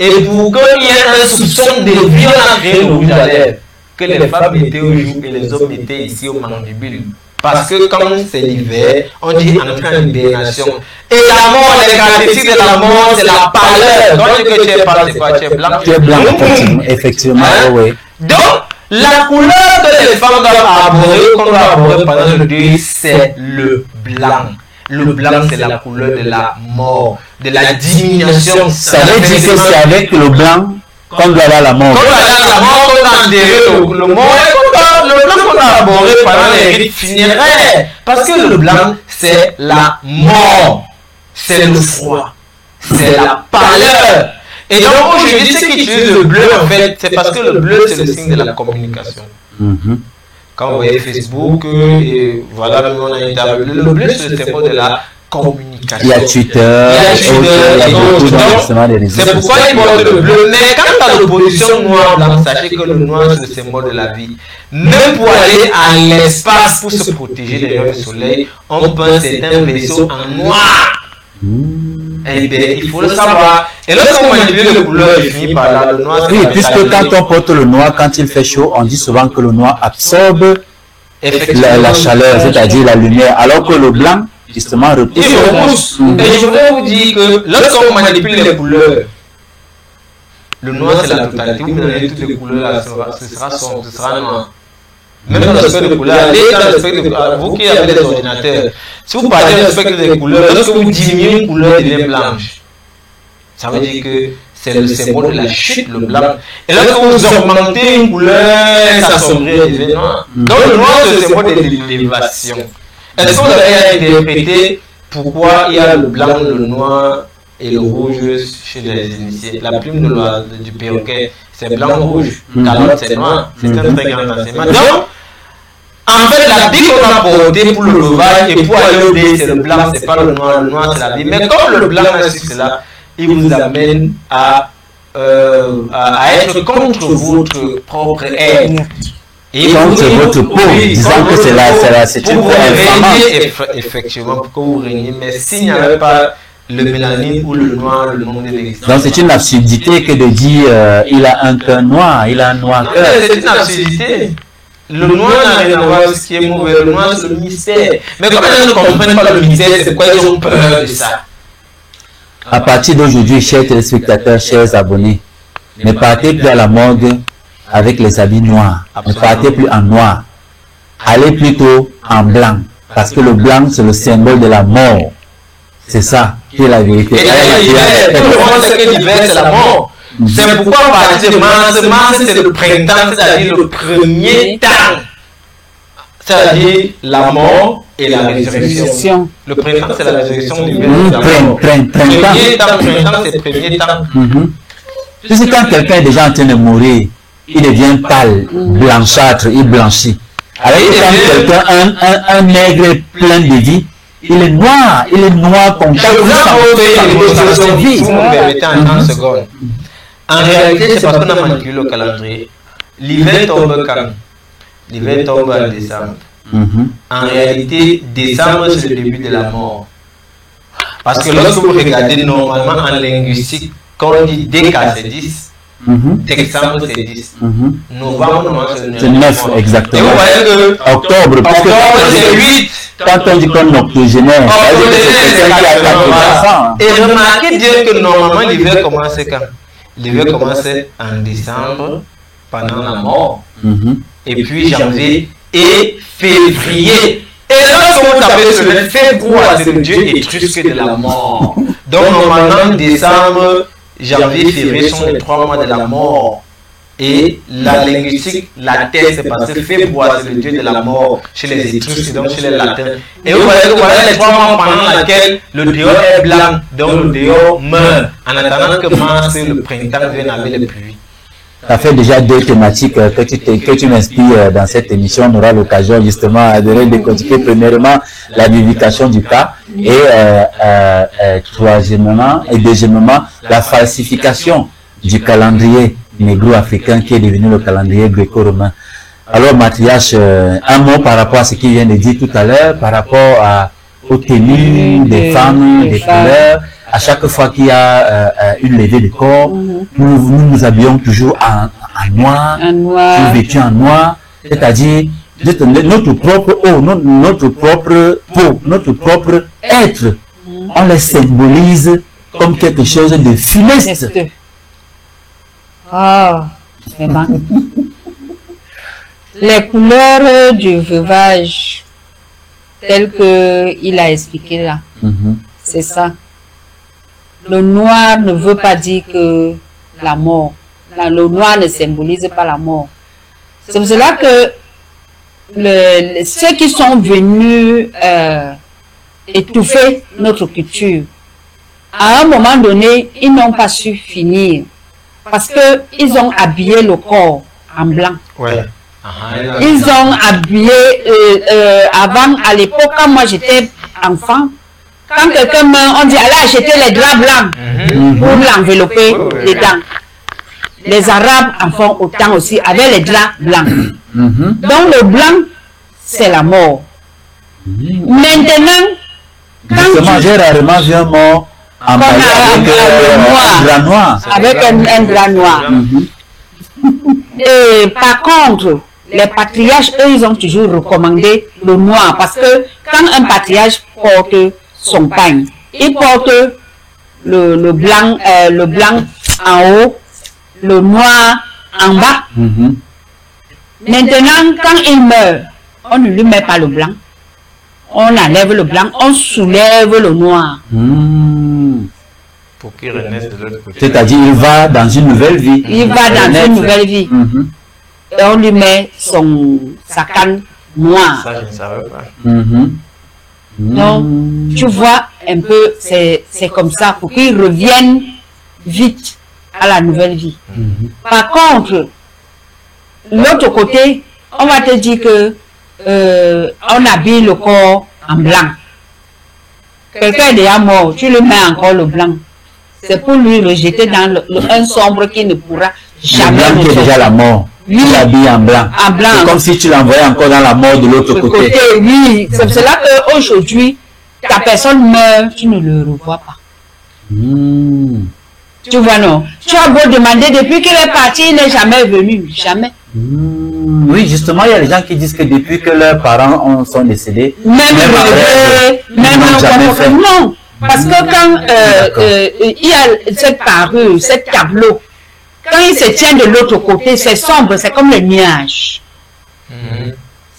Et pour qu'il y ait un soupçon de vie, on a créé le rouge à lèvres. Que les femmes étaient au jour et les hommes étaient ici au mandibule. Parce que quand c'est l'hiver, on dit entrer en hibernation. Et la mort, les caractéristiques de la mort, c'est la pâleur. Quand tu dis que tu es pâle, c'est quoi? Tu es blanc. Tu es blanc, effectivement, hein? Oui. Donc, la couleur que les femmes doivent arborer, qu'on doit arborer pendant le deuil, c'est le blanc. Le blanc, c'est la couleur de la mort, de la diminution. Ça veut dire que c'est avec le blanc qu'on doit avoir la mort. Quand on a la mort, on a enterré le mort, et le blanc qu'on a arboré pendant les rites funéraires. Parce que le blanc, c'est la mort, c'est le froid, c'est la pâleur. Et donc aujourd'hui, ceux qui utilisent le bleu, en fait, c'est parce que le bleu, c'est le signe de la communication. Quand vous voyez Facebook, et voilà, même on a interviewé, le bleu, c'est le symbole de la communication. Il y a Twitter, il y a beaucoup d'enregistrements des réseaux. C'est pourquoi il porte le bleu. Mais quand à l'opposition noir-blanc, sachez que le noir, c'est le symbole de la vie. Même pour aller à l'espace, pour se protéger des rayons du soleil, on peint certains vaisseaux en noir. Eh bien, il faut le savoir. Et lorsqu'on manipule les couleurs, il finit par là, le noir. Oui, puisque quand on porte le noir, quand il fait chaud, on dit souvent que le noir absorbe la chaleur, c'est-à-dire la lumière, alors que le blanc, justement, repousse. Il repousse. Et je voudrais vous dire que lorsqu'on manipule les couleurs, le noir c'est la totalité. Vous donnez toutes les couleurs là, ce sera sombre, ce sera noir. Même dans le spectre de couleurs, allez dans le spectre de vous qui avez des ordinateurs, si vous partez dans le spectre des couleurs, lorsque vous diminuez une couleur, elle devient blanche. Ça veut dire que c'est le symbole de la chute, le blanc. Et lorsque vous augmentez une couleur, ça sombre, elle devient noire. Donc le noir c'est le symbole de l'élévation. Est-ce que vous avez interprété pourquoi il y a le blanc, le noir et le rouge chez les initiés? La plume du perroquet, c'est blanc-rouge. Calotte, c'est noir. C'est un très grand enseignement. Donc, en fait, la Bible qu'on a portée pour le levage et pour aller au dé, c'est le blanc, c'est pas le noir c'est la Bible. Mais comme le blanc est sur cela, il vous amène à être contre votre propre être. Et contre votre peau, disant que c'est une peau inflammable. Effectivement, pour que vous régniez, mais s'il n'y avait pas le mélanine ou le noir, le monde n'existe. Donc c'est une absurdité que de dire il a un cœur noir, il a un noir cœur. C'est une absurdité. Le noir n'a rien à voir avec ce qui est mauvais, le noir c'est le mystère. Mais comme les gens ne comprennent pas le mystère, c'est pourquoi ils ont peur de ça. À partir d'aujourd'hui, chers téléspectateurs, chers abonnés, ne partez plus à la mode avec les habits noirs. Ne partez plus en noir. Allez plutôt en blanc. Parce que le blanc, c'est le symbole de la mort. C'est ça qui est la vérité. Et tout le monde sait que l'hiver, c'est la mort. C'est pourquoi on parle de mars, c'est le printemps, c'est-à-dire le premier temps. C'est-à-dire la mort et la résurrection. Le printemps, c'est la résurrection du printemps, c'est le premier temps. Puisque quand quelqu'un est déjà en train de mourir, il devient pâle, blanchâtre, il blanchit. Alors quand quelqu'un, un nègre plein de vie, il est noir comme ça. Vous me permettez en seconde. En réalité, c'est parce qu'on a manipulé le calendrier. L'hiver tombe quand? L'hiver tombe en décembre. En réalité, décembre, c'est le début de la mort. Parce que lorsque vous regardez normalement en linguistique, quand on dit déca, c'est 10. Décembre, c'est 10. Novembre, c'est 9, exactement. Et vous voyez que octobre, c'est 8. Quand on dit qu'on est octogénaire, et remarquez bien que normalement l'hiver commence quand? Le vœu commence en décembre, pendant la mort, et puis janvier et février. Et lorsque vous tapez sur le février, c'est le dieu étrusque de la mort. Donc normalement, décembre, janvier, février sont les 3 mois de la mort. Et la linguistique, la terre, c'est parce que février, c'est le dieu de la mort chez les Étrusques, donc chez les Latins. Et vous voyez que voilà les 3 mois pendant lesquels le dehors est blanc, donc le dehors meurt, en attendant que mars, le printemps vienne avec les pluies. Ça fait déjà 2 thématiques que tu m'inspires dans cette émission. On aura l'occasion justement de décortiquer premièrement la vivification du cas et troisièmement et deuxièmement la falsification du calendrier négro-africain qui est devenu le calendrier gréco-romain. Alors Mathias, un mot par rapport à ce qu'il vient de dire tout à l'heure, par rapport aux tenues des femmes, des couleurs. À chaque fois qu'il y a une levée de corps, nous habillons toujours en noir, nous vêtus en noir, c'est-à-dire notre propre eau, notre propre peau, notre propre être, on les symbolise comme quelque chose de funeste. Oh, vraiment. Les couleurs du veuvage, telles qu'il a expliqué là, c'est ça. Le noir ne veut pas dire que la mort. Le noir ne symbolise pas la mort. C'est pour cela que ceux qui sont venus étouffer notre culture, à un moment donné, ils n'ont pas su finir. Parce qu'ils ont habillé le corps en blanc. Ouais. Ils ont habillé, avant, à l'époque, quand moi j'étais enfant, quand quelqu'un meurt, on dit allez acheter les draps blancs pour l'envelopper dedans. Les Arabes en font autant aussi avec les draps blancs. Donc le blanc, c'est la mort. Maintenant, quand j'ai rarement vu un mort emballé avec un drap noir. Avec un drap noir. Et par contre, les patriarches, eux, ils ont toujours recommandé le noir. Parce que quand un patriarche porte son pagne, il porte le blanc en haut, le noir en bas. Maintenant, quand il meurt, on ne lui met pas le blanc. On enlève le blanc, on soulève le noir. Pour qu'il renaisse de l'autre côté. C'est-à-dire, il va dans une nouvelle vie. Il va dans une nouvelle vie. Et on lui met sa canne noire. Ça, je ne savais pas. Donc, tu vois un peu, c'est comme ça, pour qu'il revienne vite à la nouvelle vie. Par contre, l'autre côté, on va te dire que on habille le corps en blanc. Quelqu'un est déjà mort, tu lui mets encore le blanc. C'est pour lui rejeter dans un sombre qui ne pourra jamais. Le blanc qui est déjà la mort. Oui. Tu l'habilles en blanc. En blanc. C'est comme si tu l'envoyais encore dans la mort de l'autre côté. Oui, c'est pour cela qu'aujourd'hui, ta personne meurt, tu ne le revois pas. Tu vois, non? Tu as beau demander, depuis qu'il est parti, il n'est jamais venu. Jamais. Oui, justement, il y a des gens qui disent que depuis que leurs parents sont décédés, même jamais fait. Non, parce que quand il y a cette parure, cette tableau, quand il se tient de l'autre côté, c'est sombre, c'est comme les nuages.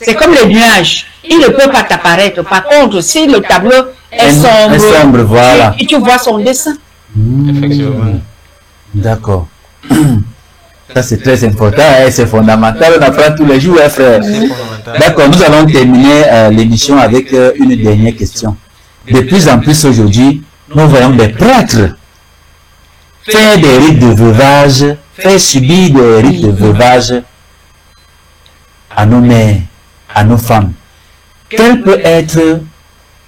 C'est comme les nuages. Il ne peut pas t'apparaître. Par contre, si le tableau est sombre, voilà. et tu vois son dessin. Effectivement. D'accord. Ça, c'est très important, hein, c'est fondamental. On apprend tous les jours, hein, frère. D'accord, nous allons terminer l'émission avec une dernière question. De plus en plus aujourd'hui, nous voyons des prêtres faire des rites de veuvage, faire subir des rites de veuvage à nos mères, à nos femmes. Quelle peut être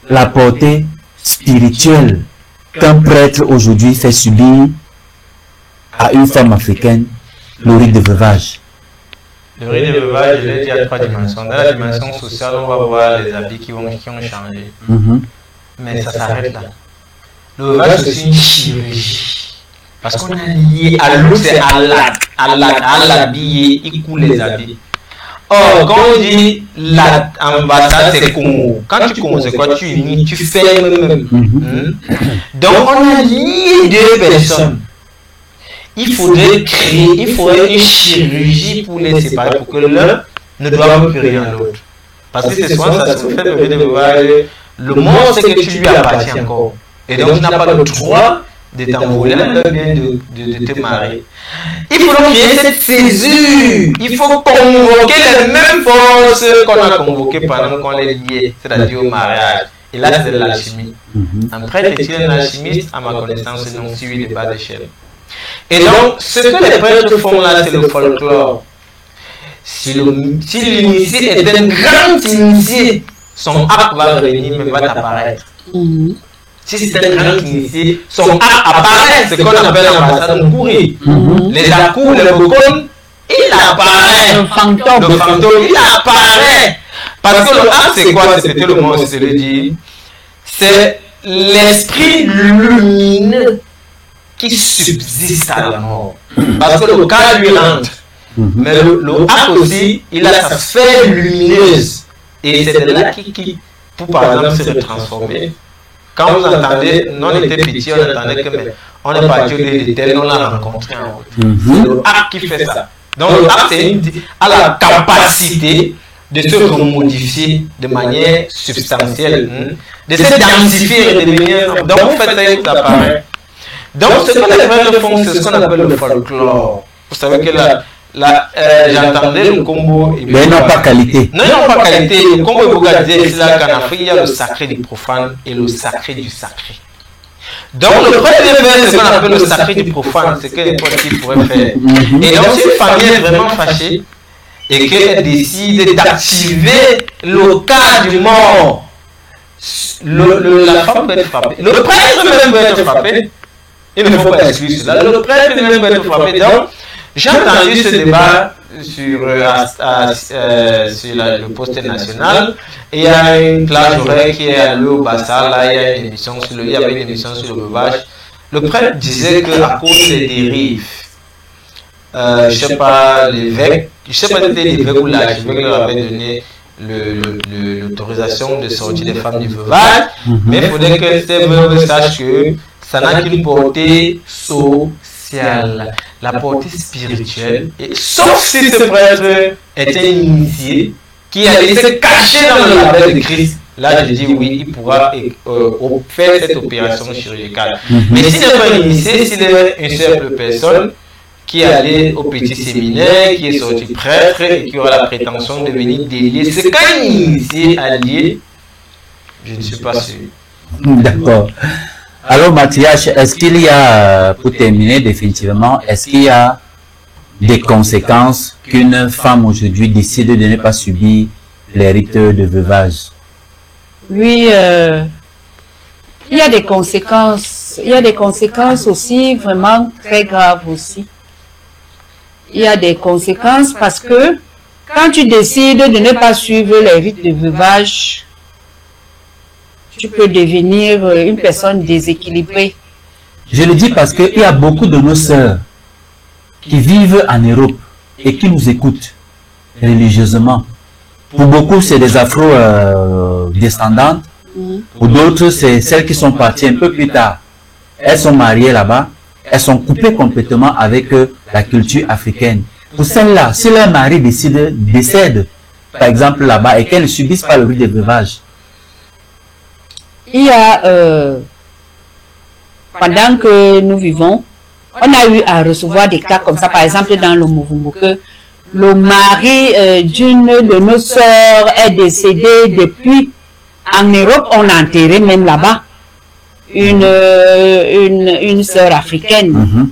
la portée spirituelle qu'un prêtre aujourd'hui fait subir à une femme africaine le rite de veuvage? Le rite de veuvage, je l'ai dit, à 3 dimensions. Dans la dimension sociale, on va voir les habits qui ont changé. Mais ça s'arrête là. Le veuvage, c'est une chirurgie. Parce qu'on a lié à l'eau, c'est à l'habiller, il coule les habits. Or, quand on dit l'ambassade, c'est Congo. Quand tu commences, c'est quoi? Tu unis, tu fermes même. Donc, on a lié 2 personnes. il faudrait une chirurgie pour les séparer, pour que l'un ne doive plus rien à l'autre. Parce que c'est souvent ça se fait le veuvage. Le monde, c'est que tu lui appartiens encore. Et donc, tu n'as pas le droit de t'envoler, de te marier. Il faut donc qu'il y ait cette césure. Il faut convoquer les mêmes forces qu'on a convoquées pendant qu'on les liait, c'est-à-dire au mariage. Et là, c'est de l'alchimie. Un prêtre est-il un alchimiste? À ma connaissance, non, si oui, de bas d'échelle. Et donc, ce que les prêtres font là, c'est le folklore. Si l'initié est un grand initié, son art va venir, mais va apparaître. Si c'est un grand initié, son art apparaît, ce qu'on appelle l'ambassade de Kouri. Les Akou, les Bokon, il apparaît. Le fantôme, il apparaît. Parce que le art, c'est quoi? C'était le mot, c'est le dire. C'est l'esprit lumineux qui subsiste à la mort. Parce que le cas lui rentre. Mais le art aussi, il a sa sphère lumineuse. Et c'est de là qui pour par exemple se transformer. Quand vous entendez, non, on était petit, on entendait que mais, on est parti au détail, on l'a rencontré en route. C'est le art qui fait ça. Donc le art a la capacité de se remodifier de manière substantielle, de se densifier et de devenir. Donc vous faites ça, ça apparaît. Donc ce que les prêtres font, c'est ce qu'on appelle le folklore. Vous savez que j'entendais le Congo. Mais ils n'ont pas qualité. Non, ils n'ont pas qualité. Le Congo disait qu'en Afrique, il y a le sacré du profane et le sacré du sacré. Donc, le premier fait, c'est ce qu'on appelle le sacré du profane, c'est que les potes pourraient faire. Et donc, si une famille est vraiment fâchée et qu'elle décide d'activer le cas du mort, la femme peut être frappée. Le prêtre même peut être frappé. Il ne faut pas exclure cela. Le prêtre même peut être frappé. Donc, j'ai entendu ce débat sur le poste national et il y a une plage horaire qui est allée au Bassa, là il y a une émission il y avait une émission sur le veuvage. Le prêtre disait qu'à cause des dérives, je ne sais pas l'évêque, je ne sais pas si c'était l'évêque ou l'archevêque leur avait donné l'autorisation de sortir des femmes du veuvage, mais il faudrait que ces veuves sachent que ça n'a qu'une portée sociale. La portée spirituelle, et sauf si ce prêtre était initié, qui allait se cacher dans le label de Christ, là je dis oui, il pourra faire cette opération chirurgicale. Mais s'il n'est pas initié, s'il est une simple personne qui allait au petit séminaire, qui est sorti prêtre et qui aura la prétention de venir délier, c'est qu'un initié allié, je ne suis pas sûr. D'accord. Alors Mathias, est-ce qu'il y a, pour terminer définitivement, est-ce qu'il y a des conséquences qu'une femme aujourd'hui décide de ne pas subir les rites de veuvage? Oui, il y a des conséquences. Il y a des conséquences aussi vraiment très graves aussi. Il y a des conséquences parce que quand tu décides de ne pas suivre les rites de veuvage, tu peux devenir une personne déséquilibrée. Je le dis parce qu'il y a beaucoup de nos sœurs qui vivent en Europe et qui nous écoutent religieusement. Pour beaucoup, c'est des afro-descendantes. Pour d'autres, c'est celles qui sont parties un peu plus tard. Elles sont mariées là-bas. Elles sont coupées complètement avec la culture africaine. Pour celles-là, si leur mari décède, par exemple là-bas, et qu'elles ne subissent pas le rite de veuvage, il y a, pendant que nous vivons, on a eu à recevoir des cas comme ça, par exemple dans le Mouvungu, que le mari d'une de nos sœurs est décédé depuis, en Europe, on a enterré même là-bas une sœur africaine.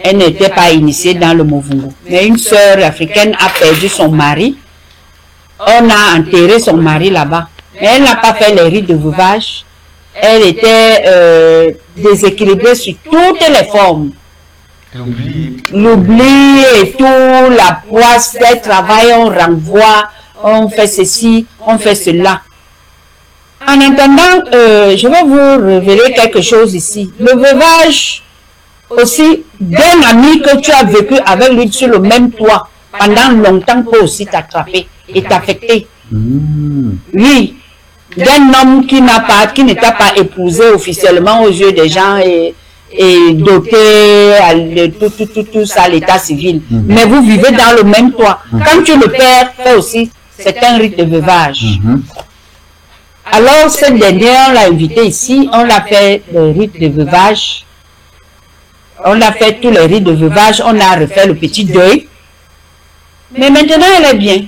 Elle n'était pas initiée dans le Mouvungu, mais une sœur africaine a perdu son mari. On a enterré son mari là-bas. Elle n'a pas fait les rites de veuvage. Elle était déséquilibrée sur toutes les formes. L'oubli et tout, la poisse, le travail, on renvoie, on fait ceci, on fait cela. En attendant, je vais vous révéler quelque chose ici. Le veuvage, aussi, d'un ami que tu as vécu avec lui sur le même toit pendant longtemps peut aussi t'attraper et t'affecter. Oui. D'un homme qui ne t'a pas épousé officiellement aux yeux des gens et et doté de tout ça, l'état civil. Mais vous vivez dans le même toit. Quand tu le perds, fait aussi, c'est un rite de veuvage. Alors, cette dernière, on l'a invitée ici, on l'a fait le rite de veuvage. On a fait tous les rites de veuvage, on a refait le petit deuil. Mais maintenant, elle est bien.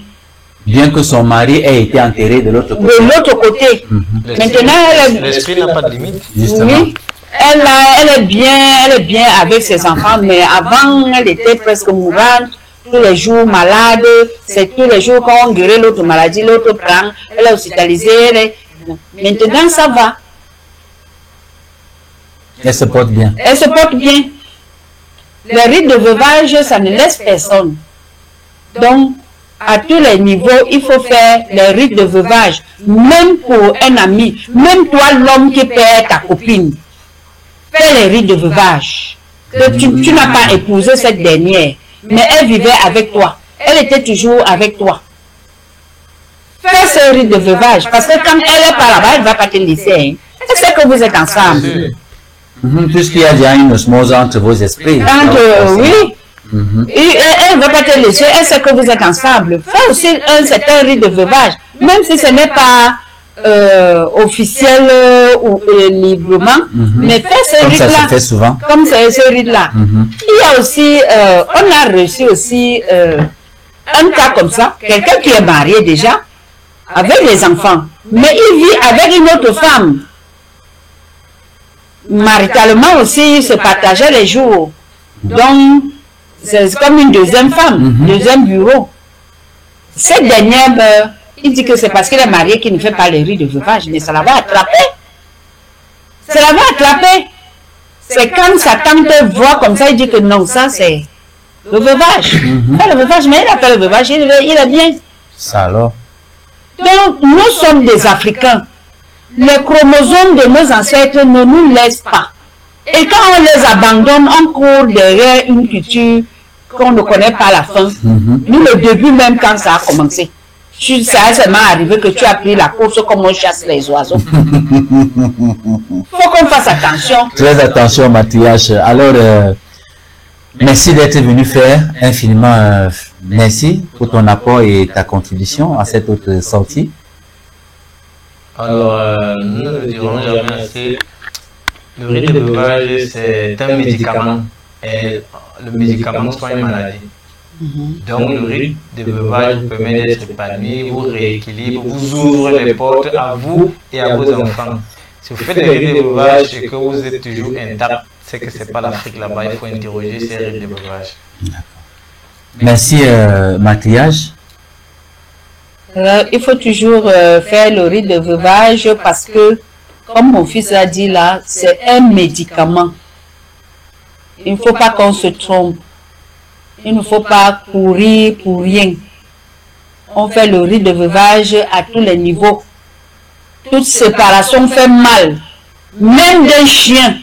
Bien que son mari ait été enterré de l'autre côté. De l'autre côté. Maintenant, elle est... L'esprit n'a pas de limite. Justement. Oui, elle est bien avec ses enfants, mais avant, elle était presque mourante, tous les jours malade, c'est tous les jours quand on guérit l'autre maladie, l'autre prend, elle est hospitalisée. Maintenant, ça va. Elle se porte bien. Elle se porte bien. Le rite de veuvage, ça ne laisse personne. Donc, à tous les niveaux, il faut faire le rite de veuvage. Même pour un ami, même toi, l'homme qui perd ta copine, fais le rite de veuvage. Tu n'as pas épousé cette dernière, mais elle vivait avec toi. Elle était toujours avec toi. Fais ce rite de veuvage, parce que quand elle est pas là-bas, elle ne va pas te laisser. Hein. Elle sait que vous êtes ensemble. Puisqu'il y a déjà une osmose entre vos esprits. Oui. Et elle ne va pas te laisser, elle sait que vous êtes ensemble. Fais aussi un certain rite de veuvage, même si ce n'est pas officiel ou librement, mais fais ce rite-là. Comme ça se fait souvent. Comme ce rite-là. Il y a aussi, on a reçu aussi un cas comme ça, quelqu'un qui est marié déjà, avec les enfants, mais il vit avec une autre femme. Maritalement aussi, il se partageait les jours. Donc, c'est comme une deuxième femme, deuxième bureau. Cette dernière meurt. Il dit que c'est parce qu'il est marié qu'il ne fait pas les rites de veuvage, mais ça la va attraper. Ça la va attraper. C'est quand sa tante voit comme ça, il dit que non, ça c'est le veuvage. Pas le veuvage, mais il a fait le veuvage, il est bien. Ça alors. Donc, nous sommes des Africains. Les chromosomes de nos ancêtres ne nous laissent pas. Et quand on les abandonne, on court derrière une culture qu'on ne connaît pas la fin. Nous, le début même, quand ça a commencé, ça a seulement arrivé que tu as pris la course comme on chasse les oiseaux. Faut qu'on fasse attention. Très attention, Mathias. Alors, merci d'être venu faire infiniment. Merci pour ton apport et ta contribution à cette autre sortie. Alors, nous ne dirons jamais assez. Le rite de veuvage, c'est un médicament. Et le médicament soigne une maladie. Donc, le rite de veuvage vous permet d'être épanoui, vous rééquilibre, vous ouvre les portes à vous et à vos enfants. Si vous faites des rites de veuvage et que vous êtes toujours intact, c'est que ce n'est pas l'Afrique là-bas, il faut interroger ces rites de veuvage. Merci, Mathias. Il faut toujours faire le rite de veuvage parce que, comme mon fils a dit là, c'est un médicament. Il ne faut pas qu'on se trompe. Il ne faut pas courir pour rien. On fait le rite de veuvage à tous les niveaux. Toute séparation fait mal. Même d'un chien.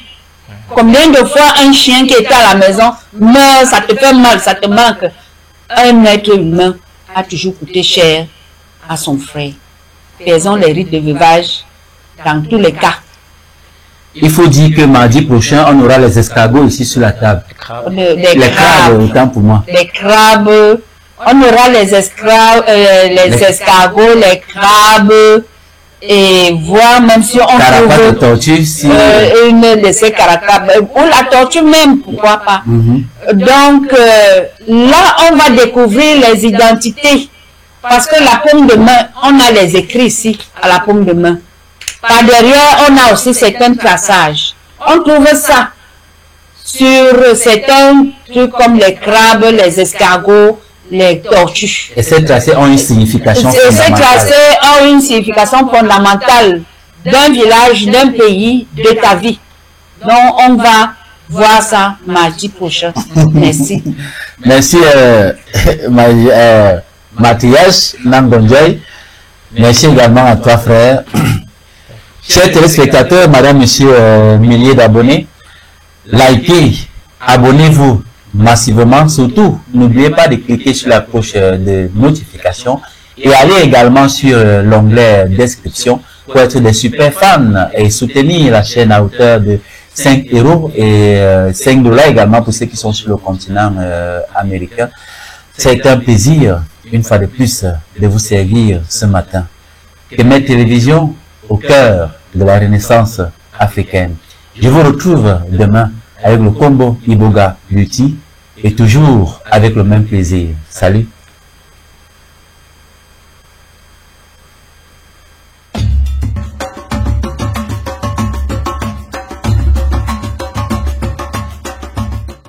Combien de fois un chien qui est à la maison meurt, ça te fait mal, ça te manque. Un être humain a toujours coûté cher à son frère. Faisons les rites de veuvage dans tous les cas. Il faut dire que mardi prochain, on aura les escargots ici sur la table. Les crabes, autant pour moi. Les crabes, on aura les escargots, les crabes, et voir même si on Carapace de tortue, si... une de ces carapaces, ou la tortue même, pourquoi pas. Donc, là, on va découvrir les identités. Parce que la paume de main, on a les écrits ici, à la paume de main. Par derrière, on a aussi certains traçages. On trouve ça sur certains trucs comme les crabes, les escargots, les tortues. Et ces tracés ont une signification fondamentale. Et ces tracés ont une signification fondamentale d'un village, d'un pays, de ta vie. Donc, on va voir ça mardi prochain. Merci. Merci, Mathias Nangondjoy. Merci également à toi, frère. Chers téléspectateurs, madame, monsieur, milliers d'abonnés, likez, abonnez-vous massivement. Surtout, n'oubliez pas de cliquer sur la cloche de notification et allez également sur l'onglet description pour être des super fans et soutenir la chaîne à hauteur de 5 euros et 5 dollars également pour ceux qui sont sur le continent américain. C'est un plaisir, une fois de plus, de vous servir ce matin. Kemet Télévision au cœur de la renaissance africaine. Je vous retrouve demain avec le combo Iboga Beauty et toujours avec le même plaisir. Salut!